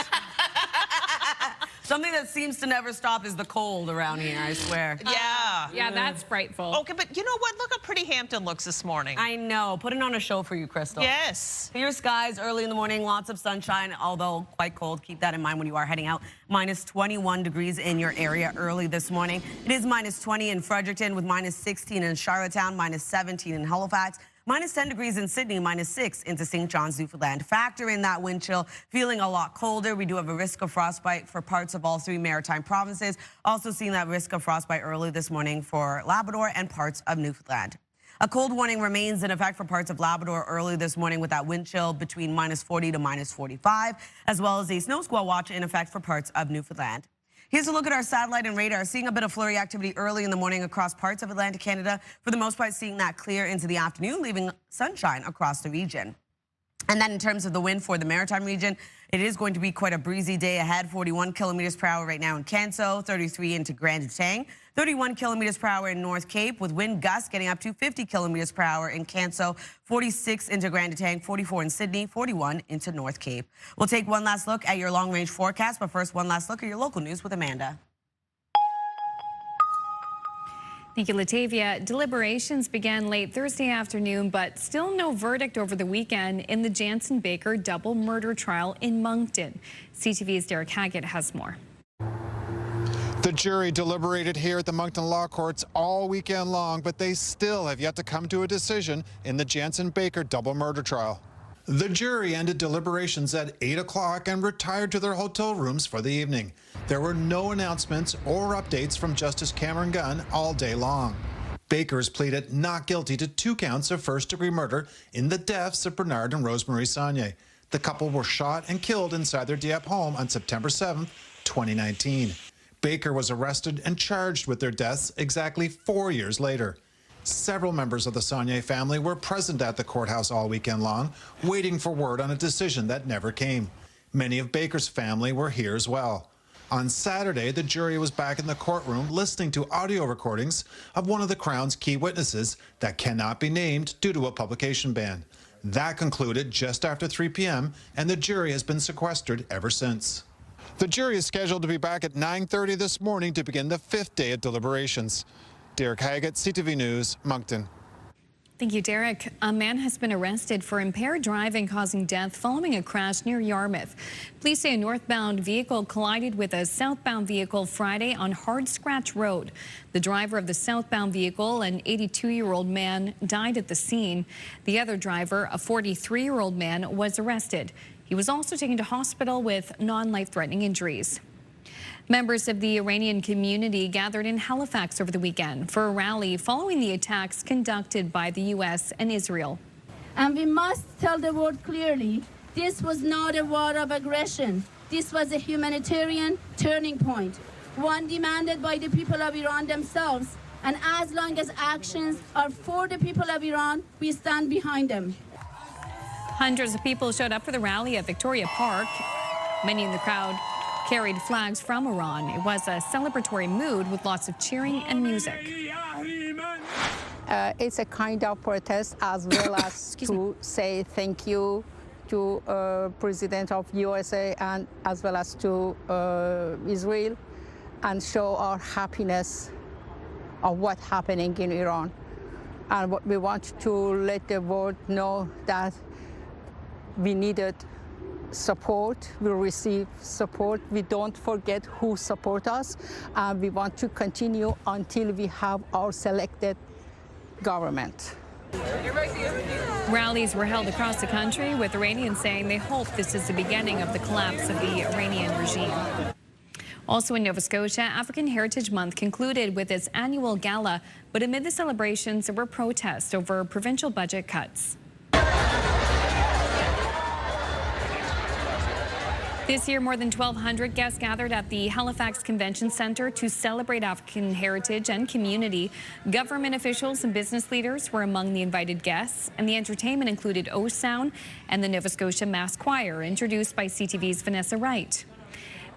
Something that seems to never stop is the cold around here, I swear. Yeah. Yeah, that's frightful. Okay, but you know what? Look how pretty Hampton looks this morning. I know. Putting on a show for you, Crystal. Yes. Clear skies early in the morning, lots of sunshine, although quite cold. Keep that in mind when you are heading out. -21 degrees in your area early this morning. It is -20 in Fredericton with -16 in Charlottetown, -17 in Halifax. -10 degrees in Sydney, -6 into St. John's, Newfoundland. Factor in that wind chill, feeling a lot colder. We do have a risk of frostbite for parts of all 3 maritime provinces. Also seeing that risk of frostbite early this morning for Labrador and parts of Newfoundland. A cold warning remains in effect for parts of Labrador early this morning with that wind chill between -40 to -45, as well as a snow squall watch in effect for parts of Newfoundland. Here's a look at our satellite and radar. Seeing a bit of flurry activity early in the morning across parts of Atlantic Canada. For the most part, seeing that clear into the afternoon, leaving sunshine across the region. And then in terms of the wind for the maritime region, it is going to be quite a breezy day ahead. 41 kilometers per hour right now in Canso, 33 into Grand Tang, 31 kilometers per hour in North Cape, with wind gusts getting up to 50 kilometers per hour in Canso, 46 into Grand Tang, 44 in Sydney, 41 into North Cape. We'll take one last look at your long-range forecast, but first, one last look at your local news with Amanda. Thank you, Latavia. Deliberations began late Thursday afternoon, but still no verdict over the weekend in the Jansen Baker double murder trial in Moncton. CTV's Derek Haggett has more. The jury deliberated here at the Moncton Law Courts all weekend long, but they still have yet to come to a decision in the Jansen Baker double murder trial. The jury ended deliberations at 8 o'clock and retired to their hotel rooms for the evening. There were no announcements or updates from Justice Cameron Gunn all day long. Baker has pleaded not guilty to 2 counts of first-degree murder in the deaths of Bernard and Rosemary Saunier. The couple were shot and killed inside their Dieppe home on September 7, 2019. Baker was arrested and charged with their deaths exactly 4 years later. Several members of the Saunier family were present at the courthouse all weekend long, waiting for word on a decision that never came. Many of Baker's family were here as well. On Saturday, the jury was back in the courtroom listening to audio recordings of one of the Crown's key witnesses that cannot be named due to a publication ban. That concluded just after 3 p.m., and the jury has been sequestered ever since. The jury is scheduled to be back at 9:30 this morning to begin the 5th day of deliberations. Derek Haggett, CTV News, Moncton. Thank you, Derek. A man has been arrested for impaired driving causing death following a crash near Yarmouth. Police say a northbound vehicle collided with a southbound vehicle Friday on Hard Scratch Road. The driver of the southbound vehicle, an 82-year-old man, died at the scene. The other driver, a 43-year-old man, was arrested. He was also taken to hospital with non-life-threatening injuries. Members of the Iranian community gathered in Halifax over the weekend for a rally following the attacks conducted by the U.S. and Israel. And we must tell the world clearly, this was not a war of aggression. This was a humanitarian turning point, one demanded by the people of Iran themselves. And as long as actions are for the people of Iran, we stand behind them. Hundreds of people showed up for the rally at Victoria Park. Many in the crowd carried flags from Iran. It was a celebratory mood with lots of cheering and music. It's a kind of protest as well as to say thank you to President of USA and as well as to Israel and show our happiness of what's happening in Iran. And what we want to let the world know that we needed support, we receive support. We don't forget who support us, and we want to continue until we have our selected government. Rallies were held across the country, with Iranians saying they hope this is the beginning of the collapse of the Iranian regime. Also in Nova Scotia, African Heritage Month concluded with its annual gala, but amid the celebrations, there were protests over provincial budget cuts. This year, more than 1,200 guests gathered at the Halifax Convention Centre to celebrate African heritage and community. Government officials and business leaders were among the invited guests, and the entertainment included O Sound and the Nova Scotia Mass Choir, introduced by CTV's Vanessa Wright.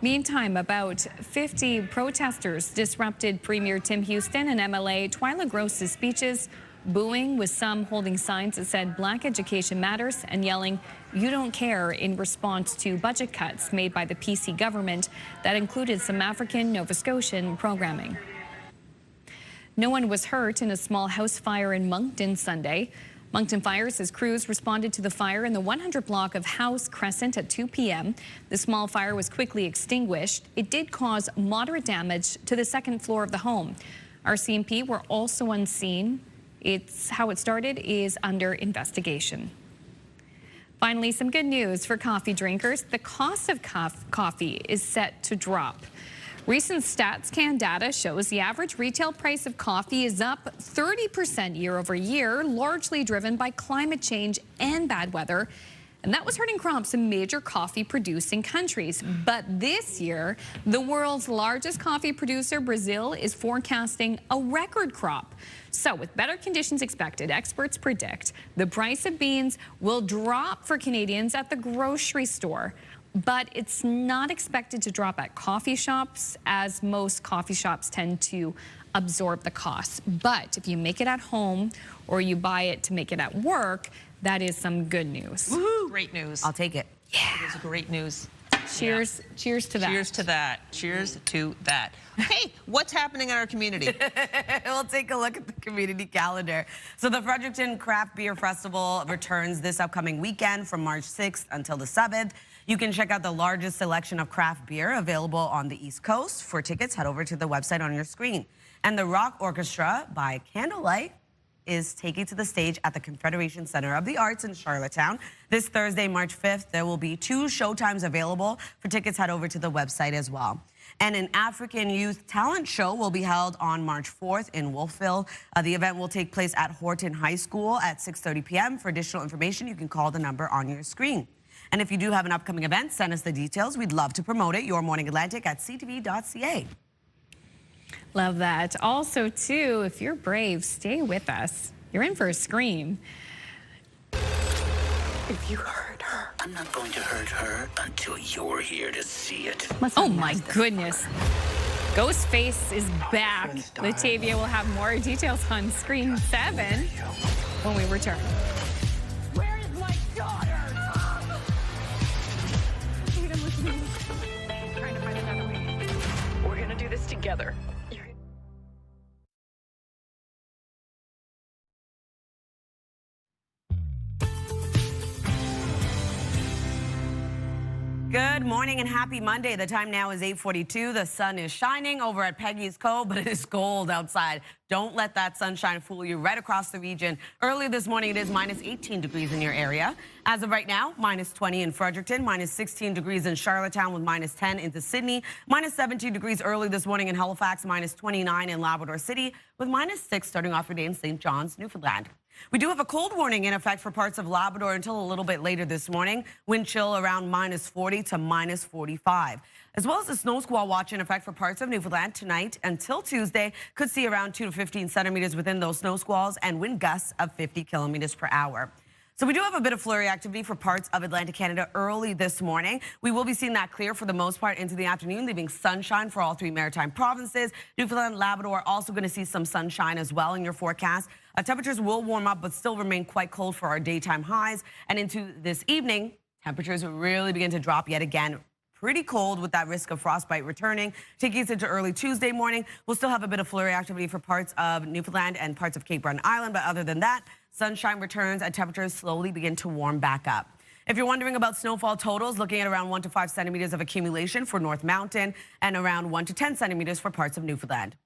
Meantime, about 50 protesters disrupted Premier Tim Houston and MLA Twyla Gross's speeches, booing, with some holding signs that said Black education matters and yelling, "You don't care," in response to budget cuts made by the PC government that included some African Nova Scotian programming. No one was hurt in a small house fire in Moncton Sunday. Moncton Fire says crews responded to the fire in the 100 block of House Crescent at 2 p.m. The small fire was quickly extinguished. It did cause moderate damage to the second floor of the home. RCMP were also on scene. It's how it started is under investigation. Finally, some good news for coffee drinkers. The cost of coffee is set to drop. Recent StatsCan data shows the average retail price of coffee is up 30% year over year, largely driven by climate change and bad weather. And that was hurting crops in major coffee-producing countries. But this year, the world's largest coffee producer, Brazil, is forecasting a record crop. So with better conditions expected, experts predict the price of beans will drop for Canadians at the grocery store. But it's not expected to drop at coffee shops, as most coffee shops tend to absorb the costs. But if you make it at home or you buy it to make it at work, that is some good news. Woohoo! Great news. I'll take it. Yeah. It is great news. Cheers. Yeah. Cheers to that. Cheers to that. Cheers to that. Hey, what's happening in our community? We'll take a look at the community calendar. So the Fredericton Craft Beer Festival returns this upcoming weekend from March 6th until the 7th. You can check out the largest selection of craft beer available on the East Coast. For tickets, head over to the website on your screen. And the Rock Orchestra by Candlelight is taking to the stage at the Confederation Center of the Arts in Charlottetown. This Thursday, March 5th, there will be 2 showtimes available. For tickets, head over to the website as well. And an African youth talent show will be held on March 4th in Wolfville. The event will take place at Horton High School at 6:30 p.m. For additional information, you can call the number on your screen. And if you do have an upcoming event, send us the details. We'd love to promote it. Your Morning Atlantic at ctv.ca. Love that. Also, too, if you're brave, stay with us. You're in for a scream. If you hurt her, I'm not going to hurt her until you're here to see it. Oh my goodness. Ghostface is back. Latavia will have more details on Screen 7 when we return. Where is my daughter? Trying to find another way. We're gonna do this together. Good morning and happy Monday. The time now is 8:42. The sun is shining over at Peggy's Cove, but it is cold outside. Don't let that sunshine fool you. Right across the region. Early this morning, it is minus 18 degrees in your area. As of right now, minus 20 in Fredericton, minus 16 degrees in Charlottetown with minus 10 into Sydney, minus 17 degrees early this morning in Halifax, minus 29 in Labrador City, with minus 6 starting off your day in St. John's, Newfoundland. We do have a cold warning in effect for parts of Labrador until a little bit later this morning. Wind chill around minus 40 to minus 45. As well as a snow squall watch in effect for parts of Newfoundland tonight until Tuesday. Could see around 2 to 15 centimeters within those snow squalls and wind gusts of 50 kilometers per hour. So we do have a bit of flurry activity for parts of Atlantic Canada early this morning. We will be seeing that clear for the most part into the afternoon, leaving sunshine for all 3 maritime provinces. Newfoundland and Labrador also going to see some sunshine as well in your forecast. Temperatures will warm up, but still remain quite cold for our daytime highs. And into this evening, temperatures will really begin to drop yet again. Pretty cold with that risk of frostbite returning. Taking us into early Tuesday morning, we'll still have a bit of flurry activity for parts of Newfoundland and parts of Cape Breton Island. But other than that, sunshine returns and temperatures slowly begin to warm back up. If you're wondering about snowfall totals, looking at around 1 to 5 centimeters of accumulation for North Mountain and around 1 to 10 centimeters for parts of Newfoundland.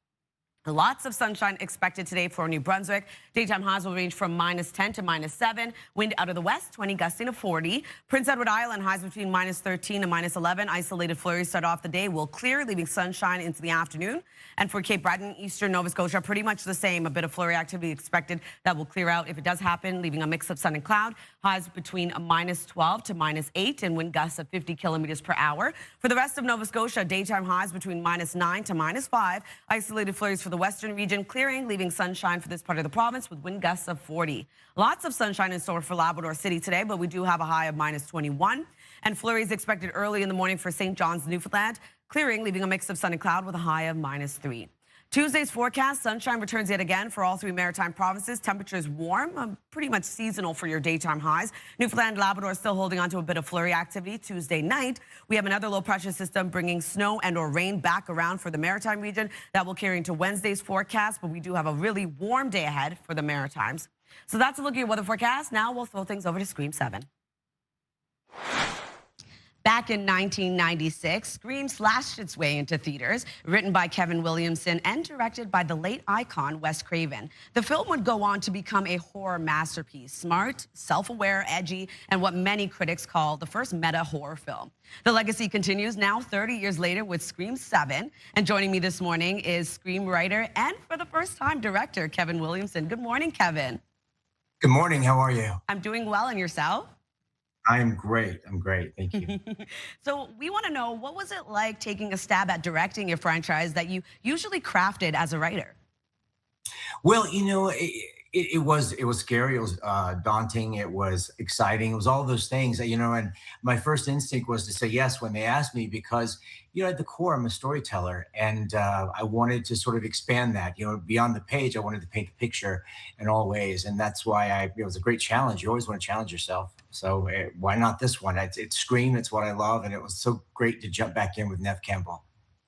Lots of sunshine expected today for New Brunswick. Daytime highs will range from minus 10 to minus 7. Wind out of the west, 20 gusting to 40. Prince Edward Island highs between minus 13 and minus 11. Isolated flurries start off the day will clear, leaving sunshine into the afternoon. And for Cape Breton, eastern Nova Scotia, pretty much the same. A bit of flurry activity expected that will clear out if it does happen, leaving a mix of sun and cloud. Highs between minus 12 to minus 8 and wind gusts of 50 kilometers per hour. For the rest of Nova Scotia, daytime highs between minus 9 to minus 5. Isolated flurries for the western region, clearing, leaving sunshine for this part of the province with wind gusts of 40. Lots of sunshine in store for Labrador City today, but we do have a high of minus 21. And flurries expected early in the morning for St. John's, Newfoundland, clearing, leaving a mix of sun and cloud with a high of minus 3. Tuesday's forecast, sunshine returns yet again for all 3 maritime provinces. Temperatures warm, pretty much seasonal for your daytime highs. Newfoundland, Labrador still holding on to a bit of flurry activity. Tuesday night, we have another low pressure system bringing snow and or rain back around for the maritime region. That will carry into Wednesday's forecast, but we do have a really warm day ahead for the Maritimes. So that's a look at your weather forecast. Now we'll throw things over to Scream 7. Back in 1996, Scream slashed its way into theaters, written by Kevin Williamson and directed by the late icon Wes Craven. The film would go on to become a horror masterpiece, smart, self-aware, edgy, and what many critics call the first meta horror film. The legacy continues now 30 years later with Scream 7. And joining me this morning is Scream writer and for the first time director Kevin Williamson. Good morning, Kevin. Good morning, how are you? I'm doing well, and yourself? I am great. I'm great. Thank you. So we want to know, what was it like taking a stab at directing a franchise that you usually crafted as a writer? Well, you know, it was scary. It was daunting. It was exciting. It was all those things, you know, and my first instinct was to say yes when they asked me because, you know, at the core, I'm a storyteller and I wanted to sort of expand that, you know, beyond the page. I wanted to paint the picture in all ways. And that's why it was a great challenge. You always want to challenge yourself. So why not this one? It's Scream. It's what I love. And it was so great to jump back in with Nev Campbell.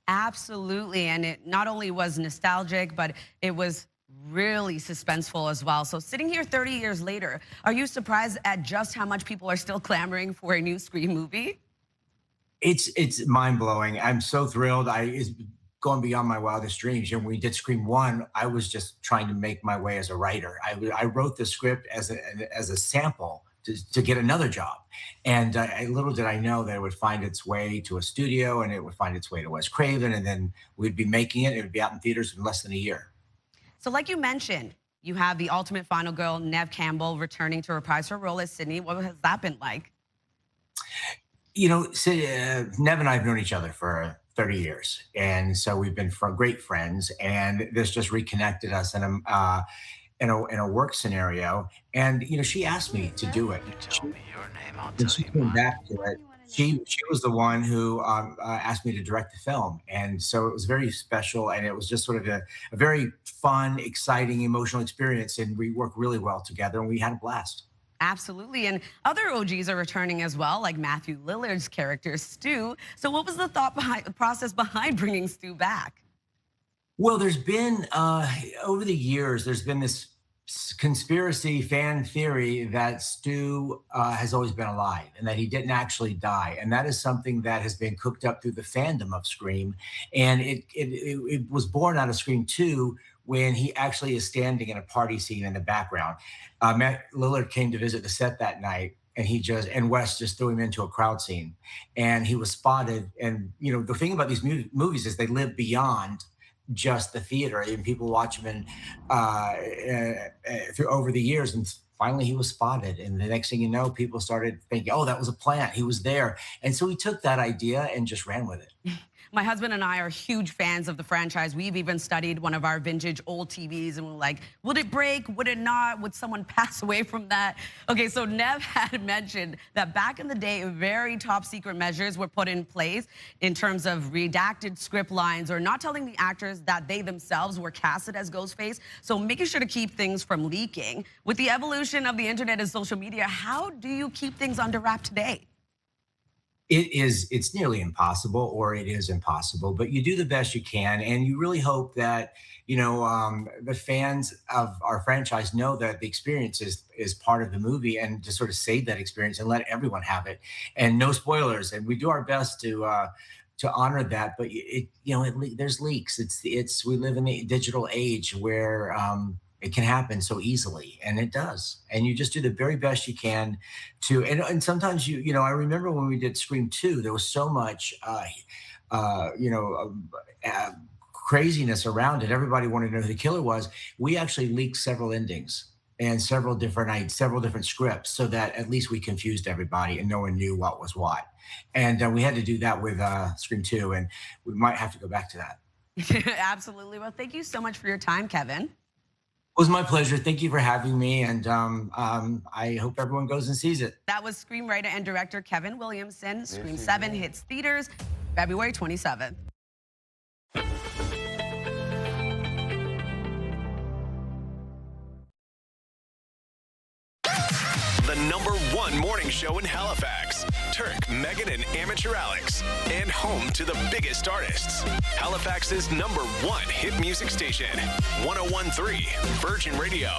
Absolutely. And it not only was nostalgic, but it was really suspenseful as well. So sitting here 30 years later, are you surprised at just how much people are still clamoring for a new Scream movie? It's mind-blowing. I'm so thrilled. It's going beyond my wildest dreams. You know, when we did Scream 1, I was just trying to make my way as a writer. I wrote the script as a sample to get another job. And little did I know that it would find its way to a studio, and it would find its way to Wes Craven, and then we'd be making it. It would be out in theaters in less than a year. So like you mentioned, you have the ultimate final girl, Neve Campbell, returning to reprise her role as Sydney. What has that been like? You know, Neve and I have known each other for 30 years. And so we've been great friends, and this just reconnected us in a work scenario. And, you know, she asked me to do it. When she came back to it, she was the one who asked me to direct the film. And so it was very special, and it was just sort of a very fun, exciting, emotional experience. And we worked really well together, and we had a blast. Absolutely, and other OGs are returning as well, like Matthew Lillard's character, Stu. So what was the process behind bringing Stu back? Well, there's been, over the years, there's been this conspiracy fan theory that Stu has always been alive and that he didn't actually die. And that is something that has been cooked up through the fandom of Scream. And it was born out of Scream 2, when he actually is standing in a party scene in the background. Matt Lillard came to visit the set that night, and Wes just threw him into a crowd scene, and he was spotted. And, you know, the thing about these movies is they live beyond just the theater, and people watch them through over the years. And finally he was spotted, and the next thing you know, people started thinking, oh, that was a plant, he was there. And so we took that idea and just ran with it. My husband and I are huge fans of the franchise. We've even studied one of our vintage old TVs, and we're like, would it break? Would it not? Would someone pass away from that? Okay, so Neve had mentioned that back in the day, very top secret measures were put in place in terms of redacted script lines or not telling the actors that they themselves were casted as Ghostface. So making sure to keep things from leaking. With the evolution of the internet and social media, how do you keep things under wrap today? It's nearly impossible, or it is impossible, but you do the best you can. And you really hope that, you know, the fans of our franchise know that the experience is part of the movie, and to sort of save that experience and let everyone have it, and no spoilers. And we do our best to honor that, but there's leaks. We live in a digital age where, it can happen so easily, and it does. And you just do the very best you can and sometimes you know, I remember when we did Scream 2, there was so much, craziness around it. Everybody wanted to know who the killer was. We actually leaked several endings and several different scripts, so that at least we confused everybody and no one knew what was what. And we had to do that with Scream 2, and we might have to go back to that. Absolutely. Well, thank you so much for your time, Kevin. It was my pleasure. Thank you for having me, and I hope everyone goes and sees it. That was screenwriter and director Kevin Williamson. Scream 7 hits theaters February 27th. The #1 morning show in Halifax. Turk, Megan, and Amateur Alex. And home to the biggest artists. Halifax's #1 hit music station. 101.3 Virgin Radio.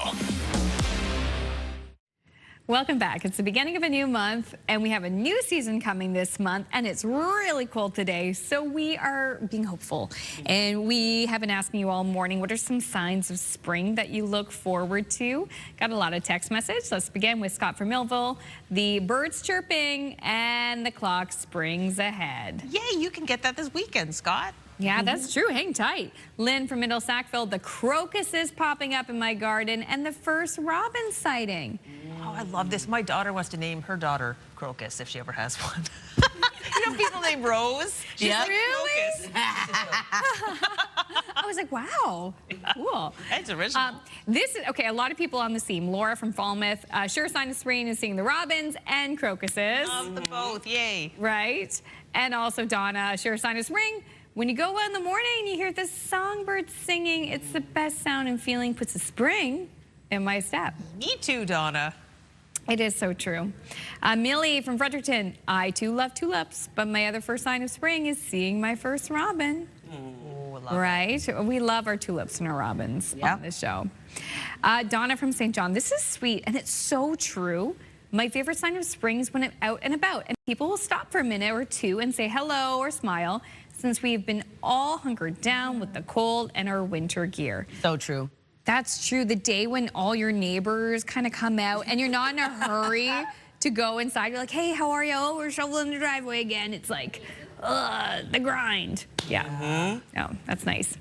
Welcome back. It's the beginning of a new month, and we have a new season coming this month, and it's really cold today, so we are being hopeful. And we have been asking you all morning, what are some signs of spring that you look forward to? Got a lot of text message. Let's begin with Scott from Millville. The birds chirping and the clock springs ahead. Yay, you can get that this weekend, Scott. Yeah, that's true. Hang tight. Lynn from Middle Sackville, the crocuses popping up in my garden and the first robin sighting. Oh, I love this. My daughter wants to name her daughter Crocus if she ever has one. You know, people named Rose. She's like, really? I was like, wow, cool. That's original. This is, okay, a lot of people on the scene. Laura from Falmouth, sure sign of spring is seeing the robins and crocuses. Love them both, yay. Right. And also Donna, sure sign of spring. When you go out in the morning, you hear the songbird singing. It's the best sound and feeling, puts a spring in my step. Me too, Donna. It is so true. Millie from Fredericton, I too love tulips, but my other first sign of spring is seeing my first robin. Ooh, right? We love our tulips and our robins on this show. Donna from St. John, this is sweet, and it's so true. My favorite sign of spring is when I'm out and about, and people will stop for a minute or two and say hello or smile, since we've been all hunkered down with the cold and our winter gear. So true. That's true. The day when all your neighbors kind of come out and you're not in a hurry to go inside. You're like, hey, how are you? Oh, we're shoveling the driveway again. It's like, the grind. Yeah. Oh, that's nice.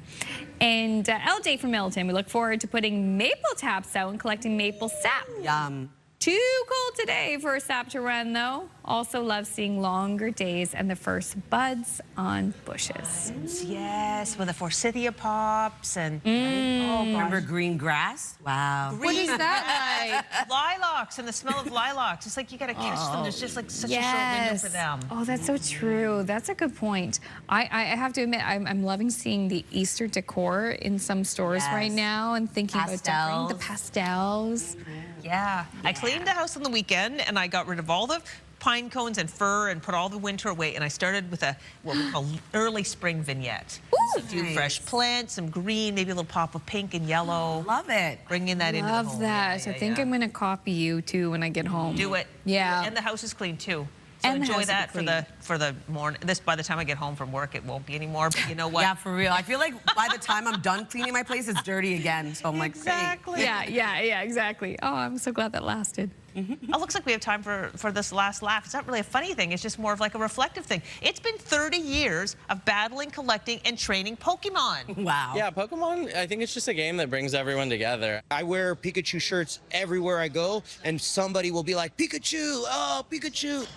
And LJ from Milton, we look forward to putting maple taps out and collecting maple sap. Yum. Too cold today for a sap to run, though. Also love seeing longer days and the first buds on bushes. Yes, with the forsythia pops and Remember green grass? Wow. What is that like? Lilacs and the smell of lilacs. It's like you got to catch them. There's just like such a short window for them. Oh, that's so true. That's a good point. I have to admit, I'm loving seeing the Easter decor in some stores right now and thinking about decorating the pastels. Yeah. I cleaned the house on the weekend and I got rid of all the pine cones and fir and put all the winter away, and I started with what we call early spring vignette. So a few fresh plants, some green, maybe a little pop of pink and yellow. Love it. Bringing that into the home. Love that. I think I'm going to copy you too when I get home. Do it. Yeah. And the house is clean too. So And the enjoy house that will be for the morning. This, by the time I get home from work, it won't be anymore. But you know what? Yeah, for real. I feel like by the time I'm done cleaning my place, it's dirty again. So I'm like, exactly. Yeah, exactly. Oh, I'm so glad that lasted. Oh, looks like we have time for this last laugh. It's not really a funny thing. It's just more of like a reflective thing. It's been 30 years of battling, collecting, and training Pokemon. Wow. Yeah, Pokemon, I think it's just a game that brings everyone together. I wear Pikachu shirts everywhere I go, and somebody will be like, Pikachu, oh, Pikachu.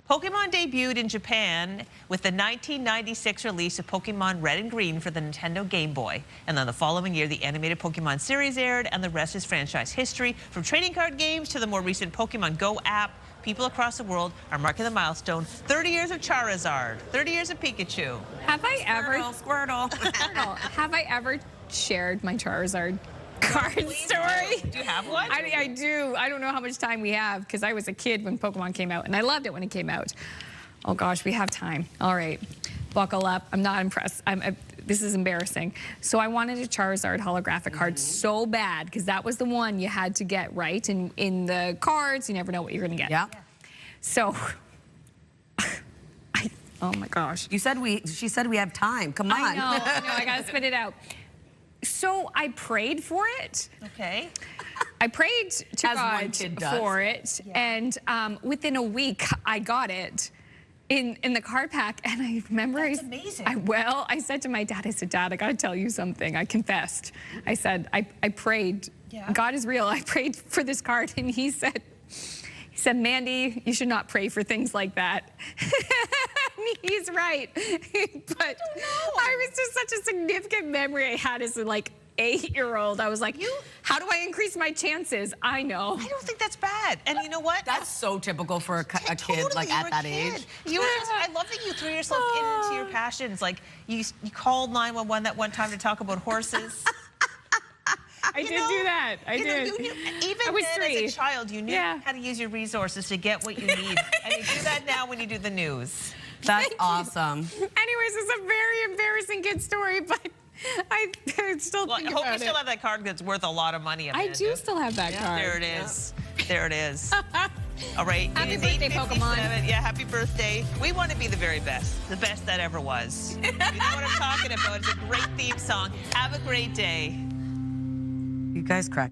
Pokemon debuted in Japan with the 1996 release of Pokemon Red and Green for the Nintendo Game Boy. And then the following year, the animated Pokemon series aired, and the rest is franchise history. From trading card games to the more recent Pokemon Go app, people across the world are marking the milestone. 30 years of Charizard, 30 years of Pikachu. Have I ever... Squirtle. Have I ever shared my Charizard card story? Do you have one? I do. I don't know how much time we have because I was a kid when Pokemon came out and I loved it when it came out. Oh gosh, we have time. All right, buckle up. I'm not impressed. This is embarrassing. So I wanted a Charizard holographic card so bad because that was the one you had to get right. And in the cards, you never know what you're going to get. Yeah. So, oh my gosh. She said we have time. Come on. I know. I got to spit it out. So I prayed for it. Okay. I prayed to God for it, and within a week I got it in the card pack. And I remember amazing. I said to my dad, I said, Dad, I got to tell you something. I confessed. I said, I prayed. Yeah. God is real. I prayed for this card, and he said, Mandy, you should not pray for things like that. He's right. But I was just such a significant memory I had as like 8-year-old. I was like, how do I increase my chances? I know. I don't think that's bad. And you know what? That's so typical for a kid like at that age. I love that you threw yourself into your passions. Like you called 911 that one time to talk about horses. I did do that. I did. Even then, as a child, you knew how to use your resources to get what you need. And you do that now when you do the news. That's awesome. Anyways, it's a very embarrassing kid story, but I still think I hope you still have that card that's worth a lot of money, Amanda. I do still have that card. There it is. There it is. All right. Happy birthday, Pokemon. Yeah, happy birthday. We want to be the very best. The best that ever was. You know what I'm talking about. It's a great theme song. Have a great day. You guys crack.